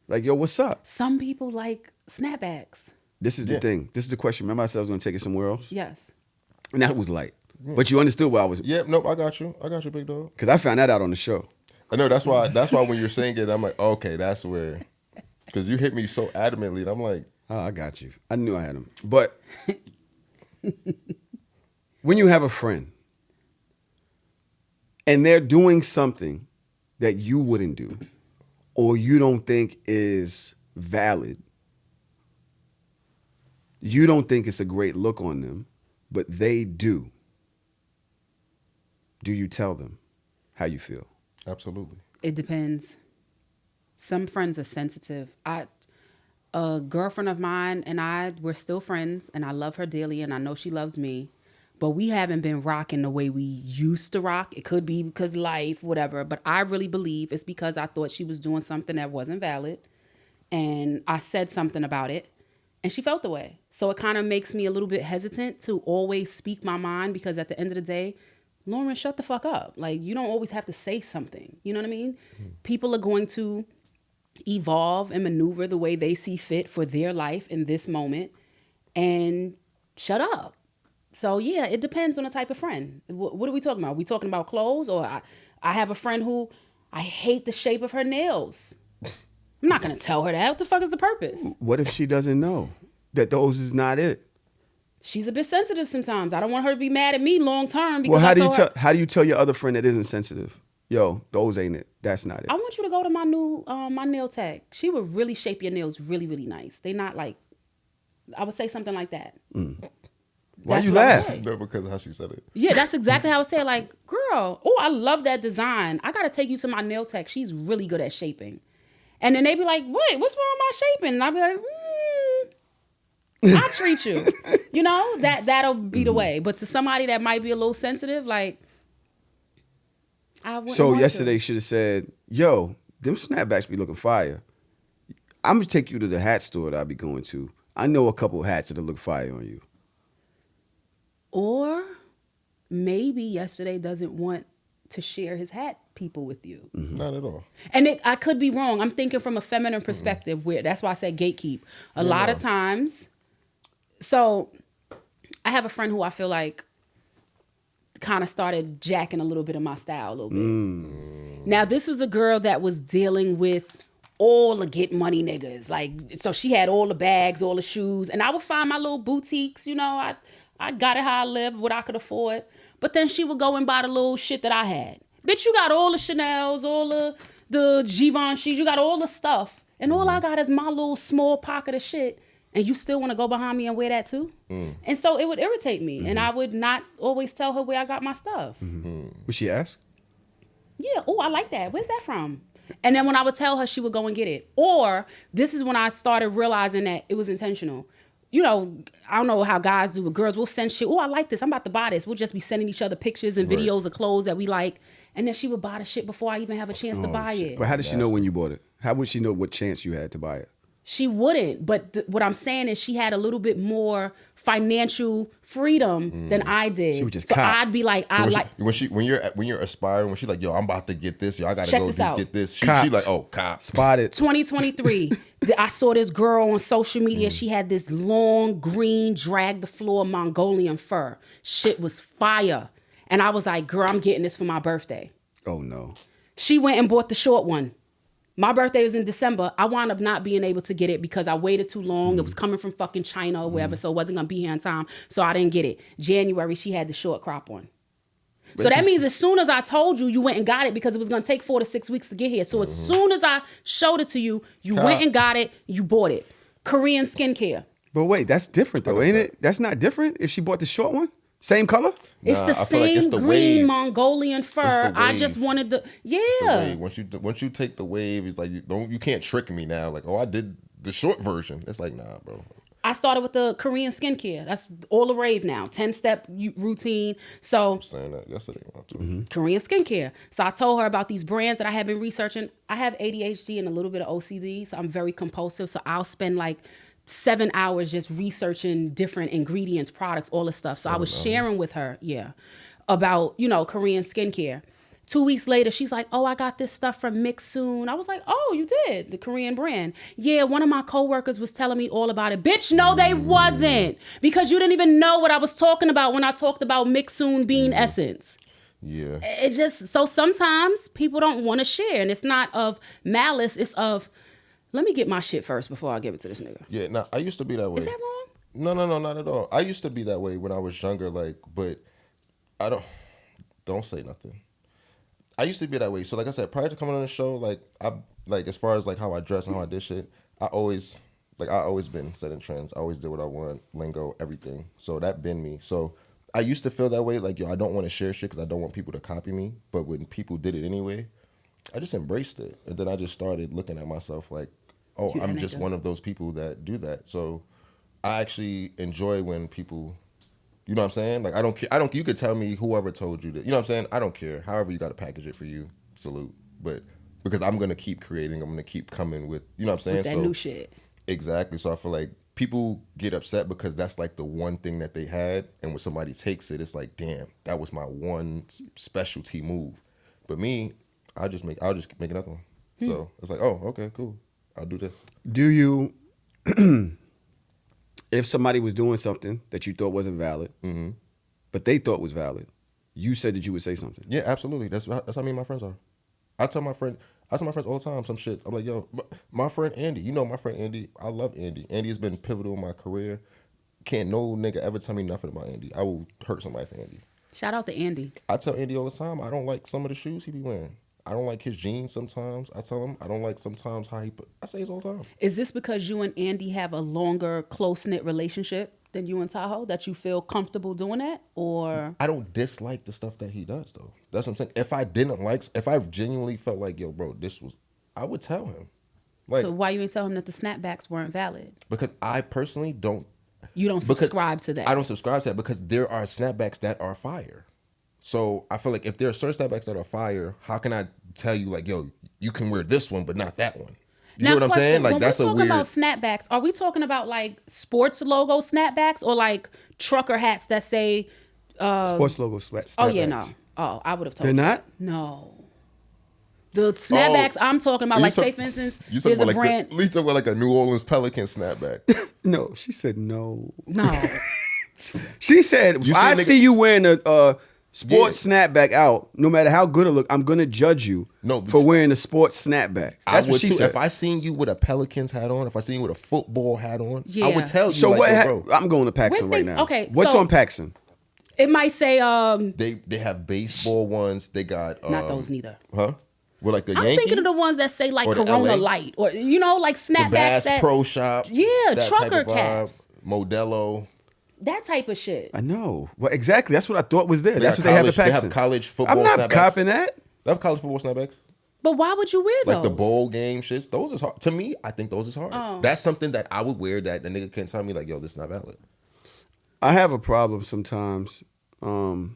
C: Like, yo, what's up?
A: Some people like snapbacks.
C: This is the thing. This is the question. Remember I said I was going to take it somewhere else?
A: Yes.
C: And that was light. But you understood what I was...
B: Yeah, nope, I got you, big dog.
C: Because I found that out on the show.
B: I know, that's why when you're saying it, I'm like, okay, that's where... Because you hit me so adamantly, and I'm like...
C: Oh, I got you. I knew I had him. But when you have a friend and they're doing something that you wouldn't do or you don't think is valid, you don't think it's a great look on them, but they do. Do you tell them how you feel?
B: Absolutely.
A: It depends. Some friends are sensitive. A girlfriend of mine and we're still friends, and I love her dearly, and I know she loves me. But we haven't been rocking the way we used to rock. It could be because life, whatever. But I really believe it's because I thought she was doing something that wasn't valid. And I said something about it. And she felt the way. So it kind of makes me a little bit hesitant to always speak my mind. Because at the end of the day, Lauren, shut the fuck up. Like, you don't always have to say something. You know what I mean? People are going to evolve and maneuver the way they see fit for their life in this moment. And shut up. So, yeah, it depends on the type of friend. What are we talking about? Are we talking about clothes? Or I have a friend who I hate the shape of her nails. I'm not going to tell her that. What the fuck is the purpose?
C: What if she doesn't know that those is not it?
A: She's a bit sensitive sometimes. I don't want her to be mad at me long term. Because
C: how do you tell your other friend that isn't sensitive? Yo, those ain't it. That's not it.
A: I want you to go to my new my nail tech. She would really shape your nails really, really nice. They not like, I would say something like that.
C: Why you laugh?
B: No, because of how she said it.
A: Yeah, that's exactly how I would say it. Like, girl, oh, I love that design. I got to take you to my nail tech. She's really good at shaping. And then they be like, wait, what's wrong with my shaping? And I'd be like, I treat you. You know, that'll be the way. But to somebody that might be a little sensitive, like, I wouldn't
C: So
A: want
C: yesterday
A: to.
C: should have said, "Yo, them snapbacks be looking fire. I'm gonna take you to the hat store that I'll be going to. I know a couple of hats that'll look fire on you."
A: Or maybe yesterday doesn't want to share his hat people with you.
B: Not at all.
A: And I could be wrong. I'm thinking from a feminine perspective, where that's why I said gatekeep. A lot of times, so I have a friend who I feel like kind of started jacking a little bit of my style a little bit. Now, this was a girl that was dealing with all the get money niggas. Like, so she had all the bags, all the shoes, and I would find my little boutiques, you know, I got it how I live, what I could afford. But then she would go and buy the little shit that I had. Bitch, you got all the Chanels, all the Givenchy's, you got all the stuff. And all I got is my little small pocket of shit. And you still want to go behind me and wear that too? And so it would irritate me. And I would not always tell her where I got my stuff.
C: Would she ask?
A: Yeah, oh, I like that. Where's that from? And then when I would tell her, she would go and get it. Or this is when I started realizing that it was intentional. You know, I don't know how guys do, but girls will send shit. Oh, I like this. I'm about to buy this. We'll just be sending each other pictures and videos of clothes that we like. And then she would buy the shit before I even have a chance to buy it.
C: But how did she know when you bought it? How would she know what chance you had to buy it?
A: She wouldn't. But what I'm saying is she had a little bit more financial freedom than I did.
C: She would just
A: so
C: cop.
A: I'd be like,
B: When you're aspiring, when she's like, yo, I'm about to get this, yo, I gotta
A: Check
B: go
A: this out.
B: get this. She
C: Copped.
B: like, oh, cop.
C: Spotted.
A: 2023, I saw this girl on social media. She had this long green drag the floor Mongolian fur. Shit was fire. And I was like, girl, I'm getting this for my birthday.
C: Oh no.
A: She went and bought the short one. My birthday was in December. I wound up not being able to get it because I waited too long. It was coming from fucking China or wherever, so it wasn't gonna be here in time. So I didn't get it. January, she had the short crop one. So that means as soon as I told you, you went and got it because it was going to take 4 to 6 weeks to get here. So as soon as I showed it to you, you went and got it, you bought it. Korean skincare.
C: But wait, that's different though, ain't it? That's not different if she bought the short one? Same color?
A: It's the
B: I feel like it's
A: same
B: the
A: green
B: wave.
A: Mongolian fur. I just
B: wave.
A: wanted the,
B: It's the
A: yeah.
B: wave. Once you take the wave, it's like you can't trick me now. Like, oh, I did the short version. It's like, nah, bro.
A: I started with the Korean skincare. That's all the rave now. 10-step routine. So
B: I'm saying that yesterday. Too.
A: Korean skincare. So I told her about these brands that I have been researching. I have ADHD and a little bit of OCD, so I'm very compulsive. So I'll spend like 7 hours just researching different ingredients, products, all this stuff. So I was sharing with her, about, Korean skincare. 2 weeks later, she's like, oh, I got this stuff from Mixsoon. I was like, oh, you did? The Korean brand. Yeah, one of my coworkers was telling me all about it. Bitch, no, they wasn't. Because you didn't even know what I was talking about when I talked about Mixsoon bean essence.
B: Yeah.
A: It just, so sometimes people don't want to share. And it's not of malice, it's of, let me get my shit first before I give it to this nigga.
B: Yeah, nah, I used to be that way.
A: Is that wrong?
B: No, not at all. I used to be that way when I was younger, but I don't say nothing. I used to be that way. So like I said, prior to coming on the show, as far as like how I dress and how I did shit, I always been setting trends. I always did what I want, lingo, everything. So that been me. So I used to feel that way, like, yo, I don't want to share shit because I don't want people to copy me. But when people did it anyway, I just embraced it. And then I just started looking at myself like, oh, I'm just one of those people that do that. So I actually enjoy when people, you know what I'm saying? Like, I don't care. You could tell me whoever told you that. You know what I'm saying? I don't care. However you got to package it for you, salute. But because I'm going to keep creating, I'm going to keep coming with, you know what I'm saying?
A: With that new shit.
B: Exactly. So I feel like people get upset because that's like the one thing that they had. And when somebody takes it, it's like, damn, that was my one specialty move. But me, I'll just make another one. So it's like, oh, okay, cool. I'll do this.
C: Do you, if somebody was doing something that you thought wasn't valid, but they thought was valid, you said that you would say something?
B: Yeah, absolutely. That's how me and my friends are. I tell my friends all the time some shit. I'm like, yo, my friend Andy, my friend Andy, I love Andy. Andy has been pivotal in my career. Can't no nigga ever tell me nothing about Andy. I will hurt somebody for Andy.
A: Shout out to Andy.
B: I tell Andy all the time, I don't like some of the shoes he be wearing. I don't like his jeans sometimes. I tell him I don't like sometimes how he I say it all the time.
A: Is this because you and Andy have a longer, close-knit relationship than you and Tahoe, that you feel comfortable doing that? Or
B: I don't dislike the stuff that he does, though. That's what I'm saying. If I genuinely felt like, yo, bro, I would tell him. Like,
A: so why you ain't tell him that the snapbacks weren't valid?
B: because I personally don't
A: You don't subscribe to that.
B: I don't subscribe to that because there are snapbacks that are fire. So I feel like if there are certain snapbacks that are fire, how can I tell you like, yo, you can wear this one but not that one? You know what I'm saying? Like, that's a weird.
A: When we're talking about snapbacks, are we talking about like sports logo snapbacks or like trucker hats that say
C: Sports logo snapbacks.
A: Oh yeah, no. Oh, I would have told
C: They're
A: you.
C: not?
A: No. The snapbacks I'm talking about, like, say for instance, there's a brand.
B: You talking about like a New Orleans Pelican snapback.
C: No, she said no.
A: No.
C: She said, if I see you wearing a sports snapback out, no matter how good it look, I'm gonna judge you for wearing a sports snapback. That's what she said.
B: If I seen you with a Pelicans hat on, if I seen you with a football hat on, I would tell you.
C: So
B: like,
C: what?
B: bro,
C: I'm going to Paxson right now.
A: Okay,
C: what's
A: so
C: on Paxson?
A: It might say
B: they have baseball ones. They got
A: not those neither.
B: Huh? With like the
A: I'm
B: Yankee?
A: thinking of the ones that say like Corona Light or like snapbacks.
B: The Bass
A: that,
B: Pro Shop.
A: Yeah,
B: that
A: trucker
B: type of
A: caps.
B: Modelo.
A: That type of shit.
C: I know. Well, exactly. That's what I thought was there. That's what
B: college,
C: they have at Paxson.
B: They have college football
C: I'm not
B: snapbacks.
C: copping that.
B: They have college football snapbacks.
A: But why would you wear those?
B: Like the bowl game shits. Those is hard. To me, I think those is hard.
A: Oh.
B: That's something that I would wear that the nigga can't tell me like, yo, this is not valid.
C: I have a problem sometimes. I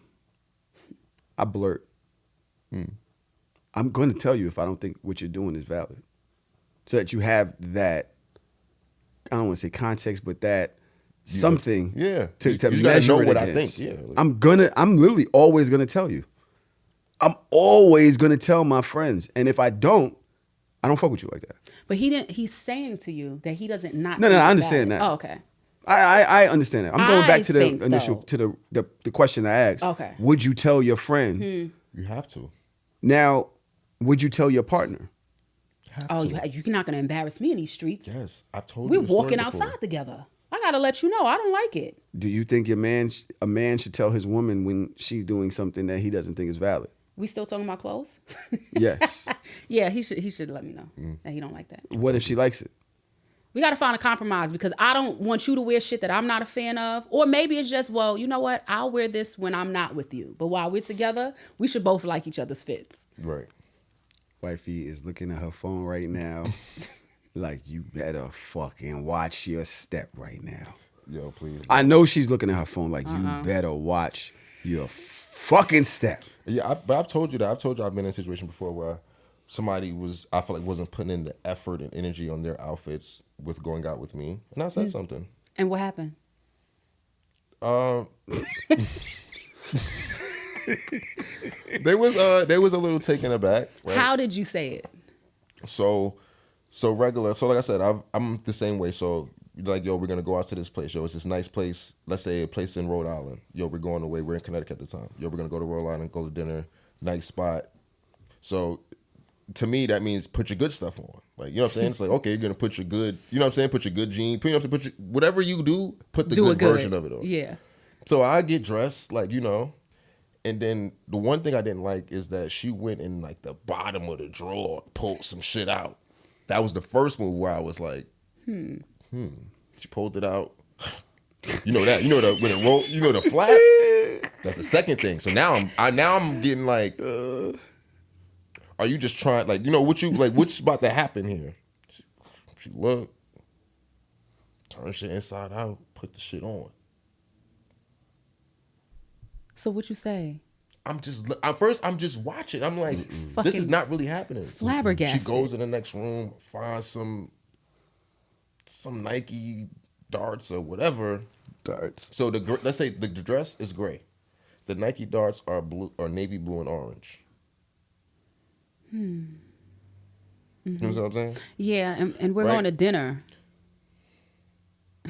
C: blurt. I'm going to tell you if I don't think what you're doing is valid. So that you have that, I don't want to say context, but that something to
B: you
C: measure
B: know
C: it
B: what
C: against.
B: I think. Yeah.
C: I'm literally always going to tell you. I'm always going to tell my friends. And if I don't fuck with you like that.
A: But he's saying to you that he doesn't not.
C: No, I understand that.
A: Oh, okay.
C: I understand that. I'm going back to the
A: think,
C: initial, to the question I asked.
A: Okay.
C: Would you tell your friend?
B: You have to.
C: Now, would you tell your partner?
A: You're not going to embarrass me in these streets.
B: Yes, I've told
A: We're
B: you. We're
A: walking outside together. I got to let you know. I don't like it.
C: Do you think a man should tell his woman when she's doing something that he doesn't think is valid?
A: We still talking about clothes?
C: Yes.
A: Yeah, he should let me know that he don't like that.
C: What if she likes it?
A: We got to find a compromise because I don't want you to wear shit that I'm not a fan of. Or maybe it's just, well, you know what? I'll wear this when I'm not with you. But while we're together, we should both like each other's fits.
B: Right.
C: Wifey is looking at her phone right now like, you better fucking watch your step right now.
B: Yo, please.
C: I know she's looking at her phone like, you better watch your fucking step.
B: Yeah, but I've told you that. I've told you I've been in a situation before where somebody I feel like wasn't putting in the effort and energy on their outfits with going out with me. And I said something.
A: And what happened?
B: They was a little taken aback. Right?
A: How did you say it?
B: So regular. So like I said, I'm the same way. So like, yo, we're gonna go out to this place. Yo, it's this nice place. Let's say a place in Rhode Island. Yo, we're going away. We're in Connecticut at the time. Yo, we're gonna go to Rhode Island, go to dinner, nice spot. So to me, that means put your good stuff on. Like, you know what I'm saying? It's like, okay, you're gonna put your good, you know what I'm saying? Put your good jeans. Whatever you do, put the good version of it on.
A: Yeah.
B: So I get dressed, like, you know. And then the one thing I didn't like is that she went in like the bottom of the drawer, pulled some shit out. That was the first move where I was like, She pulled it out. You know that. You know when it rolled. You know the flap. That's the second thing. So now I'm getting like, are you just trying, like, you know what's about to happen here? She looked, turn shit inside out, put the shit on.
A: So what you say?
B: I'm just watching. I'm like, this is not really happening.
A: Flabbergasted.
B: She goes in the next room, finds some Nike darts or whatever.
C: Darts.
B: So let's say the dress is gray. The Nike darts are blue, or navy blue and orange. You know what I'm saying?
A: Yeah, and we're going to dinner.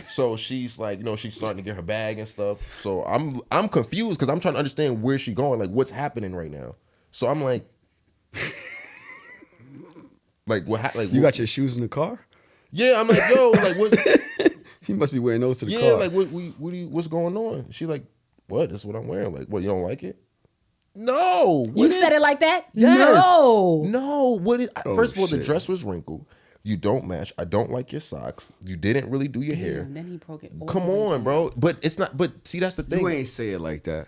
B: So she's like, you know, she's starting to get her bag and stuff. So I'm confused because I'm trying to understand where she's going, like what's happening right now. So I'm like,
C: You got your shoes in the car?
B: Yeah, I'm like, yo, like what?
C: You must be wearing those to the car.
B: Yeah, like what's going on? She like, what? This is what I'm wearing. Like, what? You don't like it? No.
A: You said it like that?
B: Yes.
A: No.
B: What is? First of all, the dress was wrinkled. You don't match. I don't like your socks. You didn't really do your hair.
A: Then he broke it.
B: Come on, bro. But it's not. But see, that's the thing.
C: You ain't say it like that.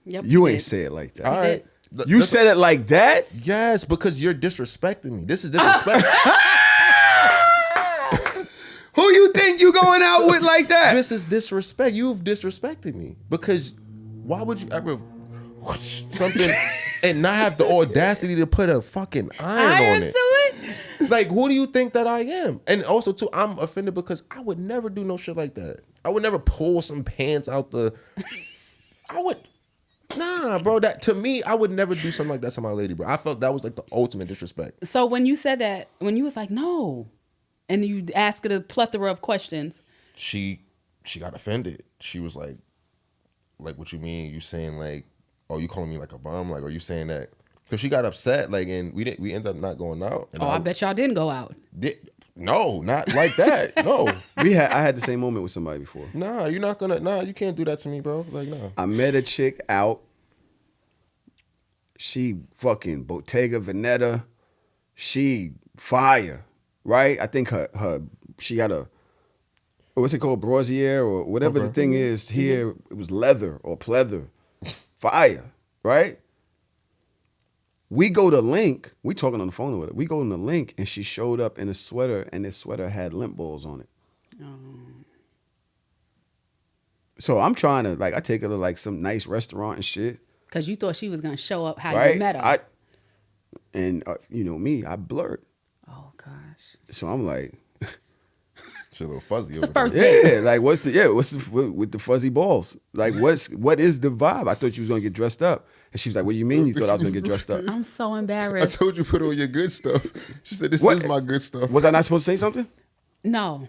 A: Yep.
C: You ain't say it like that.
B: All right.
C: You said it like that?
B: Yes, because you're disrespecting me. This is disrespect.
C: Who you think you going out with like that?
B: This is disrespect. You've disrespected me because why would you ever something and not have the audacity to put a fucking iron on it?
A: To it?
B: Like, who do you think that I am? And also, too, I'm offended because I would never do no shit like that. I would never pull some pants out the. Nah, bro. That to me, I would never do something like that to my lady, bro. I felt that was like the ultimate disrespect.
A: So when you said that, when you was like, no, and you asked her a plethora of questions,
B: She got offended. She was like, what you mean? You saying like, oh, you calling me like a bum? Like, are you saying that? So she got upset. Like, and we ended up not going out. And
A: I bet y'all didn't go out.
B: No, not like that. No.
C: I had the same moment with somebody before.
B: Nah, you're not gonna. Nah, you can't do that to me, bro. Like, nah.
C: I met a chick out. She fucking Bottega Veneta. She fire, right? I think her she got a what's it called, brassiere or whatever the thing is here. It was leather or pleather, fire, right? We go to Link. We talking on the phone with her. We go in the Link, and she showed up in a sweater, and this sweater had lint balls on it. So I'm trying to I take her to like some nice restaurant and shit.
A: Because you thought she was going to show up how
C: Right?
A: you met her.
C: You know me, I blurt.
A: Oh, gosh.
C: So I'm like,
B: She's a little fuzzy.
A: It's the
B: over
A: first
B: there.
A: date.
C: yeah, like what's with the fuzzy balls? Like what is the vibe? I thought you was gonna get dressed up, and she was like, "What do you mean you thought I was gonna get dressed up?"
A: I'm so
B: I
A: embarrassed.
B: told you put on your good stuff. She said, "This
C: What?
B: is my good stuff."
C: Was I not supposed to say something?
A: No.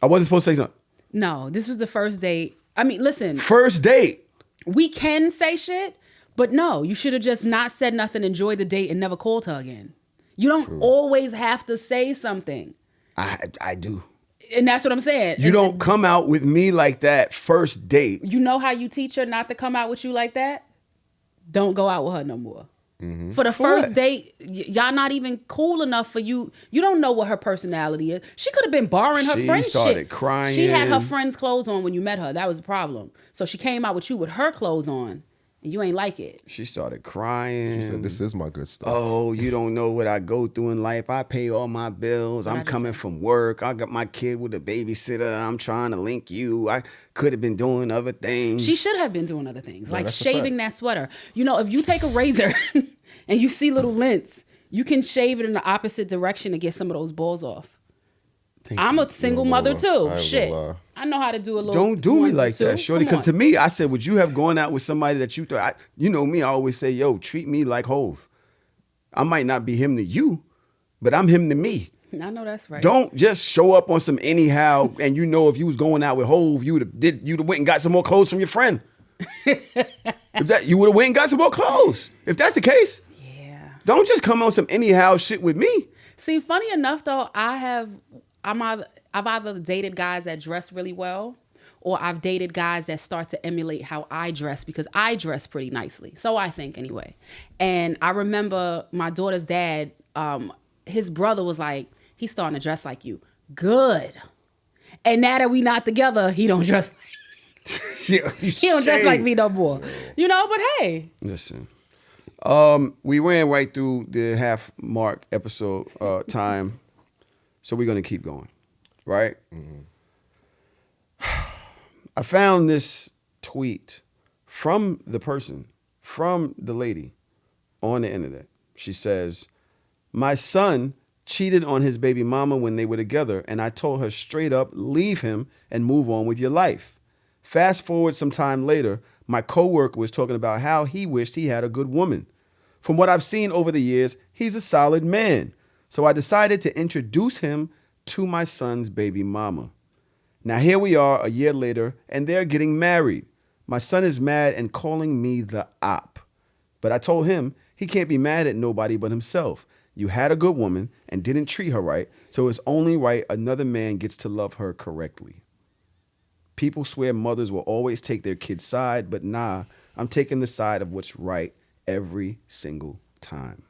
C: I wasn't supposed to say something.
A: No. This was the first date. I mean, listen,
C: First date.
A: we can say shit, but no, you should have just not said nothing, enjoyed the date, and never called her again. You don't always have to say something.
C: I do.
A: And that's what I'm saying.
C: You
A: And
C: don't come out with me like that first date.
A: You know how you teach her not to come out with you like that? Don't go out with her no more. For the first
C: what?
A: date, y'all not even cool enough for you. You don't know what her personality is. She could have been borrowing her
C: She
A: friend's
C: started
A: shit.
C: crying.
A: She had her friend's clothes on when you met her. That was the problem. So she came out with you with her clothes on, and you ain't like it.
C: She started crying.
B: She said, "This is my good stuff."
C: Oh, you don't know what I go through in life. I pay all my bills. I'm coming from work. I got my kid with a babysitter. I'm trying to link you. I could have been doing other things.
A: She should have been doing other things, like
B: that's a
A: shaving that sweater. You know, if you take a razor and you see little lints, you can shave it in the opposite direction to get some of those balls off. I'm a single mother
B: Lola,
A: too.
B: I ain't
A: Shit.
B: gonna lie.
A: I know how to do a little.
C: Don't do me
A: 1, 2,
C: like
A: 2.
C: that, shorty.
A: Come
C: Because to
A: on.
C: me, I said, would you have gone out with somebody that you thought, you know me, I always say, yo, treat me like Hove. I might not be him to you, but I'm him to me.
A: I know that's right.
C: Don't just show up on some anyhow, and you know if you was going out with Hove, you'd have went and got some more clothes from your friend. You would have went and got some more clothes. If that's the case,
A: Yeah.
C: don't just come on some anyhow shit with me.
A: See, funny enough though, I've either dated guys that dress really well, or I've dated guys that start to emulate how I dress because I dress pretty nicely. So I think anyway. And I remember my daughter's dad, his brother was like, he's starting to dress like you. Good. And now that we not together, he don't dress he don't dress like me no more. You know, but hey.
C: Listen, we ran right through the half mark episode time, so we're gonna keep going, right? I found this tweet from the lady on the internet. She says, "My son cheated on his baby mama when they were together, and I told her straight up, leave him and move on with your life. Fast forward some time later, my coworker was talking about how he wished he had a good woman. From what I've seen over the years, he's a solid man. So I decided to introduce him to my son's baby mama. Now here we are a year later, and they're getting married. My son is mad and calling me the op. But I told him he can't be mad at nobody but himself. You had a good woman and didn't treat her right, so it's only right another man gets to love her correctly. People swear mothers will always take their kid's side, but nah, I'm taking the side of what's right every single time."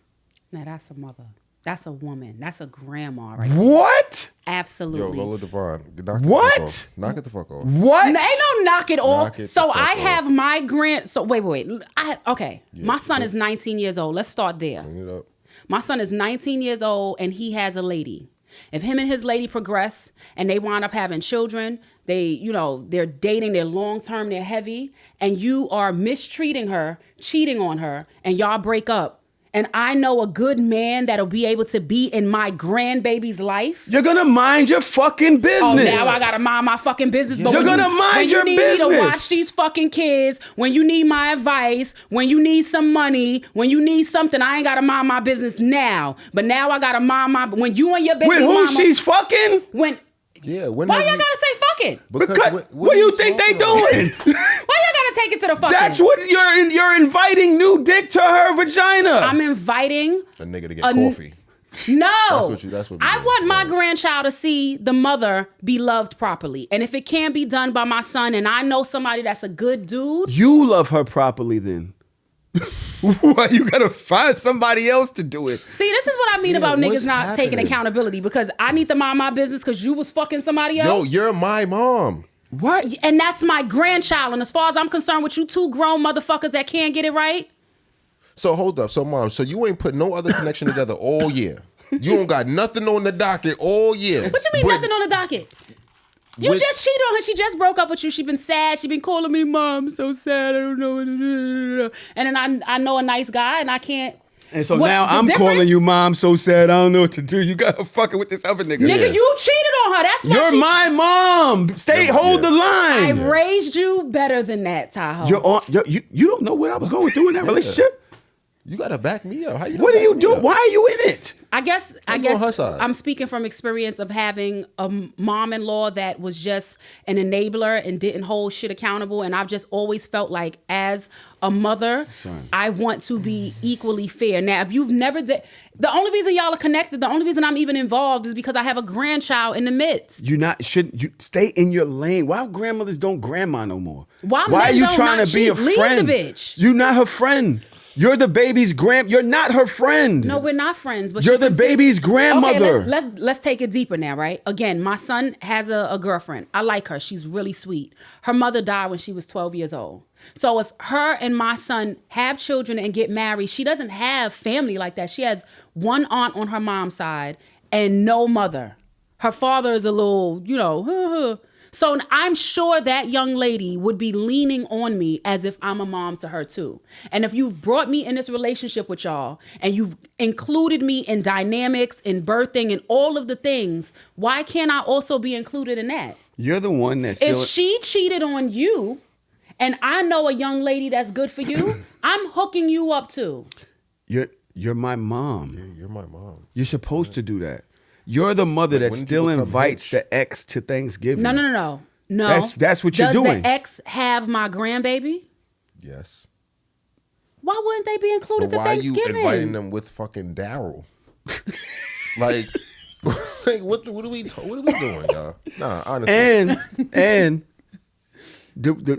A: Now that's a mother. That's a woman. That's a grandma right there.
C: What?
A: Absolutely.
B: Yo, Lola Devon, knock
C: What?
B: it the fuck off. Knock it the fuck off.
C: What?
A: Ain't no knock it off.
B: Knock it
A: So
B: the fuck
A: I
B: off.
A: have my So wait. My son is 19 years old. Let's start there.
B: Clean it up.
A: My son is 19 years old and he has a lady. If him and his lady progress and they wind up having children, they're dating, they're long-term, they're heavy, and you are mistreating her, cheating on her, and y'all break up, and I know a good man that'll be able to be in my grandbaby's life.
C: You're gonna mind your fucking business.
A: Oh, now I gotta mind my fucking business. But
C: You're gonna mind your business.
A: When you need me to watch these fucking kids, when you need my advice, when you need some money, when you need something, I ain't gotta mind my business now. But now I gotta mind when you and your baby
C: With who
A: mama,
C: she's fucking?
B: Yeah.
A: Why y'all gotta say fucking?
C: Because what do you think they doing?
A: Why y'all gotta take it to the fucking?
C: That's what you're inviting new dick to her vagina.
A: I'm inviting
B: a nigga to get coffee.
A: No,
B: that's what
A: I want my grandchild to see the mother be loved properly. And if it can't be done by my son and I know somebody that's a good dude.
C: You love her properly then. Why you gotta find somebody else to do it?
A: See, this is what I mean about niggas not taking
B: happening?
A: accountability, because I need to mind my business because you was fucking somebody else.
B: Yo, you're my mom.
C: What?
A: And that's my grandchild. And as far as I'm concerned with you two grown motherfuckers that can't get it right.
B: So hold up. So mom, so you ain't put no other connection together all year. You don't got nothing on the docket all year.
A: What you mean nothing on the docket? You just cheated on her. She just broke up with you. She been sad. She been calling me mom. So sad. I don't know what to do. And then I know a nice guy and I can't.
C: And so now I'm calling you mom so sad I don't know what to do. You got her fucking with this other nigga.
A: Nigga, you cheated on her. That's why
C: You're my mom. Hold the line.
A: I raised you better than that, Tahoe.
C: You don't know what I was going through in that relationship?
B: You gotta back me up.
C: What are you doing? Why are you in it?
A: I guess
B: on her side.
A: I'm speaking from experience of having a mom-in-law that was just an enabler and didn't hold shit accountable. And I've just always felt like as a mother, I want to be equally fair. Now, if you've never the only reason y'all are connected, the only reason I'm even involved is because I have a grandchild in the midst.
C: Shouldn't you stay in your lane? Why grandmothers don't grandma no more?
A: Why
C: are you
A: don't
C: trying
A: not
C: to be
A: cheat?
C: a friend?
A: Leave the bitch.
C: You're not her friend. You're the baby's You're not her friend.
A: No, we're not friends. But
C: you're the baby's grandmother.
A: Okay, let's take it deeper now, right? Again, my son has a girlfriend. I like her. She's really sweet. Her mother died when she was 12 years old. So if her and my son have children and get married, she doesn't have family like that. She has one aunt on her mom's side and no mother. Her father is a little, So I'm sure that young lady would be leaning on me as if I'm a mom to her too. And if you've brought me in this relationship with y'all and you've included me in dynamics, in birthing, and all of the things, why can't I also be included in that?
C: You're the one that's still...
A: If she cheated on you and I know a young lady that's good for you, I'm hooking you up too.
C: You're my mom.
B: Yeah, you're my mom.
C: You're supposed to do that. You're the mother that still invites the ex to Thanksgiving.
A: No.
C: That's what you're doing.
A: Does the ex have my grandbaby?
B: Yes.
A: Why wouldn't they be included
B: But
A: to
B: why
A: Thanksgiving?
B: are you inviting them with fucking Daryl? like what are we doing, y'all? Nah, honestly.
C: And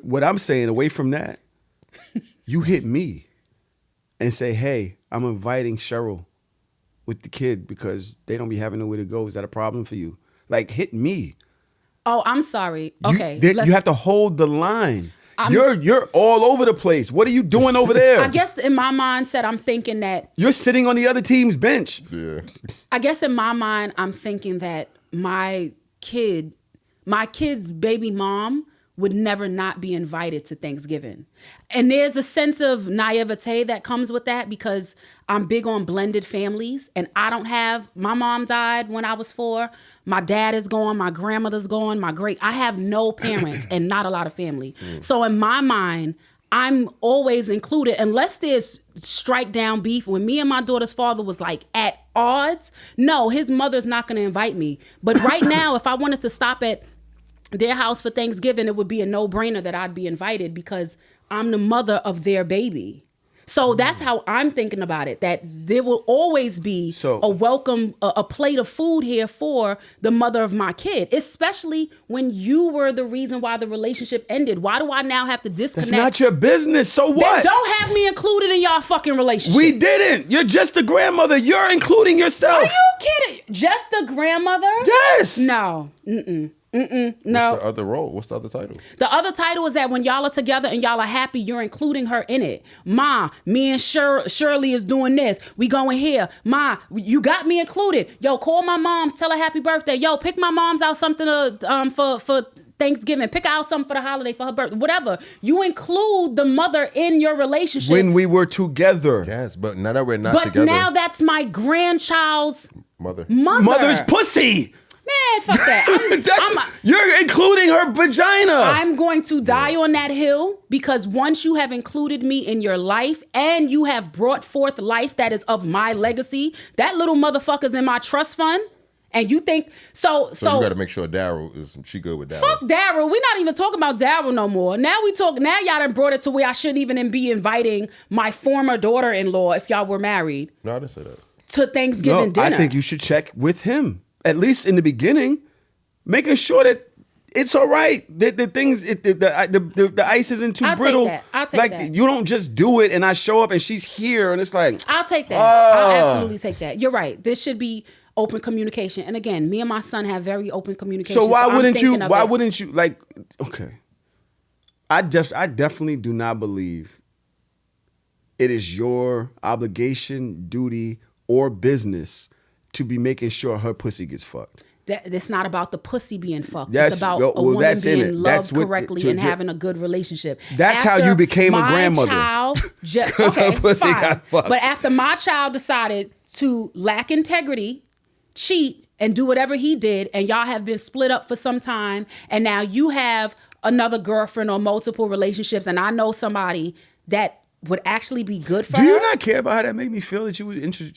C: what I'm saying, away from that, you hit me and say, hey, I'm inviting Cheryl with the kid because they don't be having nowhere to go. Is that a problem for you? Like, hit me.
A: Oh, I'm sorry. Okay.
C: You have to hold the line. You're all over the place. What are you doing over there?
A: I guess in my mindset, I'm thinking that...
C: You're sitting on the other team's bench.
B: Yeah.
A: I guess in my mind, I'm thinking that my kid's baby mom would never not be invited to Thanksgiving. And there's a sense of naivete that comes with that because I'm big on blended families and my mom died when I was 4. My dad is gone, my grandmother's gone, I have no parents and not a lot of family. So in my mind, I'm always included unless there's strike down beef. When me and my daughter's father was like at odds, no, his mother's not going to invite me. But right now, if I wanted to stop at their house for Thanksgiving, it would be a no-brainer that I'd be invited because I'm the mother of their baby. So that's how I'm thinking about it, that there will always be a welcome, a plate of food here for the mother of my kid, especially when you were the reason why the relationship ended. Why do I now have to disconnect?
C: That's not your business. So what?
A: Then don't have me included in y'all fucking relationship.
C: We didn't. You're just a grandmother. You're including yourself.
A: Are you kidding? Just a grandmother?
C: Yes.
A: No. Mm-mm. No.
B: What's the other role? What's the other title?
A: The other title is that when y'all are together and y'all are happy, you're including her in it. Ma, me and Shirley is doing this. We going here. Ma, you got me included. Yo, call my moms, tell her happy birthday. Yo, pick my mom's out something for Thanksgiving. Pick out something for the holiday for her birthday. Whatever. You include the mother in your relationship.
C: When we were together.
B: Yes, but now that we're not
A: but
B: together.
A: now that's my grandchild's
B: Mother.
C: Mother's pussy.
A: Man, fuck that.
C: You're including her vagina.
A: I'm going to die on that hill because once you have included me in your life and you have brought forth life that is of my legacy, that little motherfucker's in my trust fund. And you think so you
B: got to make sure Daryl is she good with Daryl.
A: Fuck Daryl. We're not even talking about Daryl no more. Now y'all done brought it to where I shouldn't even be inviting my former daughter-in-law if y'all were married.
B: No, I didn't say that.
A: To Thanksgiving dinner.
C: I think you should check with him. At least in the beginning, making sure that it's all right. That the things, the ice isn't too brittle.
A: I'll take that.
C: You don't just do it and I show up and she's here and it's like.
A: I'll take that. I'll absolutely take that. You're right. This should be open communication. And again, me and my son have very open communication.
C: So why wouldn't you like? Okay, I definitely do not believe it is your obligation, duty, or business to be making sure her pussy gets fucked.
A: It's not about the pussy being fucked. It's about a woman being loved correctly and having a good relationship.
C: That's how you became a grandmother. Because her pussy got fucked.
A: But after my child decided to lack integrity, cheat, and do whatever he did, and y'all have been split up for some time, and now you have another girlfriend or multiple relationships, and I know somebody that would actually be good for her.
C: Do you not care about how that made me feel that you were into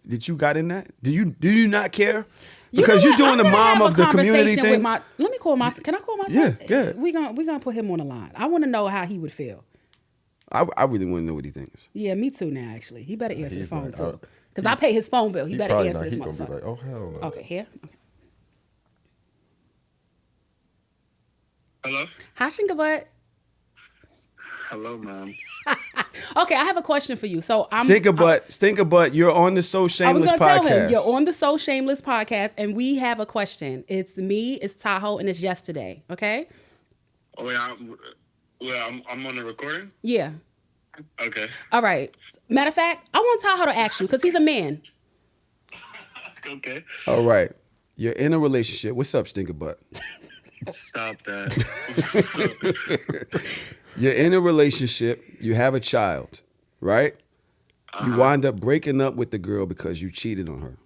C: that you got in that? Do you not care? Because you're doing the mom of the community thing.
A: Let me call my. Can I call my son?
C: Yeah.
A: We gonna put him on the line. I want to know how he would feel.
C: I really want to know what he thinks.
A: Yeah, me too. Now, actually, he better answer the phone too. Because I pay his phone bill. He better answer this motherfucker.
B: He's gonna be like, oh hell no.
A: Okay, here. Okay.
G: Hello.
A: Hi, Shinkabutt.
G: Hello, Mom.
A: Okay, I have a question for you. So
C: Stinkerbutt, you're on the So Shameless podcast.
A: I was gonna tell him you're on the So Shameless podcast, and we have a question. It's me, it's Tahoe, and it's yesterday. Okay.
G: Oh yeah. I'm on the recording.
A: Yeah.
G: Okay.
A: All right. Matter of fact, I want Tahoe to ask you because he's a man.
G: Okay.
C: All right. You're in a relationship. What's up, Stinkerbutt?
G: Stop that.
C: You're in a relationship. You have a child, right? You wind up breaking up with the girl because you cheated on her.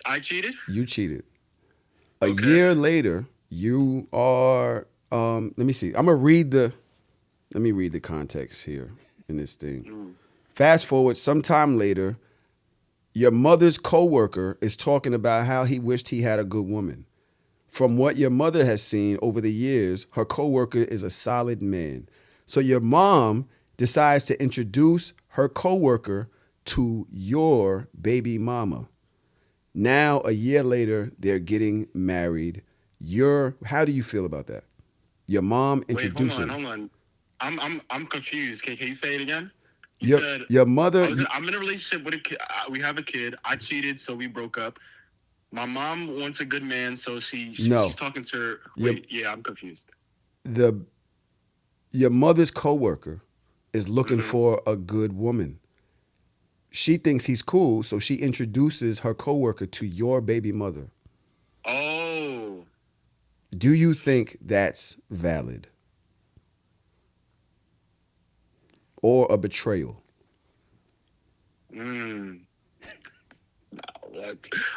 G: I cheated?
C: You cheated. A year later, you are. Let me see. Let me read the context here in this thing. Fast forward, sometime later, your mother's coworker is talking about how he wished he had a good woman. From what your mother has seen over the years, her coworker is a solid man. So your mom decides to introduce her coworker to your baby mama. Now, a year later, they're getting married. How do you feel about that? Your mom introducing.
G: Wait, hold on. I'm confused. Can you say it again?
C: Your mother.
G: I'm in a relationship with a kid. We have a kid. I cheated, so we broke up. My mom wants a good man, so she's talking to her. Wait, yeah, I'm confused.
C: Your mother's coworker is looking for a good woman. She thinks he's cool, so she introduces her coworker to your baby mother.
G: Oh.
C: Do you think that's valid? Or a betrayal?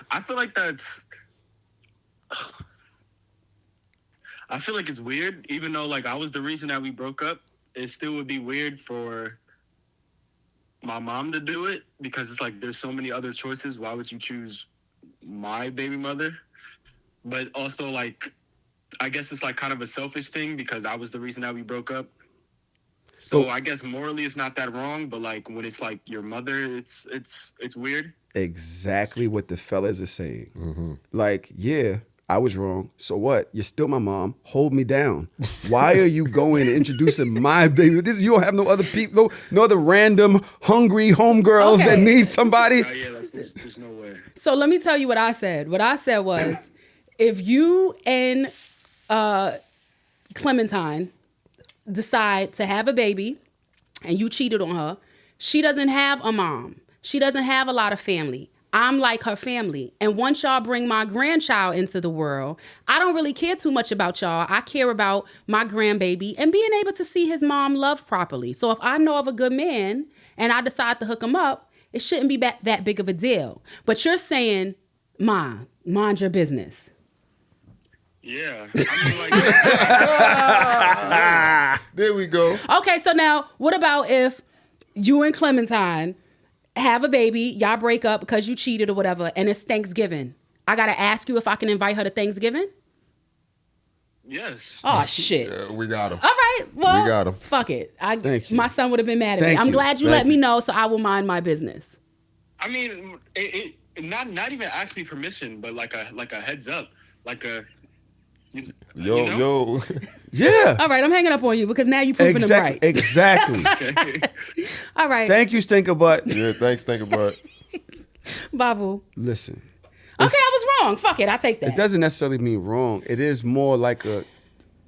G: I feel like it's weird, even though like I was the reason that we broke up. It still would be weird for my mom to do it because it's like there's so many other choices. Why would you choose my baby mother? But also like I guess it's like kind of a selfish thing because I was the reason that we broke up. So I guess morally it's not that wrong, but like when it's like your mother, it's weird.
C: Exactly what the fellas are saying. Mm-hmm. Like, yeah, I was wrong. So what? You're still my mom. Hold me down. Why are you going and introducing my baby? You don't have no other people, no other random hungry homegirls that need somebody.
G: Yeah, there's no way.
A: So let me tell you what I said. What I said was, if you and Clementine decide to have a baby and you cheated on her, she doesn't have a mom. She doesn't have a lot of family. I'm like her family. And once y'all bring my grandchild into the world, I don't really care too much about y'all. I care about my grandbaby and being able to see his mom loved properly. So if I know of a good man and I decide to hook him up, it shouldn't be that big of a deal. But you're saying, Ma, mind your business.
G: Yeah. I mean, like,
B: There we go.
A: Okay, so now what about if you and Clementine have a baby, y'all break up because you cheated or whatever, and it's Thanksgiving? I gotta ask you if I can invite her to Thanksgiving?
G: yes.
A: Oh shit.
B: We got him.
A: All right, well,
B: We got him.
A: fuck it.
C: Thank you.
A: My son would have been mad at me.
C: Thank
A: I'm
C: you.
A: glad you
C: Thank
A: let me
C: you.
A: know, so I will mind my business.
G: I mean, it not even ask me permission, but like a heads up, like a you know?
B: Yo.
C: Yeah.
A: All right, I'm hanging up on you because now you proving them right.
C: Exactly.
G: Okay.
A: All right,
C: Thank you, Stinker Butt.
B: Yeah, thanks. Think about it.
A: Babu.
C: Listen,
A: Okay, I was wrong. Fuck it, I take that.
C: it doesn't necessarily mean wrong. It is more like a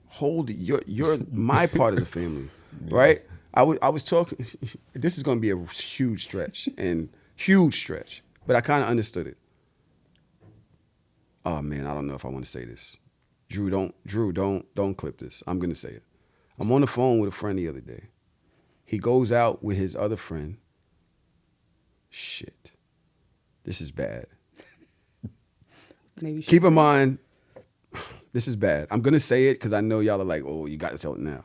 C: hold. You're my part of the family, right? I was talking. This is going to be a huge stretch, but I kind of understood it. Oh man, I don't know if I want to say this. Drew, don't clip this. I'm gonna say it. I'm on the phone with a friend the other day. He goes out with his other friend. Shit, this is bad.
A: Maybe
C: Keep in mind, this is bad. I'm gonna say it because I know y'all are like, oh, you got to tell it now.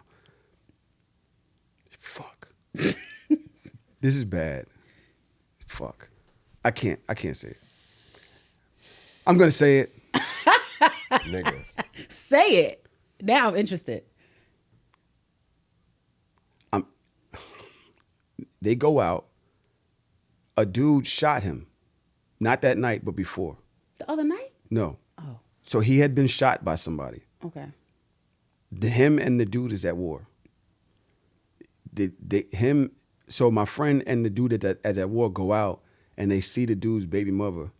C: Fuck. This is bad. Fuck. I can't say it. I'm gonna say it.
B: Nigga.
A: say it. Now I'm interested.
C: They go out. A dude shot him. Not that night, but before.
A: The other night?
C: No.
A: Oh,
C: So he had been shot by somebody.
A: okay.
C: Him and the dude is at war. So my friend and the dude that's at war go out and they see the dude's baby mother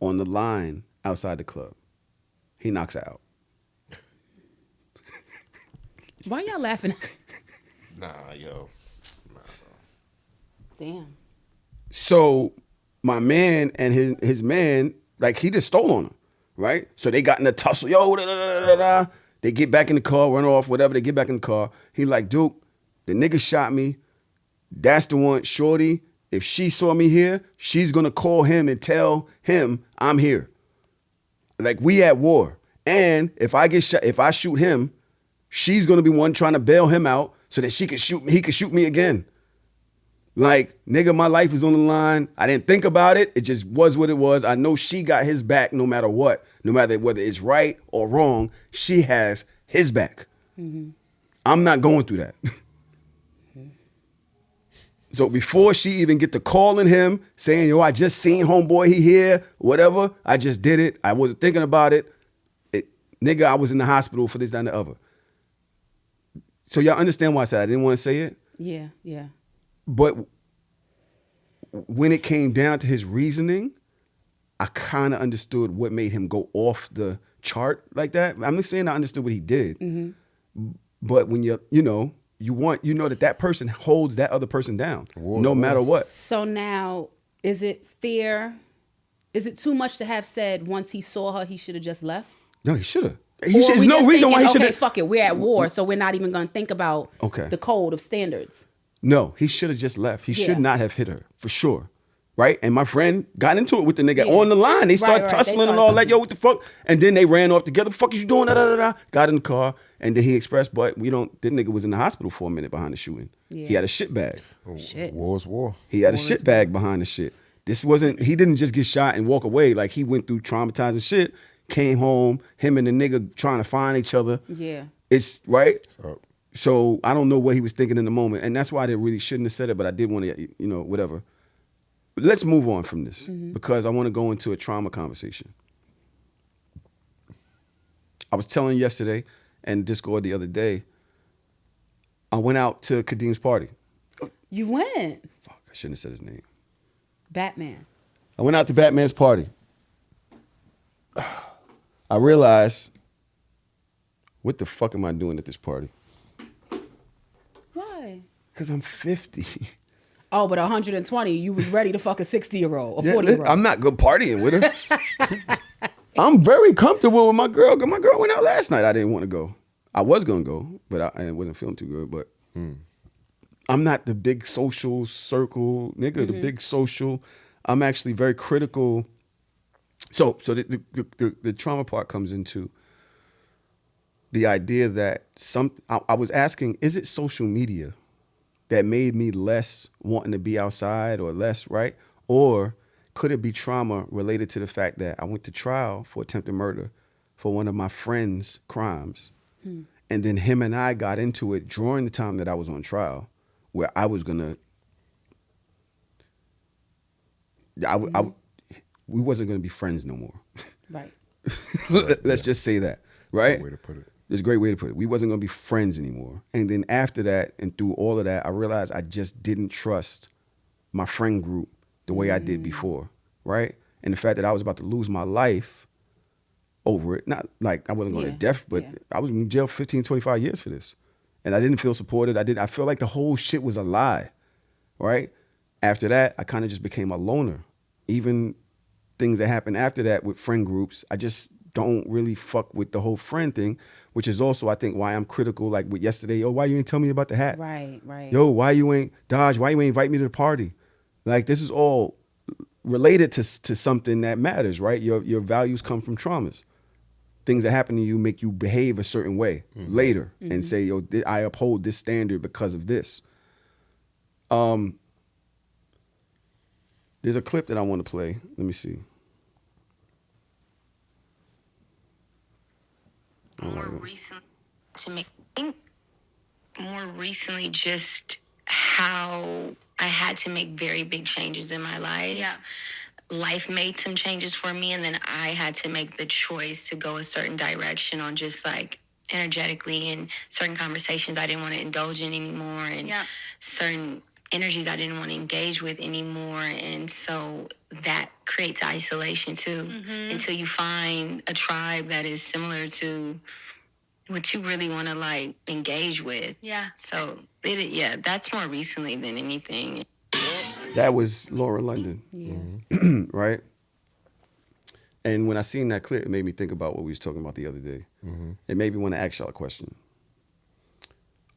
C: on the line outside the club. He knocks her out.
A: Why y'all laughing?
B: Nah, yo.
A: Damn.
C: So my man and his man, like he just stole on him, right? So they got in a tussle. Yo, da, da, da, da, da. They get back in the car, run off, whatever. They get back in the car. He like, Duke, the nigga shot me. That's the one, shorty. If she saw me here, she's gonna call him and tell him I'm here. Like we at war. And if I get shot, if I shoot him, she's gonna be one trying to bail him out so that he could shoot me again. Like, nigga, my life is on the line. I didn't think about it. It just was what it was. I know she got his back no matter what. No matter whether it's right or wrong, she has his back. Mm-hmm. I'm not going through that. So before she even get to calling him, saying, yo, I just seen homeboy, he here, whatever, I just did it. I wasn't thinking about it. Nigga, I was in the hospital for this, that, and the other. So y'all understand why I said I didn't want to say it?
A: Yeah, yeah.
C: But when it came down to his reasoning, I kind of understood what made him go off the chart like that. I'm not saying I understood what he did, but when you know that person holds that other person down, no matter what.
A: So now, is it fair? Is it too much to have said once he saw her, he should have just left?
C: No, he should have.
A: Or
C: There's
A: we
C: no
A: just
C: reason why he
A: thinking,
C: should
A: okay,
C: have.
A: fuck it, we're at war, so we're not even going to think about the code of standards.
C: No, he should have just left. He
A: Yeah.
C: should not have hit her, for sure. Right? And my friend got into it with the nigga on the line. They started
A: Right,
C: tussling
A: they
C: and
A: started
C: all that.
A: tussling.
C: Yo, what the fuck? And then they ran off together. Fuck is you doing? Da, da, da, da. Got in the car. And then he expressed, but this nigga was in the hospital for a minute behind the shooting.
A: Yeah.
C: He had a shit bag.
A: Shit.
B: War's war.
C: He had a shit bag behind the shit. He didn't just get shot and walk away. Like he went through traumatizing shit, came home, him and the nigga trying to find each other.
A: Yeah.
C: It's right.
B: Up.
C: So I don't know what he was thinking in the moment. And that's why I really shouldn't have said it, but I did want to, whatever. But let's move on from this because I want to go into a trauma conversation. I was telling you yesterday and Discord the other day, I went out to Kadeem's party.
A: You went.
C: Fuck, I shouldn't have said his name.
A: Batman.
C: I went out to Batman's party. I realized, what the fuck am I doing at this party?
A: Why?
C: Because I'm 50.
A: Oh, but 120, you was ready to fuck a 60-year-old, a
C: Yeah,
A: 40-year-old.
C: I'm not good partying with her. I'm very comfortable with my girl. My girl went out last night. I didn't want to go. I was going to go, but I wasn't feeling too good. But I'm not the big social circle nigga, the big social. I'm actually very critical. So the trauma part comes into the idea that I was asking, is it social media that made me less wanting to be outside or less, right? Or could it be trauma related to the fact that I went to trial for attempted murder for one of my friend's crimes? And then him and I got into it during the time that I was on trial, where I was gonna, we wasn't gonna be friends no more.
A: Right.
C: Let's just say that, right?
B: Good way to put it.
C: It's a great way to put it. We wasn't gonna be friends anymore. And then after that, and through all of that, I realized I just didn't trust my friend group the way I did before, right? And the fact that I was about to lose my life over it, not like I wasn't going to death, but I was in jail 15, 25 years for this. And I didn't feel supported. I felt like the whole shit was a lie, right? After that, I kind of just became a loner. Even things that happened after that with friend groups, I just don't really fuck with the whole friend thing, which is also, I think, why I'm critical. Like with yesterday, yo, why you ain't tell me about the hat?
A: Right.
C: Yo, why you ain't invite me to the party? Like, this is all related to something that matters, right? Your values come from traumas. Things that happen to you make you behave a certain way later and say, yo, I uphold this standard because of this. There's a clip that I want to play. Let me see.
D: More recently, just how I had to make very big changes in my life.
H: Yeah.
D: Life made some changes for me, and then I had to make the choice to go a certain direction on just like energetically, and certain conversations I didn't want to indulge in anymore, and certain energies I didn't want to engage with anymore. And so that creates isolation too, until you find a tribe that is similar to what you really want to like engage with.
H: Yeah.
D: So that's more recently than anything.
C: That was Laura London, right? And when I seen that clip, it made me think about what we was talking about the other day. It made me want to ask y'all a question.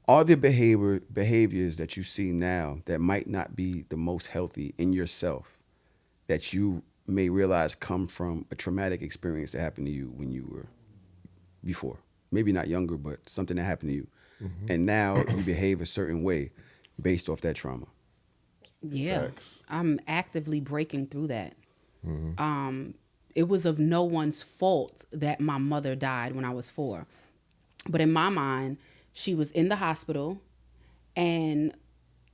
C: Are there behaviors that you see now that might not be the most healthy in yourself that you may realize come from a traumatic experience that happened to you when you were before? Maybe not younger, but something that happened to you. And now you behave a certain way based off that trauma.
A: Yeah.
B: Facts.
A: I'm actively breaking through that. It was of no one's fault that my mother died when I was 4. But in my mind, she was in the hospital and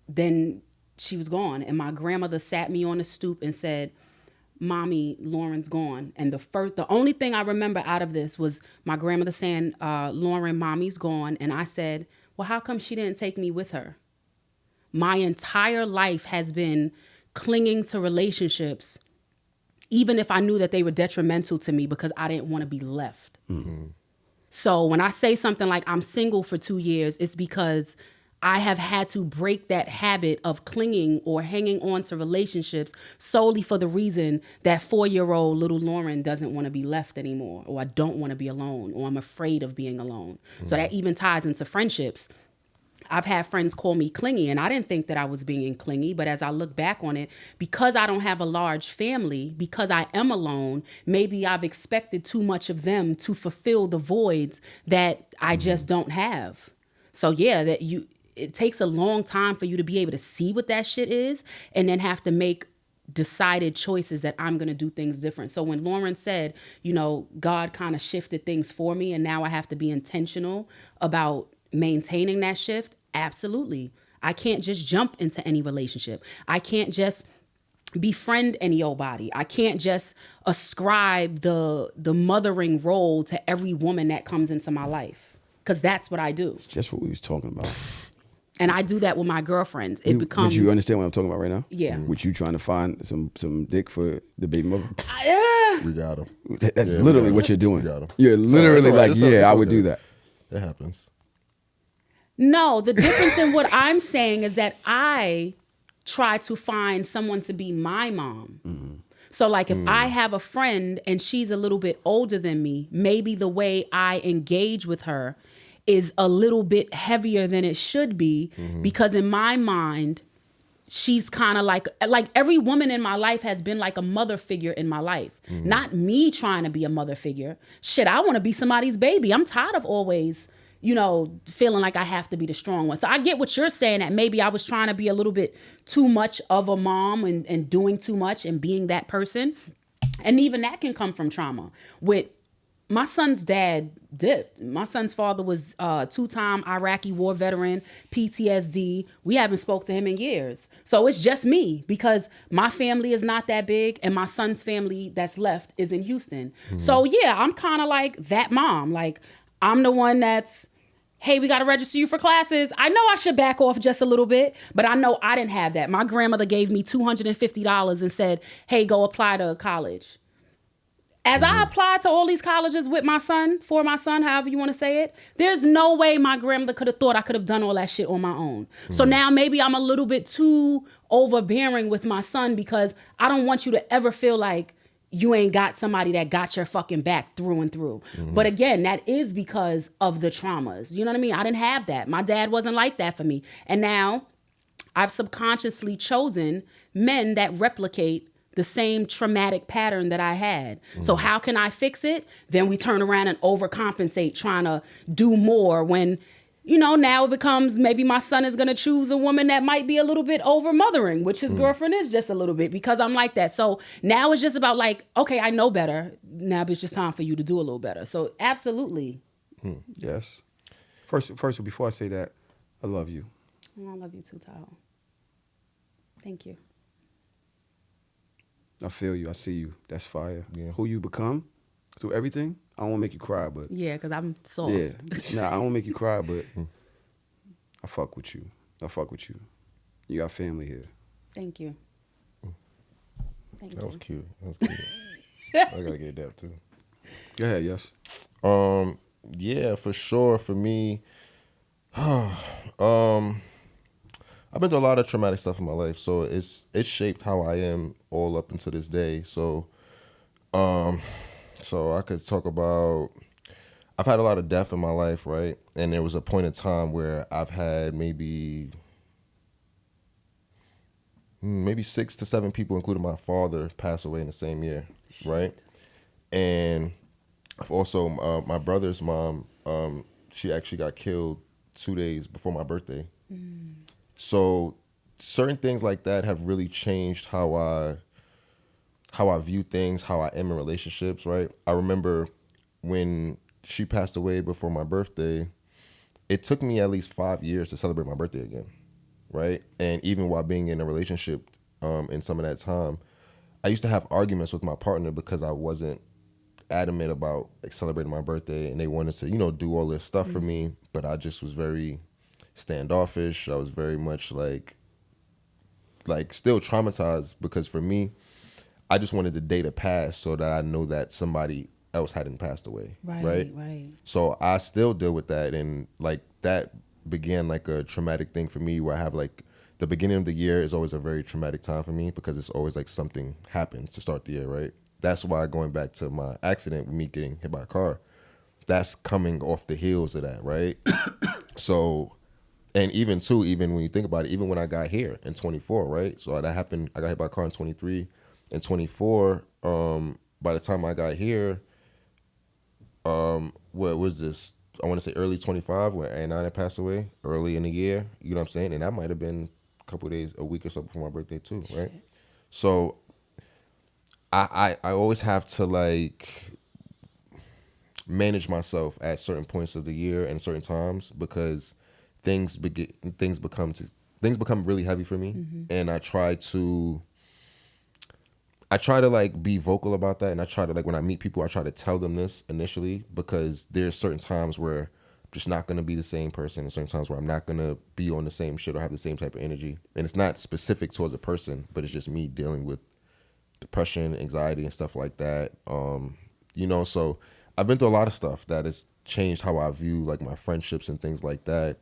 A: then she was gone. And my grandmother sat me on the stoop and said, Mommy, Lauren's gone. And the only thing I remember out of this was my grandmother saying, Lauren, Mommy's gone. And I said, well, how come she didn't take me with her? My entire life has been clinging to relationships, even if I knew that they were detrimental to me, because I didn't want to be left. So when I say something like I'm single for 2 years, it's because I have had to break that habit of clinging or hanging on to relationships solely for the reason that 4-year-old little Lauren doesn't want to be left anymore, or I don't want to be alone, or I'm afraid of being alone. So that even ties into friendships. I've had friends call me clingy, and I didn't think that I was being clingy, but as I look back on it, because I don't have a large family, because I am alone, maybe I've expected too much of them to fulfill the voids that I just don't have. So yeah, it takes a long time for you to be able to see what that shit is and then have to make decided choices that I'm going to do things different. So when Lauren said, God kind of shifted things for me and now I have to be intentional about maintaining that shift, absolutely. I can't just jump into any relationship. I can't just befriend any old body. I can't just ascribe the mothering role to every woman that comes into my life, because that's what I do.
C: It's just what we was talking about.
A: And I do that with my girlfriends. It becomes.
C: Did you understand what I'm talking about right now?
A: Yeah.
C: With you trying to find some dick for the baby mother?
B: We got him.
C: That's
B: Yeah,
C: literally
B: we
C: what
B: got
C: you're
B: him.
C: doing.
B: We got him.
C: You're literally like,
B: It's
C: yeah, I
B: all
C: would do
B: good.
C: that.
B: It happens.
A: No, the difference in what I'm saying is that I try to find someone to be my mom. So like if I have a friend and she's a little bit older than me, maybe the way I engage with her is a little bit heavier than it should be because in my mind, she's kind of like every woman in my life has been like a mother figure in my life. Not me trying to be a mother figure. Shit, I want to be somebody's baby. I'm tired of always, feeling like I have to be the strong one. So I get what you're saying, that maybe I was trying to be a little bit too much of a mom and doing too much and being that person. And even that can come from trauma. With my son's dad dipped. My son's father was a 2-time Iraqi war veteran, PTSD. We haven't spoke to him in years. So it's just me because my family is not that big and my son's family that's left is in Houston. So yeah, I'm kind of like that mom. Like I'm the one that's, hey, we got to register you for classes. I know I should back off just a little bit, but I know I didn't have that. My grandmother gave me $250 and said, hey, go apply to college. As I applied to all these colleges with my son, for my son, however you want to say it, there's no way my grandmother could have thought I could have done all that shit on my own. So now maybe I'm a little bit too overbearing with my son because I don't want you to ever feel like you ain't got somebody that got your fucking back through and through. But again, that is because of the traumas. You know what I mean? I didn't have that. My dad wasn't like that for me. And now I've subconsciously chosen men that replicate the same traumatic pattern that I had. So how can I fix it? Then we turn around and overcompensate, trying to do more when, now it becomes maybe my son is going to choose a woman that might be a little bit over mothering, which his girlfriend is just a little bit because I'm like that. So now it's just about like, okay, I know better. Now it's just time for you to do a little better. So absolutely.
C: Yes. First, before I say that, I love you.
A: Oh, I love you too, Tahoe. Thank you.
C: I feel you. I see you. That's fire.
B: Yeah.
C: Who you become through everything. I don't want to make you cry, but
A: Yeah, because I'm soft.
C: yeah. Nah, I don't want to make you cry, but I fuck with you. You got family here.
A: Thank you. Thank
B: That
A: you.
B: was cute. I gotta get that too.
C: Go ahead, yes.
B: Yeah, for sure. For me, I've been through a lot of traumatic stuff in my life, so it's shaped how I am all up until this day. So I could talk about, I've had a lot of death in my life, right? And there was a point in time where I've had maybe 6 to 7 people, including my father, pass away in the same year, right? And I've also, my brother's mom, she actually got killed 2 days before my birthday. So certain things like that have really changed how I view things, how I am in relationships, right? I remember when she passed away before my birthday, it took me at least 5 years to celebrate my birthday again, right? And even while being in a relationship in some of that time, I used to have arguments with my partner because I wasn't adamant about celebrating my birthday, and they wanted to, do all this stuff for me, but I just was very standoffish. I was very much like still traumatized because for me, I just wanted the day to pass so that I know that somebody else hadn't passed away. Right. So I still deal with that, and like that began like a traumatic thing for me where I have like the beginning of the year is always a very traumatic time for me because it's always like something happens to start the year, right? That's why going back to my accident with me getting hit by a car, that's coming off the heels of that, right? So, and even when you think about it, even when I got here in 24, right? So that happened, I got hit by a car in 23. In 24, by the time I got here, what was this? I want to say early 25 when Anna had passed away early in the year. You know what I'm saying? And that might have been a couple of days, a week or so before my birthday too, right? So I always have to like manage myself at certain points of the year and certain times because things become really heavy for me, and I try to like be vocal about that, and I try to like when I meet people, I try to tell them this initially because there's certain times where I'm just not gonna be the same person, and certain times where I'm not gonna be on the same shit or have the same type of energy, and it's not specific towards a person, but it's just me dealing with depression, anxiety, and stuff like that. So I've been through a lot of stuff that has changed how I view like my friendships and things like that.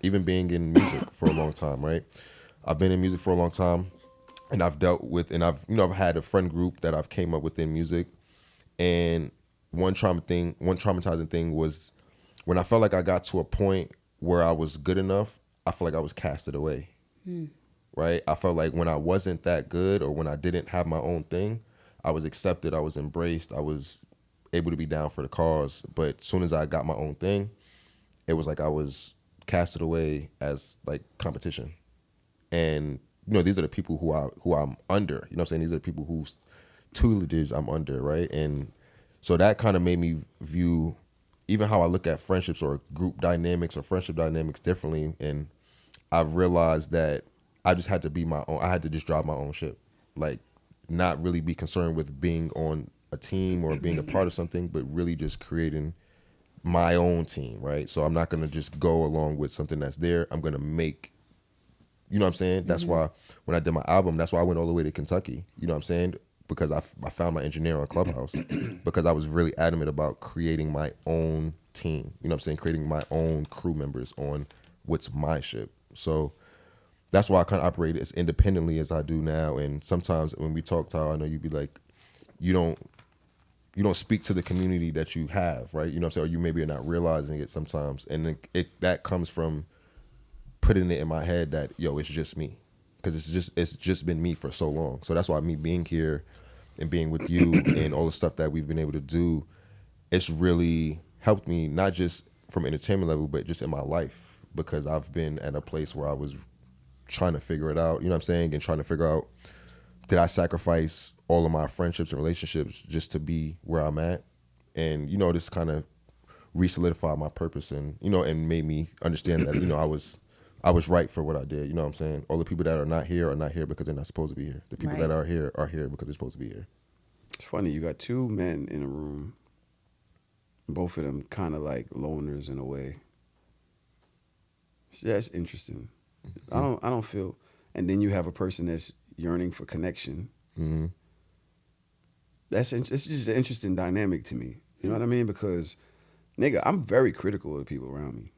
B: Even being in music for a long time, right? I've been in music for a long time, and I've dealt with, and I've had a friend group that I've came up with in music. And one traumatizing thing was when I felt like I got to a point where I was good enough, I felt like I was casted away. Right? I felt like when I wasn't that good or when I didn't have my own thing, I was accepted, I was embraced, I was able to be down for the cause. But as soon as I got my own thing, it was like I was casted away as like competition. And these are the people who I'm under. You know what I'm saying? These are the people whose tutelage I'm under, right? And so that kind of made me view even how I look at friendships or group dynamics or friendship dynamics differently. And I've realized that I just had to be my own. I had to just drive my own ship, like not really be concerned with being on a team or being a part of something, but really just creating my own team, right? So I'm not gonna just go along with something that's there. I'm gonna make. You know what I'm saying? That's why when I did my album, that's why I went all the way to Kentucky. You know what I'm saying? Because I found my engineer on Clubhouse because I was really adamant about creating my own team. You know what I'm saying? Creating my own crew members on what's my ship. So that's why I kind of operate as independently as I do now. And sometimes when we talk, Tahoe, I know you'd be like, you don't speak to the community that you have, right? You know what I'm saying? Or you maybe are not realizing it sometimes. And that comes from putting it in my head that, yo, it's just me. Because it's just been me for so long. So that's why me being here and being with you and all the stuff that we've been able to do, it's really helped me, not just from entertainment level, but just in my life. Because I've been at a place where I was trying to figure it out, you know what I'm saying? And trying to figure out, did I sacrifice all of my friendships and relationships just to be where I'm at? And, this kind of re-solidified my purpose and, and made me understand that, I was right for what I did. You know what I'm saying? All the people that are not here because they're not supposed to be here. The people that are here because they're supposed to be here.
C: It's funny, you got two men in a room, both of them kind of like loners in a way. So that's interesting. I don't feel, and then you have a person that's yearning for connection.
B: Mm-hmm.
C: It's just an interesting dynamic to me. You know what I mean? Because, nigga, I'm very critical of the people around me.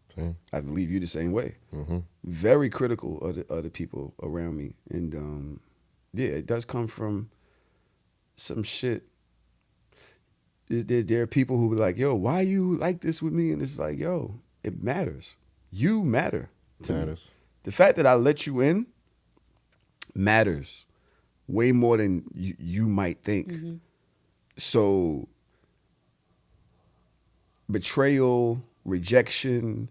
B: Same.
C: I believe you the same way.
B: Mm-hmm.
C: Very critical of the other people around me, and it does come from some shit. There are people who be like, "Yo, why you like this with me?" And it's like, "Yo, it matters. You matter to me. The fact that I let you in matters way more than you might think." So betrayal, rejection,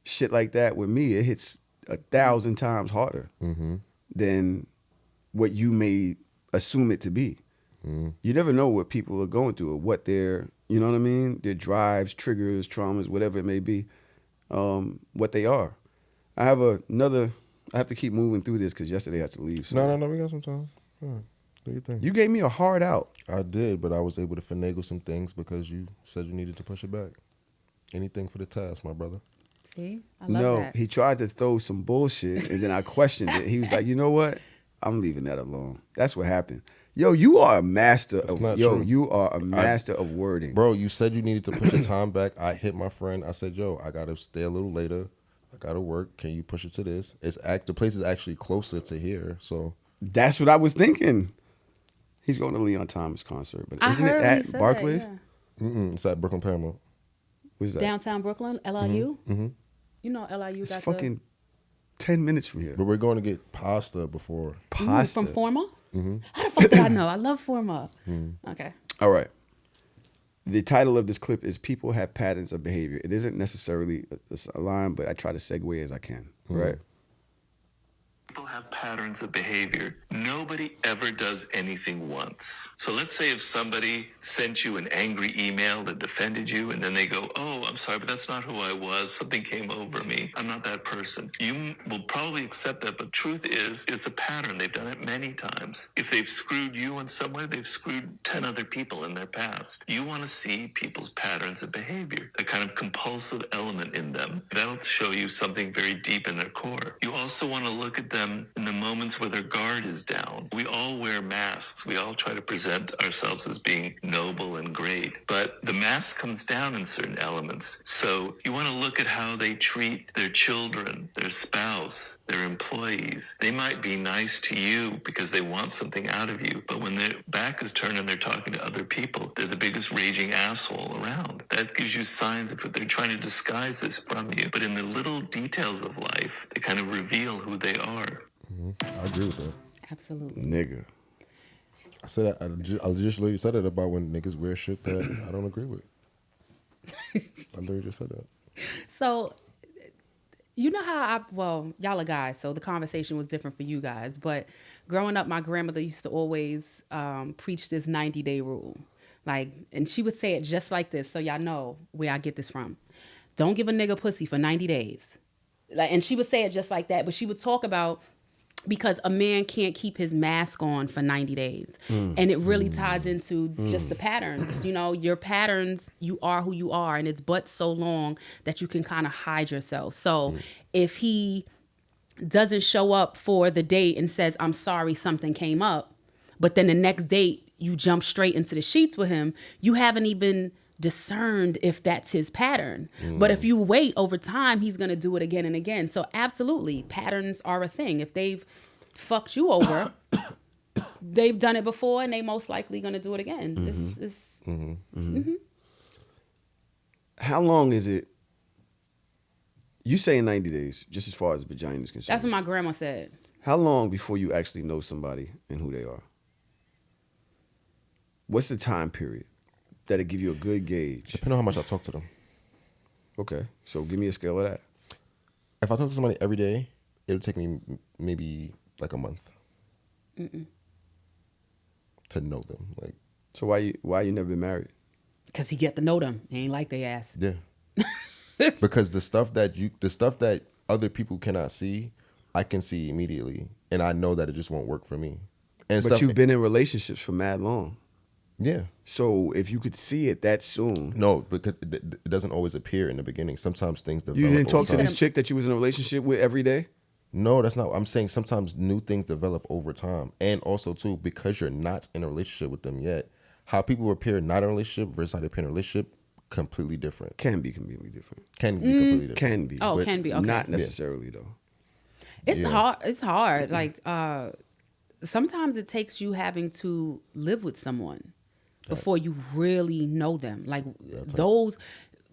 C: shit like that with me, it hits 1,000 times harder than what you may assume it to be. You never know what people are going through or what their, you know what I mean? Their drives, triggers, traumas, whatever it may be, what they are. I have to keep moving through this because yesterday I had to leave. So.
B: No, we got some time. Do your thing.
C: You gave me a hard out.
B: I did, but I was able to finagle some things because you said you needed to push it back. Anything for the task, my brother.
A: See? I love that.
C: He tried to throw some bullshit, and then I questioned it. He was like, you know what? I'm leaving that alone. That's what happened. Yo, you are a master you are a master of wording.
B: Bro, you said you needed to put your time back. I hit my friend. I said, yo, I got to stay a little later. I got to work. Can you push it to this? The place is actually closer to here, so.
C: That's what I was thinking. He's going to Leon Thomas concert, but isn't it at Barclays?
A: Yeah.
B: It's at Brooklyn Paramount.
C: What's that?
A: Downtown Brooklyn, LIU.
B: Mm-hmm.
A: You know LIU
C: It's
A: got
C: fucking 10 minutes from here.
B: But we're going to get pasta before.
C: Pasta?
A: From Forma? How the fuck did I know? I love Forma. Okay.
C: All right. The title of this clip is People Have Patterns of Behavior. It isn't necessarily a line, but I try to segue as I can, right?
H: People have patterns of behavior. Nobody ever does anything once. So let's say if somebody sent you an angry email that defended you, and then they go, oh, I'm sorry, but that's not who I was. Something came over me. I'm not that person. You will probably accept that, but truth is, it's a pattern. They've done it many times. If they've screwed you in some way, they've screwed 10 other people in their past. You want to see people's patterns of behavior, the kind of compulsive element in them. That'll they'll show you something very deep in their core. You also want to look at them in the moments where their guard is down. We all wear masks. We all try to present ourselves as being noble and great, but the mask comes down in certain elements. So you want to look at how they treat their children, their spouse, their employees. They might be nice to you because they want something out of you, but when their back is turned and they're talking to other people, they're the biggest raging asshole around. That gives you signs of they're trying to disguise this from you. But in the little details of life, they kind of reveal who they are.
B: I agree with that.
A: Absolutely.
C: Nigga.
B: I said I just literally said it about when niggas wear shit that I don't agree with. I literally just said that.
A: So, you know how y'all are guys, so the conversation was different for you guys. But growing up, my grandmother used to always preach this 90-day rule. Like, and she would say it just like this, so y'all know where I get this from. Don't give a nigga pussy for 90 days. Like, and she would say it just like that, but she would talk about because a man can't keep his mask on for 90 days. And it really ties into just the patterns. You know, your patterns, you are who you are, and it's but so long that you can kind of hide yourself. So if he doesn't show up for the date and says, I'm sorry, something came up, but then the next date you jump straight into the sheets with him, you haven't even discerned if that's his pattern. But if you wait over time, he's going to do it again and again. So absolutely, patterns are a thing. If they've fucked you over, they've done it before and they most likely going to do it again.
C: How long is it? You say 90 days, just as far as vagina is concerned.
A: That's what my grandma said.
C: How long before you actually know somebody and who they are? What's the time period that'll give you a good gauge?
B: Depending on how much I talk to them.
C: Okay, so give me a scale of that.
B: If I talk to somebody every day, it'll take me maybe like a month to know them. Like,
C: so why you never been married?
A: Because he get to know them. He ain't like they ass.
B: yeah, because the stuff that other people cannot see, I can see immediately, and I know that it just won't work for me. And
C: But you've been in relationships for mad long.
B: Yeah.
C: So if you could see it that soon.
B: No, because it doesn't always appear in the beginning. Sometimes things develop.
C: You didn't talk to
B: over time.
C: this chick that you was in a relationship with every day?
B: No, that's not. I'm saying sometimes new things develop over time. And also, too, because you're not in a relationship with them yet, how people appear not in a relationship versus how they appear in a relationship, completely different.
C: Can be completely different.
B: Can be completely different.
C: Can be.
A: Oh,
C: but
A: can be. Okay.
C: Not necessarily, though.
A: It's hard. It's hard. Like, sometimes it takes you having to live with someone before you really know them. Like those,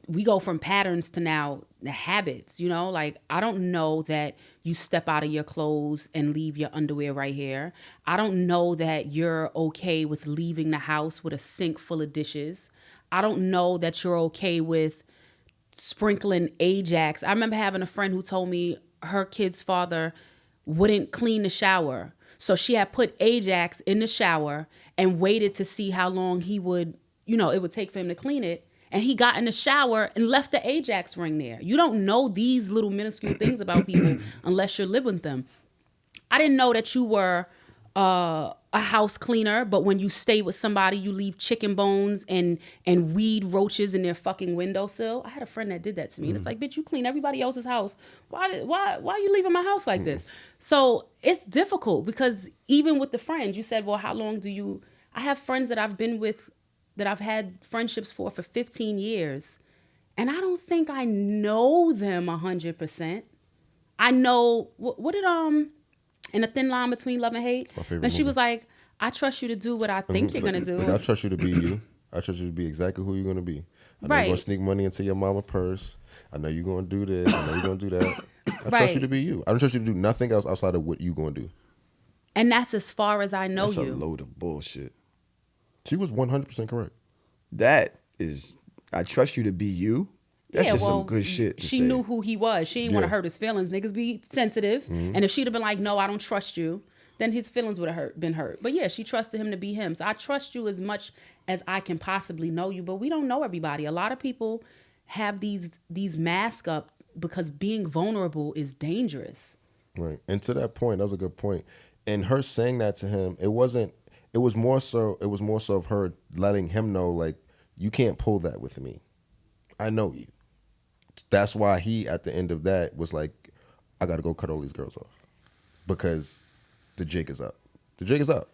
A: we go from patterns to now the habits, you know, like I don't know that you step out of your clothes and leave your underwear right here. I don't know that you're okay with leaving the house with a sink full of dishes. I don't know that you're okay with sprinkling Ajax. I remember having a friend who told me her kid's father wouldn't clean the shower. So she had put Ajax in the shower and waited to see how long he would, you know, it would take for him to clean it. And he got in the shower and left the Ajax ring there. You don't know these little minuscule things about people unless you're living with them. I didn't know that you were a house cleaner, but when you stay with somebody, you leave chicken bones and weed roaches in their fucking windowsill. I had a friend that did that to me. And it's like, bitch, you clean everybody else's house. Why are you leaving my house like this? So it's difficult because even with the friends, you said, well, how long do you... I have friends that I've been with, that I've had friendships for 15 years. And I don't think I know them 100%. I know... What did... In A Thin Line Between Love and Hate. And she was like, I trust you to do what I think you're going to do.
B: Like, I trust you to be you. I trust you to be exactly who you're going to be. I know you're going to sneak money into your mama purse. I know you're going to do this. I know you're going to do that. I trust you to be you. I don't trust you to do nothing else outside of what you're going to do.
A: And that's as far as I know you.
C: That's a load of bullshit.
B: She was 100% correct.
C: That is, I trust you to be you. That's just some good shit to
A: she
C: say.
A: knew who he was. She didn't want to hurt his feelings. Niggas be sensitive. And if she'd have been like, no, I don't trust you, then his feelings would have been hurt. But yeah, she trusted him to be him. So I trust you as much as I can possibly know you. But we don't know everybody. A lot of people have these masks up because being vulnerable is dangerous.
B: Right. And to that point, that was a good point. And her saying that to him, it was more so of her letting him know, like, you can't pull that with me. I know you. that's why he at the end of that was like, I got to go cut all these girls off because the jig is up. The jig is up.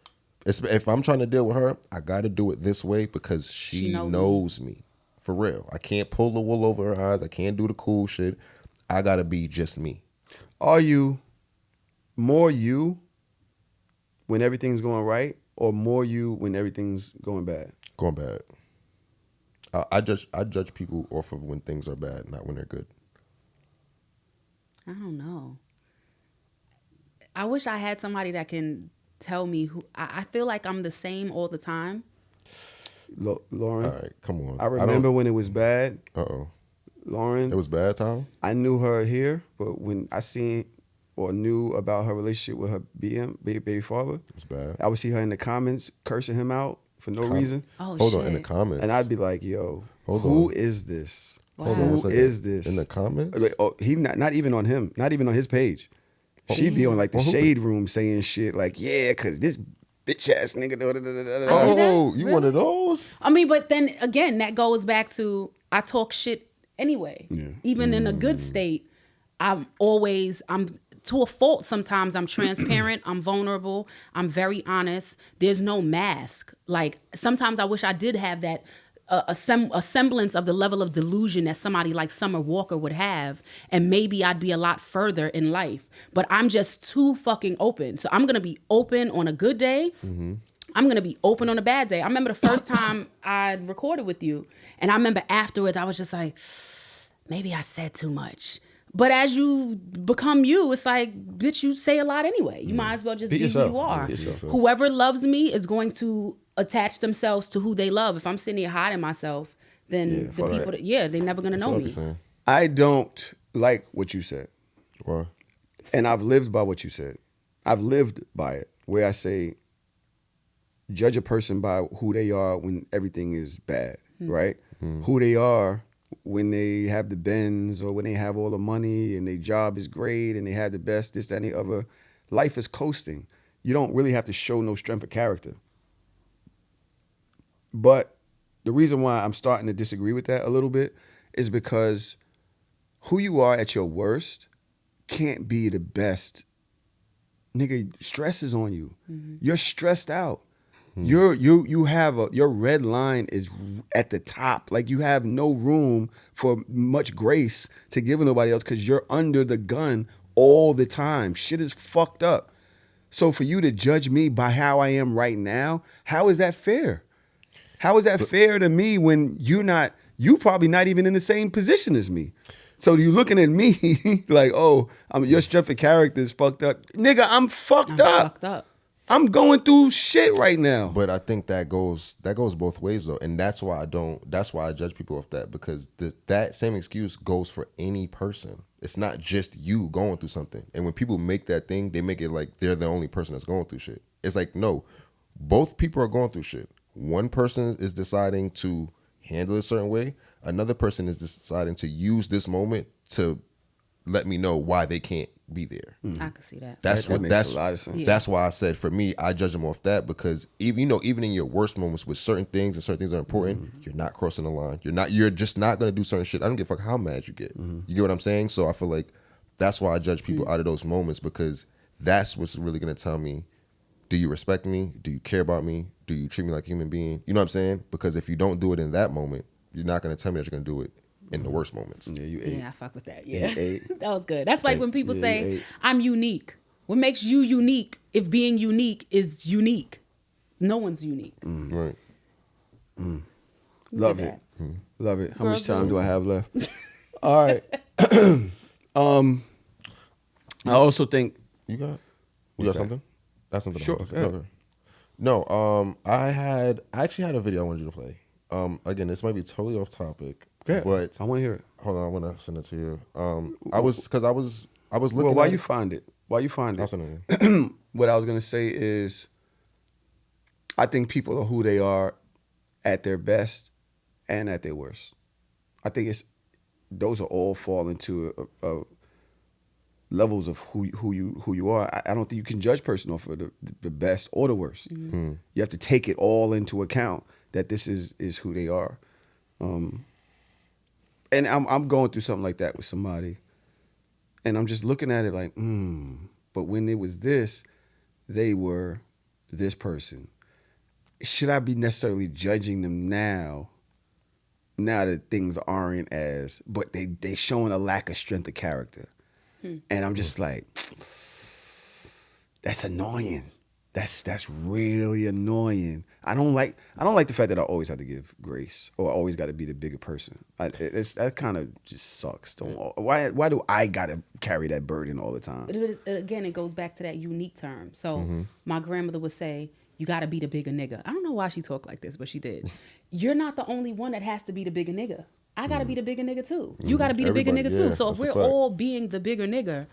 B: If I'm trying to deal with her, I got to do it this way because she knows me. For real. I can't pull the wool over her eyes. I can't do the cool shit. I got to be just me.
C: Are you more you when everything's going right or more you when everything's going bad?
B: Going bad. I judge people off of when things are bad, not when they're good.
A: I don't know. I wish I had somebody that can tell me who. I feel like I'm the same all the time.
C: Lauren,
B: All right, come on.
C: I remember when it was bad.
B: Uh-oh.
C: Lauren,
B: It was bad, Tom?
C: I knew her here, but when I seen or knew about her relationship with her baby father,
B: It was bad.
C: I would see her in the comments cursing him out for no reason.
A: Oh,
B: Hold
A: shit.
B: on, in the comments.
C: And I'd be like, yo,
B: Hold
C: who
B: on.
C: is this?
B: Hold on,
C: Who is this?
B: In the comments?
C: Like, oh, he not even on him, not even on his page. She'd be on like the
B: On who?
C: shade room saying shit like, yeah, cause this bitch ass nigga. Da, da, da, da, da.
B: Oh,
A: that?
B: you
A: Really?
B: one of those?
A: I mean, but then again, that goes back to I talk shit anyway.
C: Yeah.
A: Even in a good state, I'm to a fault. Sometimes I'm transparent. I'm vulnerable. I'm very honest. There's no mask. Like sometimes I wish I did have that a semblance of the level of delusion that somebody like Summer Walker would have, and maybe I'd be a lot further in life. But I'm just too fucking open. So I'm gonna be open on a good day.
B: Mm-hmm.
A: I'm gonna be open on a bad day. I remember the first time I recorded with you, and I remember afterwards I was just like, maybe I said too much. But as you become you, it's like, bitch, you say a lot anyway. You might as well just
C: Be
A: be
C: yourself.
A: who you are.
C: Be yourself.
A: Whoever loves me is going to attach themselves to who they love. If I'm sitting here hiding myself, then the people, they're never gonna know
B: What I
A: me.
B: be saying.
C: I don't like what you said.
B: Why?
C: And I've lived by what you said. I've lived by it, where I say, judge a person by who they are when everything is bad, right? Who they are when they have the Benz or when they have all the money and their job is great and they have the best, this, that, and the other. Life is coasting. You don't really have to show no strength of character. But the reason why I'm starting to disagree with that a little bit is because who you are at your worst can't be the best. Nigga, stress is on you. You're stressed out. You have your red line is at the top. Like you have no room for much grace to give nobody else because you're under the gun all the time. Shit is fucked up. So for you to judge me by how I am right now, how is that fair? How is that fair to me when you probably not even in the same position as me? So you looking at me like, oh, your strength of character is fucked up. Nigga, I'm fucked up. I'm going through shit right now.
B: But I think that goes both ways though, and that's why I judge people off that, because that same excuse goes for any person. It's not just you going through something. And when people make that thing, they make it like they're the only person that's going through shit. It's like, no, both people are going through shit. One person is deciding to handle it a certain way. Another person is deciding to use this moment to let me know why they can't be there.
A: I can see that.
B: That
C: makes a lot of sense.
B: That's why I said for me, I judge them off that, because even in your worst moments with certain things and certain things are important, you're not crossing the line. You're just not gonna do certain shit. I don't give a fuck how mad you get. You get what I'm saying? So I feel like that's why I judge people out of those moments, because that's what's really gonna tell me, do you respect me? Do you care about me? Do you treat me like a human being? You know what I'm saying? Because if you don't do it in that moment, you're not gonna tell me that you're gonna do it in the worst moments.
C: Yeah, you ate.
A: Yeah, I fuck with that. Yeah,
C: ate.
A: That was good. That's like when people
C: Yeah, you
A: say,
C: ate.
A: I'm unique. What makes you unique if being unique is unique? No one's unique.
B: Right.
C: Love
A: at
C: it. Love it. How much
A: Girls
C: time
A: do.
C: do I have left? All right. I also think
B: You got
C: What's that?
B: something? That's something.
C: Sure,
B: I want to
C: go
B: say.
C: ahead.
B: Okay. No, I actually had a video I wanted you to play. Again, this might be totally off topic,
C: yeah,
B: but
C: I want to hear it.
B: hold on, I want to send it to you. I was looking.
C: Well, why
B: at
C: you
B: it.
C: find it? Why you find
B: I'll
C: it?
B: send it to you.
C: What I was gonna say is, I think people are who they are at their best and at their worst. I think those are all fall into levels of who you are. I don't think you can judge person off of the best or the worst. You have to take it all into account that this is who they are. and I'm going through something like that with somebody, and I'm just looking at it like, but when it was this, they were this person. Should I be necessarily judging them now? Now that things aren't as, but they showing a lack of strength of character, and I'm just like, that's annoying. That's really annoying. I don't like the fact that I always have to give grace or always got to be the bigger person. That kind of just sucks. Why do I got to carry that burden all the time?
A: Again, it goes back to that unique term. So my grandmother would say, you got to be the bigger nigga. I don't know why she talked like this, but she did. You're not the only one that has to be the bigger nigga. I got to be the bigger nigga too. You got to be the bigger nigga too. So if we're all being the bigger nigga,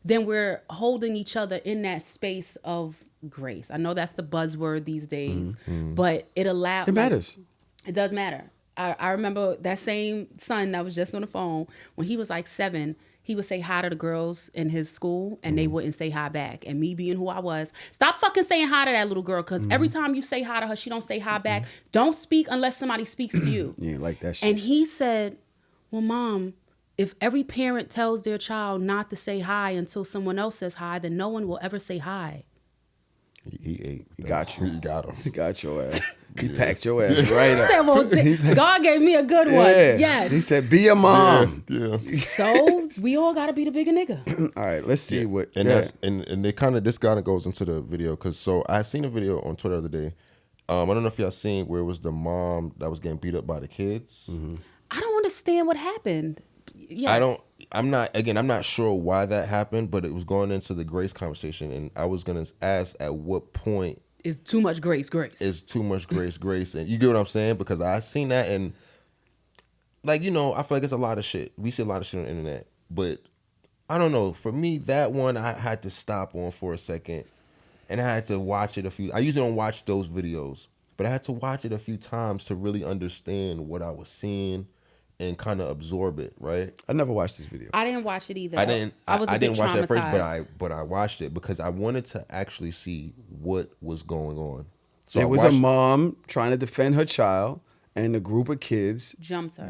A: then we're holding each other in that space of grace. I know that's the buzzword these days, but it
C: matters.
A: It does matter. I remember that same son that was just on the phone, when he was like 7, he would say hi to the girls in his school and they wouldn't say hi back. And me being who I was, stop fucking saying hi to that little girl, because every time you say hi to her, she don't say hi back. Don't speak unless somebody speaks to you.
C: Yeah, like that shit.
A: And he said, well, Mom, if every parent tells their child not to say hi until someone else says hi, then no one will ever say hi.
B: He ate.
C: He got you.
B: He got him.
C: He got your ass. He packed your ass right up.
A: Said, well, God gave me a good one.
C: Yeah.
A: Yes.
C: He said, be a mom.
B: Yeah.
A: So we all got to be the bigger nigga.
C: All right, let's see what.
B: And that's and they kind of, this kind of goes into the video, because so I seen a video on Twitter the other day. I don't know if y'all seen where it was the mom that was getting beat up by the kids.
A: I don't understand what happened. Yes.
B: I'm not sure why that happened, but it was going into the grace conversation, and I was gonna ask at what point
A: is too much grace.
B: Is too much grace, and you get what I'm saying? Because I seen that, and like, you know, I feel like it's a lot of shit. We see a lot of shit on the internet, but I don't know. For me, that one I had to stop on for a second, and I had to watch it a few. I usually don't watch those videos, but I had to watch it a few times to really understand what I was seeing and kind of absorb it, right?
C: I never watched this video.
A: I didn't watch it either.
B: I didn't watch it at first,
A: traumatized.
B: but I watched it because I wanted to actually see what was going on. So
C: It was a mom trying to defend her child, and a group of kids
A: Jumped her.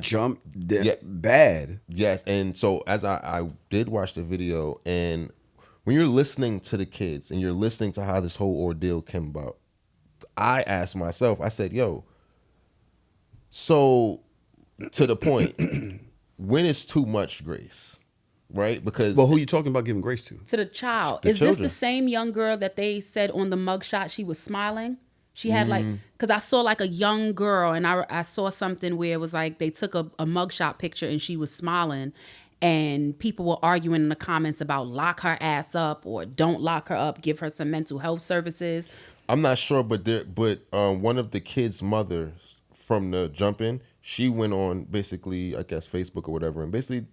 C: Bad.
B: Yes, and so as I did watch the video, and when you're listening to the kids and you're listening to how this whole ordeal came about, I asked myself, I said, yo, so to the point, when is too much grace, right? Because
C: Well, who you talking about giving grace to?
A: To the child.
B: The
A: Is
B: children.
A: this the same young girl that they said on the mugshot she was smiling? She had like, because I saw like a young girl, and I saw something where it was like they took a mugshot picture and she was smiling, and people were arguing in the comments about lock her ass up or don't lock her up, give her some mental health services.
B: I'm not sure, but one of the kids' mothers from the jump-in, she went on basically, I guess, Facebook or whatever, and basically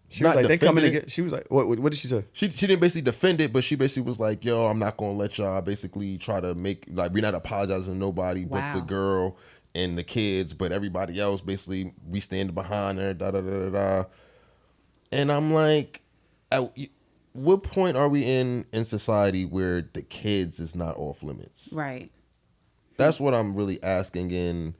C: She was like, they coming to
B: defended it.
C: get. She was like, what did she say?
B: She didn't basically defend it, but she basically was like, yo, I'm not gonna let y'all basically try to make, like, we're not apologizing to nobody but the girl and the kids, but everybody else basically we stand behind her, da da da da da. And I'm like, at what point are we in society where the kids is not off limits?
A: Right.
B: That's what I'm really asking. And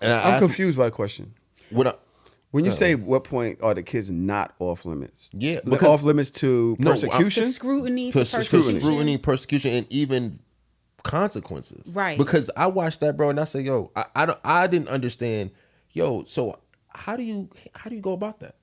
C: I'm confused by the question. When you
B: Uh-oh.
C: say what point are the kids not off limits?
B: Yeah,
C: Like off limits to persecution?
A: To scrutiny,
B: to
A: persecution.
B: scrutiny, persecution, and even consequences.
A: Right.
B: Because I watched that, bro, and I say, yo, I didn't understand. Yo, so how do you go about that?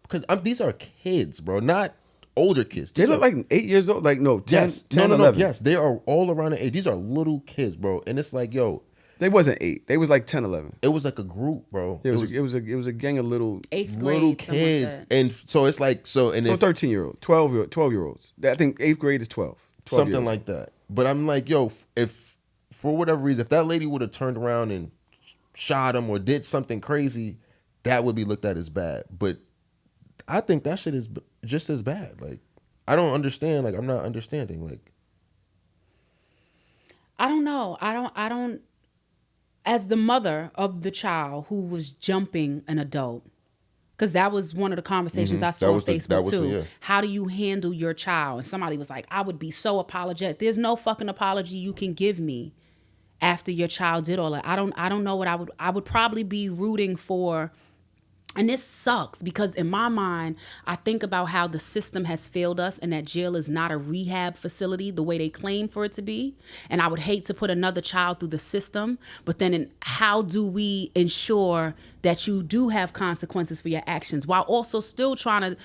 B: Because these are kids, bro, not older kids.
C: They look like 8 years old. Like, no, 10,
B: Yes,
C: 10
B: no,
C: 11.
B: yes, they are all around the age. These are little kids, bro, and it's like, yo,
C: They wasn't 8. They was like 10, 11.
B: it was like a group, bro.
C: It was a gang of little
A: 8th grade.
B: little
A: someone
B: kids,
A: said.
B: and so it's like and if
C: 13-year-old, 12-year-olds. I think 8th grade is 12. 12
B: something
C: years.
B: like that. But I'm like, yo, if for whatever reason, if that lady would have turned around and shot him or did something crazy, that would be looked at as bad. But I think that shit is just as bad. Like, I don't understand. Like, I'm not understanding. Like,
A: I don't know. I don't. As the mother of the child who was jumping an adult, because that was one of the conversations I saw on Facebook too.
B: yeah.
A: How do you handle your child? And somebody was like, I would be so apologetic. There's no fucking apology you can give me after your child did all that. I don't know what I would probably be rooting for And this sucks because in my mind, I think about how the system has failed us and that jail is not a rehab facility the way they claim for it to be. And I would hate to put another child through the system. But then how do we ensure that you do have consequences for your actions while also still trying to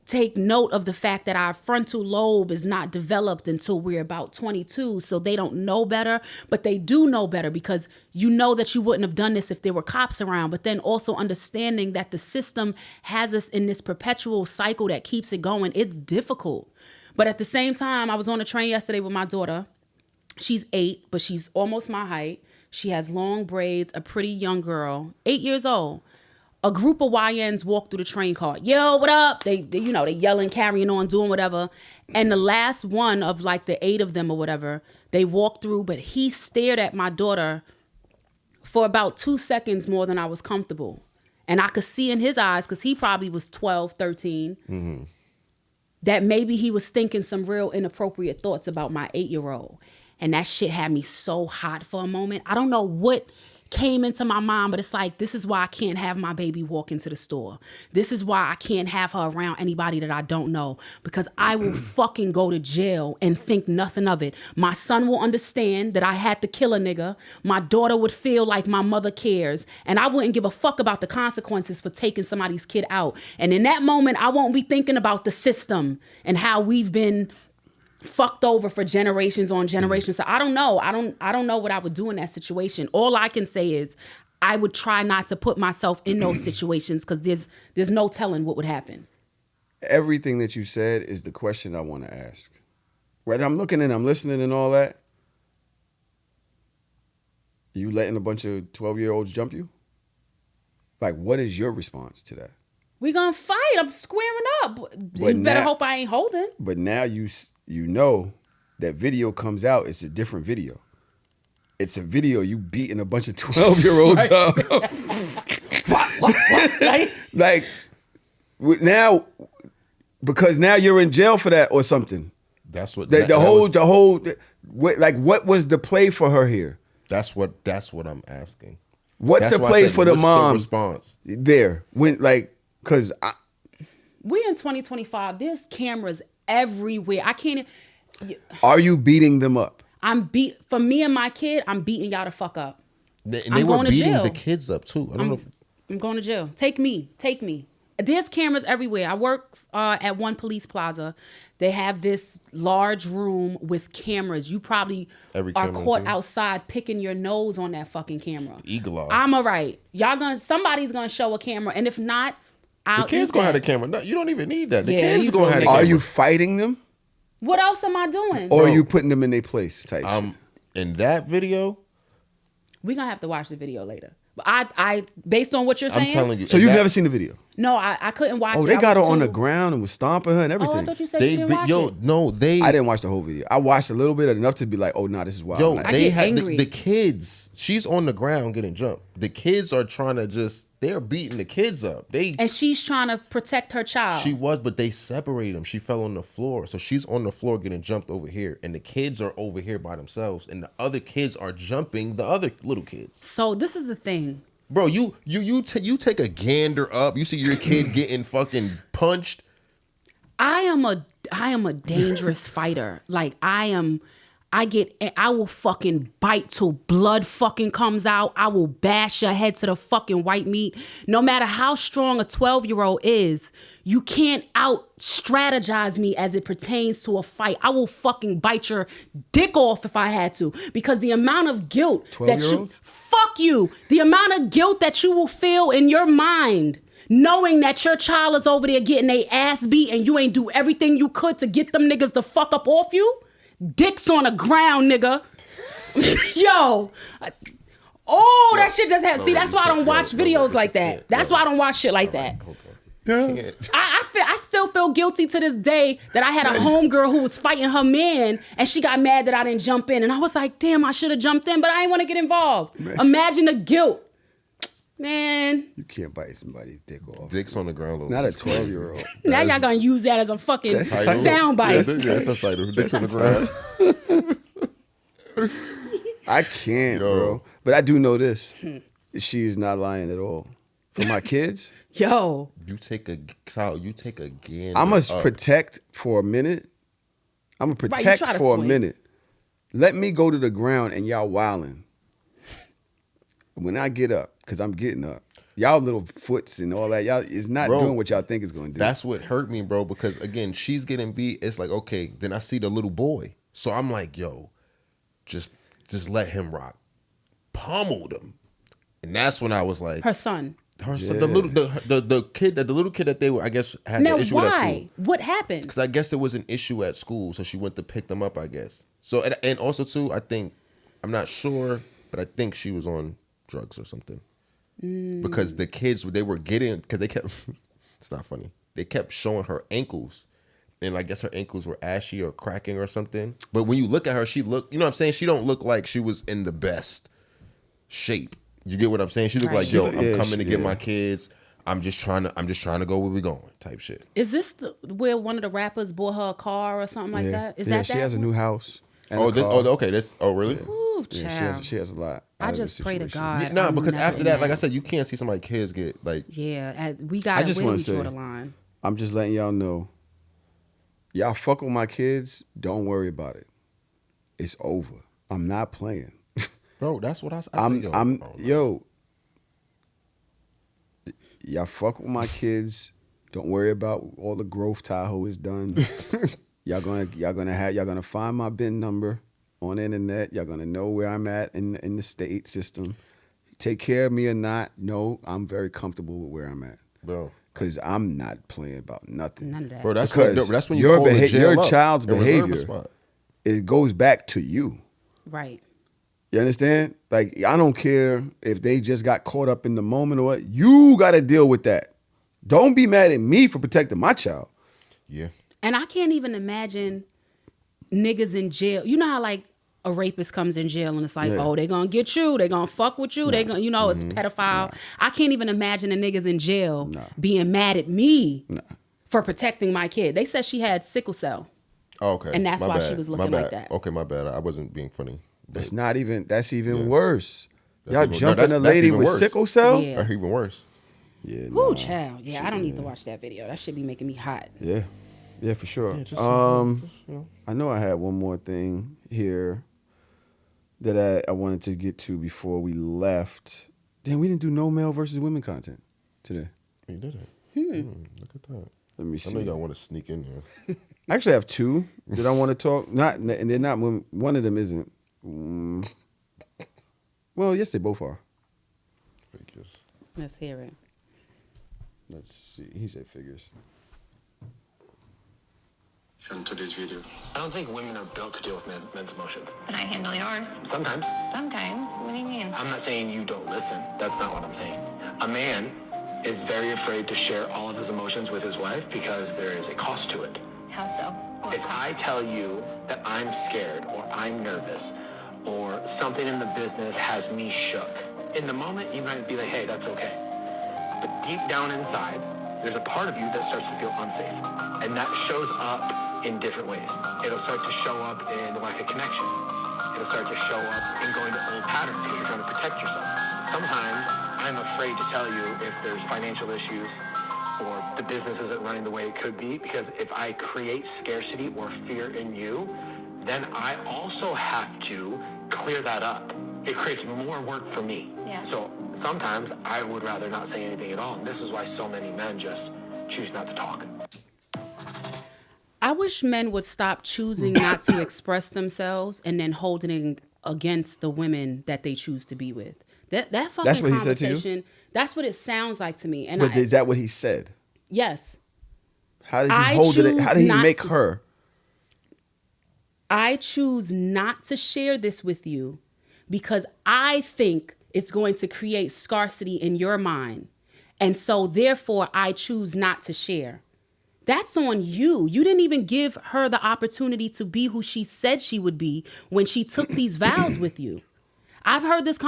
A: take note of the fact that our frontal lobe is not developed until we're about 22, so they don't know better, but they do know better because you know that you wouldn't have done this if there were cops around, but then also understanding that the system has us in this perpetual cycle that keeps it going. It's difficult. But at the same time, I was on a train yesterday with my daughter. She's 8, but she's almost my height. She has long braids, a pretty young girl, 8 years old. A group of YNs walk through the train car. Yo, what up? They yelling, carrying on, doing whatever. And the last one of like the 8 of them or whatever, they walked through, but he stared at my daughter for about 2 seconds more than I was comfortable. And I could see in his eyes, because he probably was 12, 13, that maybe he was thinking some real inappropriate thoughts about my 8-year-old. And that shit had me so hot for a moment. I don't know what came into my mind, but it's like, this is why I can't have my baby walk into the store. This is why I can't have her around anybody that I don't know, because I will fucking go to jail and think nothing of it. My son will understand that I had to kill a nigga. My daughter would feel like my mother cares, and I wouldn't give a fuck about the consequences for taking somebody's kid out. And in that moment, I won't be thinking about the system and how we've been fucked over for generations on generations. So I don't know. I don't know what I would do in that situation. All I can say is I would try not to put myself in those situations because there's no telling what would happen.
C: Everything that you said is the question I want to ask. Whether I'm looking and I'm listening and all that, you letting a bunch of 12-year-olds jump you? Like, what is your response to that?
A: We gonna fight. I'm squaring up.
C: But
A: you better
C: now-
A: hope I ain't holding.
C: But now you know that video comes out, it's a different video. It's a video you beating a bunch of 12-year-olds up. Like, now, because now you're in jail for that or something.
B: That's what
C: what was the play for her here?
B: That's what I'm asking.
C: What's
B: That's
C: the
B: why I
C: play
B: said,
C: for the
B: what's
C: mom?
B: response
C: There when because
A: We in 2025. There's cameras everywhere. I can't.
C: Are you beating them up?
A: For me and my kid, I'm beating y'all the fuck up.
B: and
A: I'm
B: they were
A: going to
B: beating
A: jail.
B: the kids up too. I don't know if
A: I'm going to jail. Take me. There's cameras everywhere. I work at one police plaza. They have this large room with cameras. You probably
B: Every
A: are
B: camera
A: caught
B: too.
A: outside picking your nose on that fucking camera.
B: Eagle eye.
A: I'm all right. Somebody's gonna show a camera, and if not, I'll
B: The kids
A: eat
B: gonna have
A: that.
B: the camera. No, you don't even need that. The
A: Yeah,
B: kids
A: he's
B: gonna have the
A: gonna-
B: camera.
C: Are you fighting them
A: What else am I doing?
C: or are you putting them in their place? Type shit?
B: In that video?
A: We're gonna have to watch the video later. But I based on what you're saying.
B: I'm telling you.
C: So
B: in
C: you've
B: that-
C: never seen the video?
A: No, I couldn't watch it.
C: Oh, they
A: I
C: got her
A: was
C: on the
A: too-
C: ground and was stomping her and everything.
A: Oh, I thought you said you didn't watch it.
C: I didn't watch the whole video. I watched a little bit enough to be like, oh, nah, this is wild.
B: Yo,
C: Like,
B: they
A: get
B: had
A: angry.
B: the kids. She's on the ground getting jumped. The kids are trying to they're beating the kids up.
A: And she's trying to protect her child.
B: She was, but they separated them. She fell on the floor. So she's on the floor getting jumped over here. And the kids are over here by themselves. And the other kids are jumping the other little kids.
A: So this is the thing.
B: Bro, you take a gander up. You see your kid getting fucking punched.
A: I am a dangerous fighter. Like I will fucking bite till blood fucking comes out. I will bash your head to the fucking white meat. No matter how strong a 12-year-old is, you can't out strategize me as it pertains to a fight. I will fucking bite your dick off if I had to, because the amount of guilt that you
C: 12-year-olds?
A: fuck you, the amount of guilt that you will feel in your mind knowing that your child is over there getting their ass beat and you ain't do everything you could to get them niggas the fuck up off you. Dicks on the ground, nigga. Yo. That shit just had. See, that's why I don't watch videos like that. That's why I don't watch shit like that. I still feel guilty to this day that I had a homegirl who was fighting her man and she got mad that I didn't jump in. And I was like, damn, I should have jumped in, but I didn't want to get involved. Imagine the guilt. Man.
C: you can't bite somebody's dick off.
B: Dicks on the ground.
C: Not a 12-year-old.
A: Now y'all gonna use that as a fucking
C: That's the title.
A: sound bite.
B: That's the title. Dicks on the ground.
C: I can't,
B: Yo.
C: bro. But I do know this. She is not lying at all. for my kids.
A: Yo.
B: You take a gander.
C: I must protect for a minute. I'm gonna
A: Right, you
C: protect
A: try to
C: for a
A: swing.
C: minute. Let me go to the ground and y'all wilding. When I get up, because I'm getting up, y'all little foots and all that, y'all is not
B: Bro,
C: doing what y'all think it's gonna do.
B: That's what hurt me, bro, because again, she's getting beat. It's like, okay, then I see the little boy. So I'm like, yo, just let him rock. Pummeled him. And that's when I was like,
A: Her son.
B: the little kid that they were, I guess, had
A: Now,
B: an issue with at
A: why?
B: school.
A: What happened?
B: Because I guess it was an issue at school, so she went to pick them up, I guess. So and also too, I think, I'm not sure, but I think she was on drugs or something. Because the kids, they were getting, because they kept, it's not funny, they kept showing her ankles. And I guess her ankles were ashy or cracking or something. But when you look at her, she looked, you know what I'm saying? She don't look like she was in the best shape. You get what I'm saying? She looked
A: Right.
B: like, yo, I'm coming to get my kids. I'm just trying to go where we going type shit.
A: Is this where one of the rappers bought her a car or something like that? Is that
C: she has a new house. And
B: Oh,
C: a car.
B: okay. Really?
A: Ooh,
C: Yeah,
A: child.
C: she has a lot.
A: I
C: out of
A: just
C: the
A: pray to
C: situation.
A: God.
B: Yeah, nah,
A: I'm
B: because
A: never
B: after
A: in
B: that, like I said, you can't see somebody's kids get like.
A: Yeah, we
C: I
A: got
C: just
A: to
C: want to
A: draw
C: say,
A: the line.
C: I'm just letting y'all know. Y'all fuck with my kids. Don't worry about it. It's over. I'm not playing.
B: Bro, that's what I said.
C: Y'all fuck with my kids. Don't worry about all the growth Tahoe has done. y'all gonna find my bin number on the internet. Y'all gonna know where I'm at in the state system. Take care of me or not, no, I'm very comfortable with where I'm at.
B: Bro.
C: Because I'm not playing about nothing.
A: None of that.
B: Bro, that's when you
C: your
B: call the jail
C: your
B: up
C: child's
B: and reserve a
C: behavior,
B: spot.
C: it goes back to you.
A: Right.
C: You understand? Like, I don't care if they just got caught up in the moment or what. You got to deal with that. Don't be mad at me for protecting my child.
B: Yeah.
A: And I can't even imagine niggas in jail. You know how like a rapist comes in jail and it's like, oh, they gonna get you, they gonna fuck with you, they gonna, you know, a pedophile. I can't even imagine the niggas in jail being mad at me for protecting my kid. They said she had sickle cell.
B: Oh, okay.
A: And that's
B: My
A: why
B: bad.
A: she was
B: My
A: looking
B: bad.
A: like that.
B: Okay, my bad. I wasn't being funny.
C: That's even worse.
B: That's
C: Y'all
B: even- no,
C: jumping
B: that's-
C: a
B: that's
C: lady
B: even
C: with
B: worse.
C: sickle cell?
A: Yeah.
B: Or even worse.
C: Yeah,
A: Ooh, child. Yeah, I don't need to watch that video. That should be making me hot.
C: Yeah, for sure. I know I had one more thing here that I wanted to get to before we left. Damn, we didn't do no male versus women content today.
B: You did it. Look at that.
C: Let me
B: I
C: see.
B: know y'all want to sneak in there.
C: I actually have two that I want to talk. And they're not. One of them isn't. Well, yes, they both are.
B: Figures.
A: Let's hear it.
C: Let's see. He said figures.
G: To this video.
I: I don't think women are built to deal with men's emotions.
D: But I handle yours.
I: Sometimes.
D: Sometimes. What do you mean?
I: I'm not saying you don't listen. That's not what I'm saying. A man is very afraid to share all of his emotions with his wife because there is a cost to it.
D: How so? What
I: If I
D: cost?
I: tell you that I'm scared or I'm nervous or something in the business has me shook, in the moment you might be like, hey, that's okay. But deep down inside, there's a part of you that starts to feel unsafe. And that shows up in different ways. It'll start to show up in the lack of connection. It'll start to show up in going to old patterns because you're trying to protect yourself. Sometimes I'm afraid to tell you if there's financial issues or the business isn't running the way it could be, because if I create scarcity or fear in you, then I also have to clear that up. It creates more work for me.
D: Yeah.
I: So sometimes I would rather not say anything at all. And this is why so many men just choose not to talk.
A: I wish men would stop choosing not to express themselves and then holding it against the women that they choose to be with. That fucking
C: That's what he said to you?
A: conversation. That's what it sounds like to me. And
C: But is that what he said?
A: yes,
C: How does he
A: I
C: hold it?
A: choose
C: How did he
A: not
C: make
A: to.
C: her?
A: I choose not to share this with you because I think it's going to create scarcity in your mind. And so therefore I choose not to share. That's on you. You didn't even give her the opportunity to be who she said she would be when she took these vows with you. I've heard this.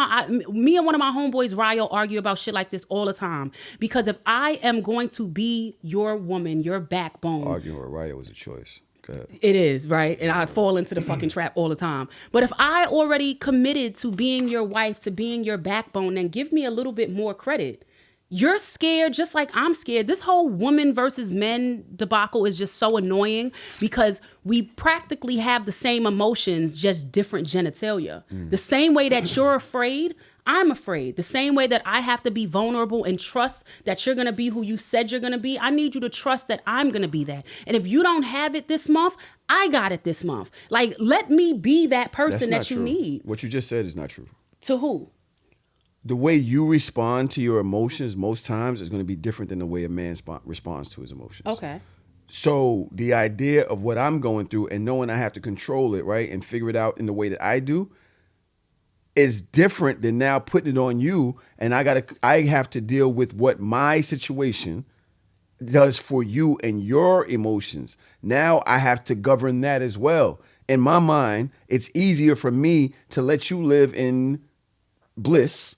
A: Me and one of my homeboys, Ryo, argue about shit like this all the time. Because if I am going to be your woman, your backbone.
C: Arguing with Raya was a choice. Go ahead.
A: It is, right? And I fall into the fucking trap all the time. But if I already committed to being your wife, to being your backbone, then give me a little bit more credit. You're scared just like I'm scared. This whole woman versus men debacle is just so annoying because we practically have the same emotions, just different genitalia. The same way that you're afraid, I'm afraid. The same way that I have to be vulnerable and trust that you're going to be who you said you're going to be, I need you to trust that I'm going to be that. And if you don't have it this month, I got it this month. Like, let me be that person that you
C: true.
A: need.
C: What you just said is not true.
A: To who?
C: The way you respond to your emotions most times is going to be different than the way a man responds to his emotions.
A: Okay.
C: So the idea of what I'm going through and knowing I have to control it, right, and figure it out in the way that I do is different than now putting it on you, and I have to deal with what my situation does for you and your emotions. Now I have to govern that as well. In my mind, it's easier for me to let you live in bliss,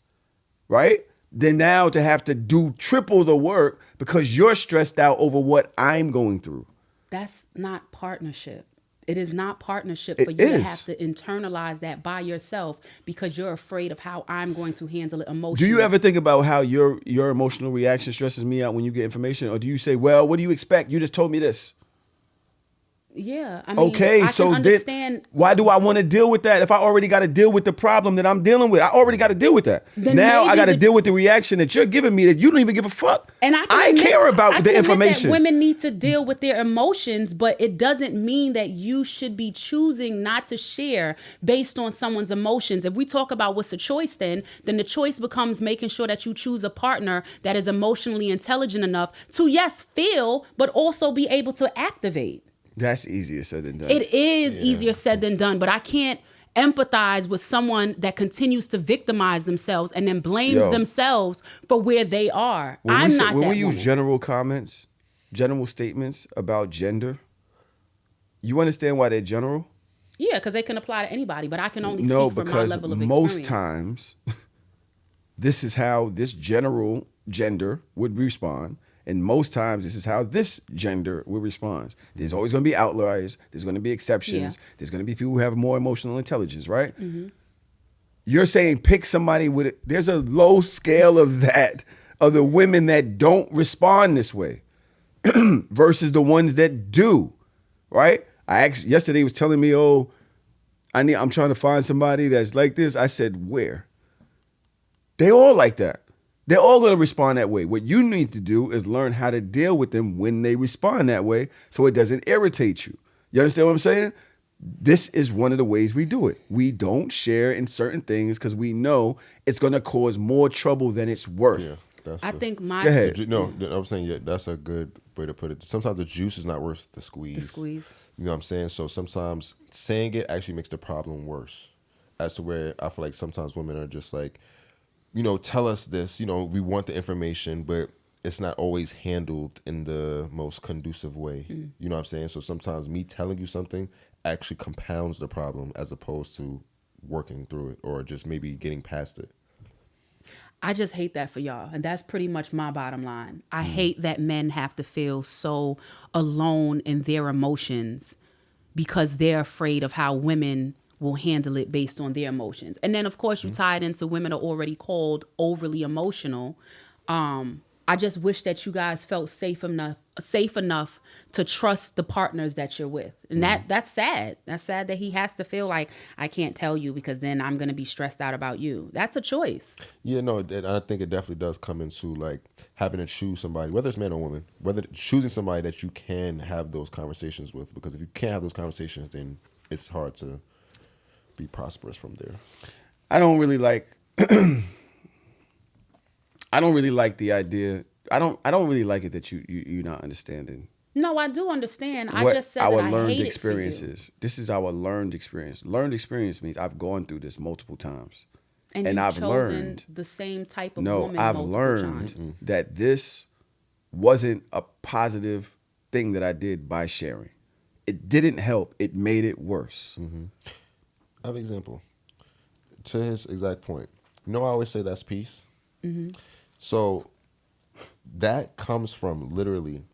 C: right? Than now to have to do triple the work because you're stressed out over what I'm going through.
A: That's not partnership. It is not partnership
C: It
A: for you to
C: is.
A: have to internalize that by yourself because you're afraid of how I'm going to handle it emotionally.
C: Do you ever think about how your emotional reaction stresses me out when you get information? Or do you say, well, what do you expect? You just told me this.
A: Yeah, I mean,
C: Okay,
A: I
C: so
A: can
C: then
A: understand.
C: why do I want to deal with that if I already got to deal with the problem that I'm dealing with? I already got to deal with that.
A: Then
C: Now I
A: maybe
C: got to deal with the reaction that you're giving me that you don't even give a fuck.
A: And I
C: ain't care about
A: I
C: the
A: can admit
C: information.
A: that women need to deal with their emotions, but it doesn't mean that you should be choosing not to share based on someone's emotions. If we talk about what's a choice, then the choice becomes making sure that you choose a partner that is emotionally intelligent enough to, yes, feel, but also be able to activate.
C: That's easier said than done.
A: It is easier said than done, but I can't empathize with someone that continues to victimize themselves and then blames themselves for where they are. I'm not that
C: When we use
A: woman.
C: general comments, general statements about gender, you understand why they're general?
A: Yeah, because they can apply to anybody, but I can only
C: No,
A: speak from my
C: because
A: level of
C: most
A: experience.
C: times this is how this general gender would respond. And most times, this is how this gender will respond. There's always going to be outliers. There's going to be exceptions.
A: Yeah.
C: There's going to be people who have more emotional intelligence, right? Mm-hmm. You're saying pick somebody with it. There's a low scale of that, of the women that don't respond this way versus the ones that do, right? Yesterday he was telling me, oh, I'm trying to find somebody that's like this. I said, where? They all like that. They're all going to respond that way. What you need to do is learn how to deal with them when they respond that way so it doesn't irritate you. You understand what I'm saying? This is one of the ways we do it. We don't share in certain things because we know it's going to cause more trouble than it's worth.
B: Yeah,
A: I think my
C: Go ahead.
B: No, I'm saying that's a good way to put it. Sometimes the juice is not worth the squeeze.
A: The squeeze.
B: You know what I'm saying? So sometimes saying it actually makes the problem worse. As to where I feel like sometimes women are just like, tell us this, we want the information, but it's not always handled in the most conducive way. You know what I'm saying? So sometimes me telling you something actually compounds the problem as opposed to working through it or just maybe getting past it.
A: I just hate that for y'all. And that's pretty much my bottom line. I hate that men have to feel so alone in their emotions because they're afraid of how women will handle it based on their emotions. And then, of course, you tie it into women are already called overly emotional. I just wish that you guys felt safe enough to trust the partners that you're with. And that's sad. That's sad that he has to feel like, I can't tell you because then I'm going to be stressed out about you. That's a choice.
B: Yeah, no, I think it definitely does come into like having to choose somebody, whether it's man or woman, whether choosing somebody that you can have those conversations with. Because if you can't have those conversations, then it's hard to be prosperous from there.
C: I don't really like the idea. I don't really like it that you're not understanding.
A: No, I do understand. I
C: What
A: just said
C: our
A: that I
C: learned
A: hate
C: experience
A: it for you.
C: is. This is our learned experience. Learned experience means I've gone through this multiple times.
A: And you've
C: I've
A: chosen
C: learned
A: the same type of
C: No,
A: woman
C: I've
A: multiple
C: learned
A: times.
C: that this wasn't a positive thing that I did by sharing. It didn't help. It made it worse.
B: I have an example. To his exact point. I always say that's peace. So that comes from literally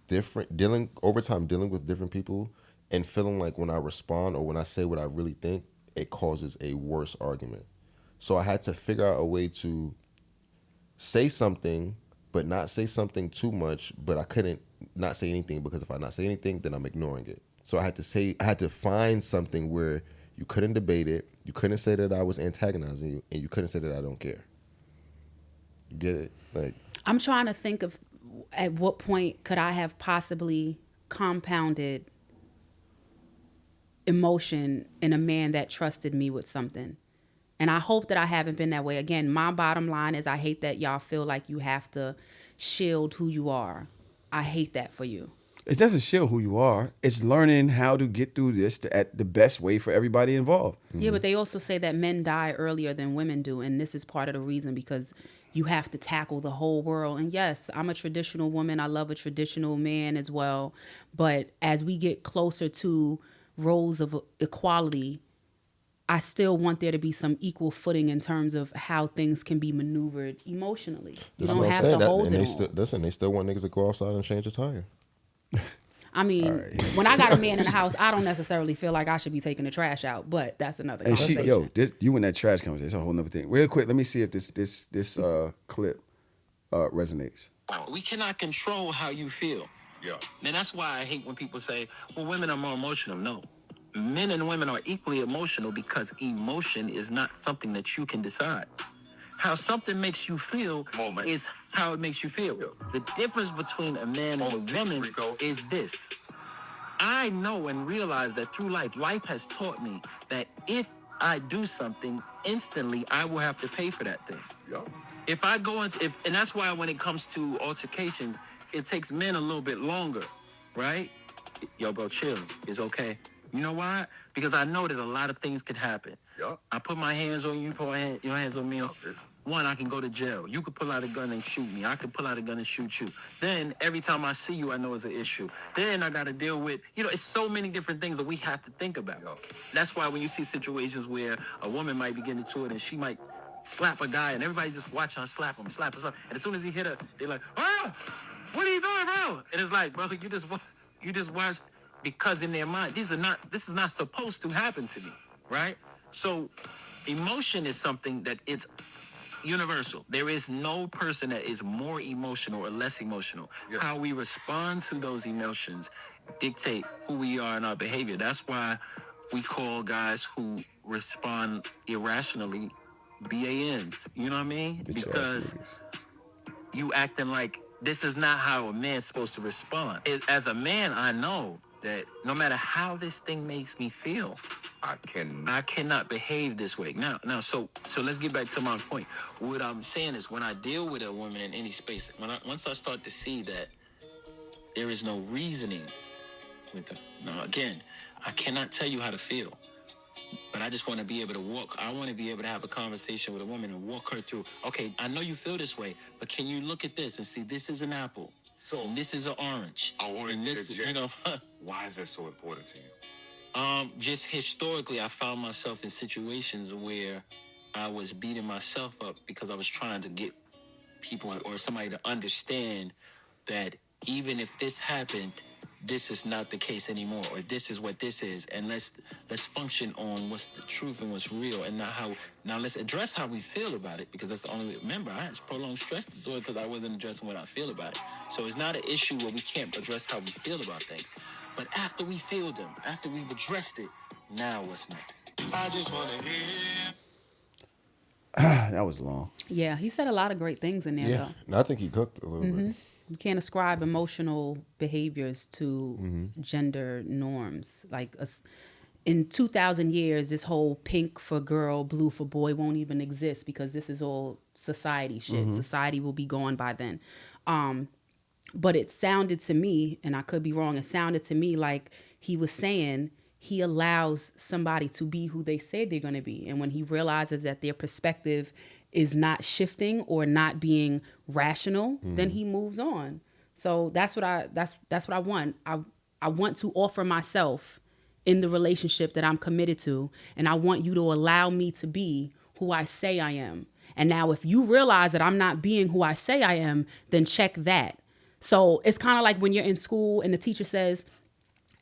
B: dealing with different people and feeling like when I respond or when I say what I really think, it causes a worse argument. So I had to figure out a way to say something but not say something too much. But I couldn't not say anything because if I not say anything, then I'm ignoring it. So I had to find something where you couldn't debate it, you couldn't say that I was antagonizing you, and you couldn't say that I don't care. You get it? Like,
A: I'm trying to think of at what point could I have possibly compounded emotion in a man that trusted me with something. And I hope that I haven't been that way. Again, my bottom line is I hate that y'all feel like you have to shield who you are. I hate that for you.
C: It doesn't show who you are. It's learning how to get through this at the best way for everybody involved.
A: Yeah, but they also say that men die earlier than women do. And this is part of the reason because you have to tackle the whole world. And yes, I'm a traditional woman. I love a traditional man as well. But as we get closer to roles of equality, I still want there to be some equal footing in terms of how things can be maneuvered emotionally. You don't have to hold it on.
B: Listen, they still want niggas to go outside and change a tire.
A: I mean, when I got a man in the house, I don't necessarily feel like I should be taking the trash out, but that's another
C: And
A: conversation.
C: you and that trash conversation, it's a whole nother thing. Real quick, let me see if this clip resonates.
J: We cannot control how you feel.
H: Yeah.
J: And that's why I hate when people say, well, women are more emotional. No. Men and women are equally emotional because emotion is not something that you can decide. How something makes you feel is how it makes you feel. Yeah. The difference between a man and a woman is this. I know and realize that through life has taught me that if I do something, instantly I will have to pay for that thing.
H: Yeah.
J: If I go into, and that's why when it comes to altercations, it takes men a little bit longer, right? Yo, bro, chill. It's okay. You know why? Because I know that a lot of things could happen.
H: Yeah.
J: I put my hands on you, put your hands on me. One, I can go to jail. You could pull out a gun and shoot me. I could pull out a gun and shoot you. Then every time I see you, I know it's an issue. Then I got to deal with, it's so many different things that we have to think about. Yeah. That's why when you see situations where a woman might be getting into it and she might slap a guy and everybody just watch her slap him. And as soon as he hit her, they're like, oh, what are you doing, bro? And it's like, bro, you just watched, because in their mind, this is not supposed to happen to me, right? So emotion is something that it's universal. There is no person that is more emotional or less emotional. Yeah. How we respond to those emotions dictate who we are in our behavior. That's why we call guys who respond irrationally BANs. You know what I mean? Because you acting like this is not how a man's supposed to respond. As a man, I know that no matter how this thing makes me feel, I cannot behave this way. Now, so let's get back to my point. What I'm saying is, when I deal with a woman in any space, once I start to see that there is no reasoning with her. Now, again, I cannot tell you how to feel, but I just want to be able to walk. I want to be able to have a conversation with a woman and walk her through. Okay, I know you feel this way, but can you look at this and see this is an apple, and this is an orange.
H: I want to
J: interject.
H: Why is that so important to you?
J: Just historically, I found myself in situations where I was beating myself up because I was trying to get people or somebody to understand that even if this happened, this is not the case anymore, or this is what this is, and let's function on what's the truth and what's real, and now let's address how we feel about it, because that's the only way. Remember, I had prolonged stress disorder because I wasn't addressing what I feel about it. So it's not an issue where we can't address how we feel about things. But after we feel them, after we've addressed it, now what's next? I just want to hear.
C: That was long.
A: Yeah, he said a lot of great things in there, though.
B: No, I think he cooked a little bit.
A: You can't ascribe emotional behaviors to gender norms. Like in 2,000 years, this whole pink for girl, blue for boy won't even exist because this is all society shit. Society will be gone by then. But it sounded to me, and I could be wrong, it sounded to me like he was saying he allows somebody to be who they say they're going to be. And when he realizes that their perspective is not shifting or not being rational, then he moves on. So that's what I want. I want to offer myself in the relationship that I'm committed to, and I want you to allow me to be who I say I am. And now if you realize that I'm not being who I say I am, then check that. So it's kind of like when you're in school and the teacher says,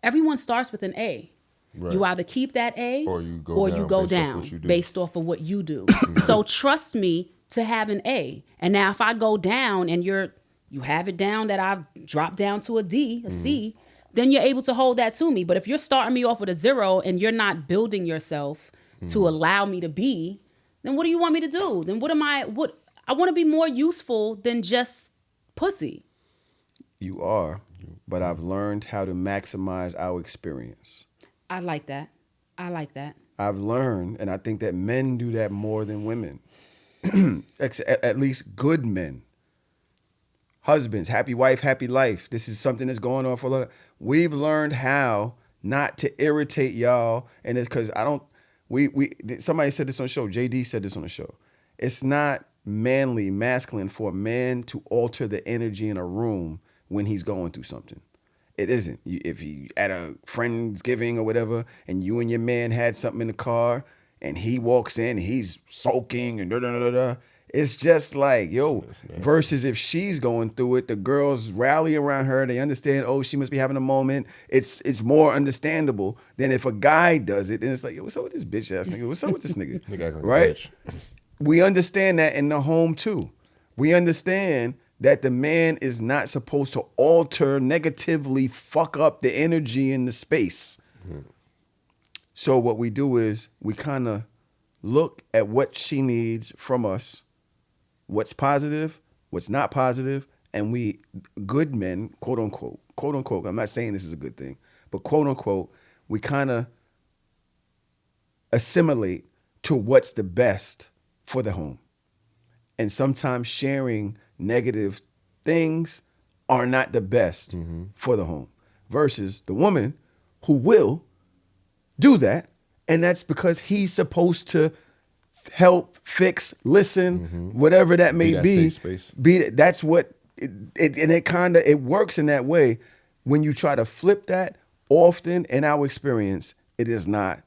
A: everyone starts with an A. Right. You either keep that A or you go down based off of what you do. So trust me to have an A. And now if I go down and you're you have it down that I've dropped down to a D, a C, then you're able to hold that to me. But if you're starting me off with a 0 and you're not building yourself to allow me to be, then what do you want me to do? Then what I want to be more useful than just pussy.
C: You are, but I've learned how to maximize our experience.
A: I like that.
C: I've learned, and I think that men do that more than women. At least good men. Husbands, happy wife, happy life. This is something that's going on for a lot. We've learned how not to irritate y'all, and it's because I don't. Somebody said this on the show. JD said this on the show. It's not masculine for a man to alter the energy in a room when he's going through something. It isn't. If you at a Friendsgiving or whatever, and you and your man had something in the car, and he walks in, he's sulking and da da da da. It's just like, yo, versus if she's going through it, the girls rally around her. They understand, oh, she must be having a moment. It's more understandable than if a guy does it. And it's like, yo, what's up with this bitch ass nigga? What's up with this nigga? Right? We understand that in the home too. We understand that the man is not supposed to alter, negatively fuck up the energy in the space. So what we do is we kind of look at what she needs from us, what's positive, what's not positive, and we, good men, quote unquote, I'm not saying this is a good thing, but quote unquote, we kind of assimilate to what's the best for the home. And sometimes sharing negative things are not the best for the home versus the woman who will do that. And that's because he's supposed to help, fix, listen, whatever that may be.
B: Safe space.
C: That's what it works in that way. When you try to flip that, often in our experience, it is not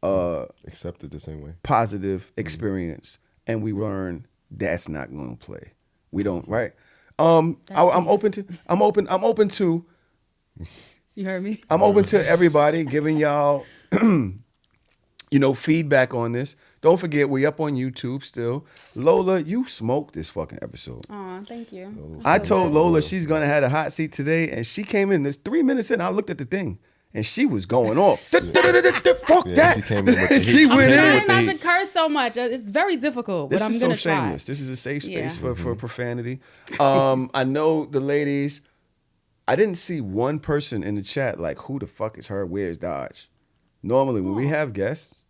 B: accepted the same way.
C: Positive experience, and we learn that's not going to play. We don't, right? I'm open to.
A: You heard me?
C: I'm open to everybody giving y'all, feedback on this. Don't forget, we up on YouTube still. Lola, you smoked this fucking episode.
A: Aw, thank you.
C: I told Lola she's gonna have a hot seat today, and she came in. There's 3 minutes in. I looked at the thing, and she was going off. Fuck that.
B: She came in with the
C: She
B: heat.
C: went
A: I'm
C: in.
A: trying not to curse so much. It's very difficult,
C: This
A: but I'm
C: is
A: gonna
C: so
A: try.
C: shameless. This is a safe space
A: Yeah.
C: for profanity. I know the ladies. I didn't see one person in the chat like, who the fuck is her? Where's Dodge? Normally, when we have guests,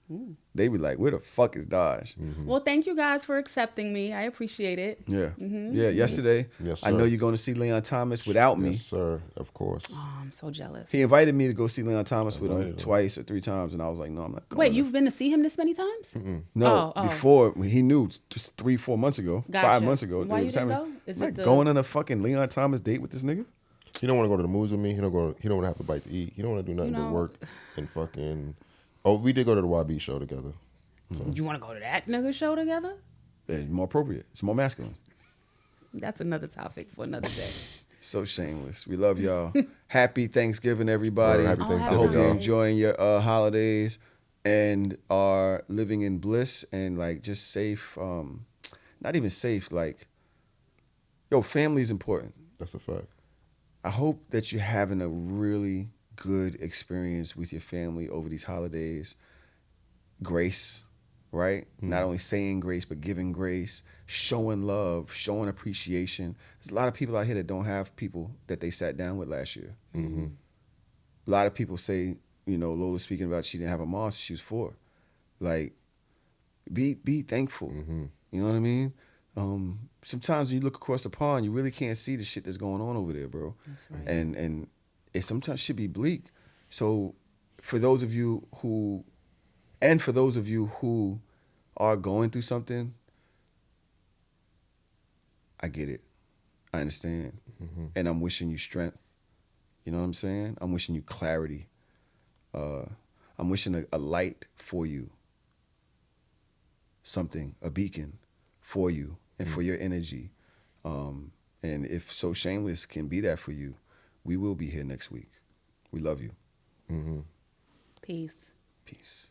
C: they be like, where the fuck is Dodge?
A: Well, thank you guys for accepting me. I appreciate it.
C: Yeah. Yeah, yesterday,
B: Yes,
C: I know
B: sir.
C: you're going to see Leon Thomas without me.
B: Yes, sir. Of course.
A: Oh, I'm so jealous.
C: He invited me to go see Leon Thomas with him twice or 3 times, and I was like, no, I'm not going.
A: Wait, you've been to see him this many times?
C: No,
A: Oh.
C: before, he knew just 3-4 months ago,
A: Gotcha.
C: 5 months ago.
A: Why
C: It
A: you
C: was
A: didn't
C: happening.
A: go? Is
C: I'm
A: it
C: not
A: the-
C: going on a fucking Leon Thomas date with this nigga?
B: He don't want to go to the movies with me. He don't want to have a bite to eat. He don't want to do nothing
A: You know-
B: but work and fucking. Oh, we did go to the YB show together. So.
A: You want to go to that nigga show together?
C: It's more appropriate. It's more masculine.
A: That's another topic for another day.
C: So shameless. We love y'all. Happy Thanksgiving, everybody.
B: Happy
A: Oh,
B: Thanksgiving,
A: happy
C: I hope you're
B: y'all.
C: enjoying your holidays and are living in bliss and like just safe. Not even safe. Like, yo, family is important.
B: That's a fact.
C: I hope that you're having a really good experience with your family over these holidays. Grace, right? Not only saying grace, but giving grace, showing love, showing appreciation. There's a lot of people out here that don't have people that they sat down with last year. A lot of people say, Lola speaking about she didn't have a mom since she was 4. Like, be thankful. You know what I mean? Sometimes when you look across the pond, you really can't see the shit that's going on over there, bro.
A: That's right.
C: And it sometimes should be bleak. So for those of you who are going through something, I get it. I understand. And I'm wishing you strength. You know what I'm saying? I'm wishing you clarity. I'm wishing a light for you. Something, a beacon for you and for your energy. And if So Shameless can be that for you, we will be here next week. We love you.
A: Peace.
C: Peace.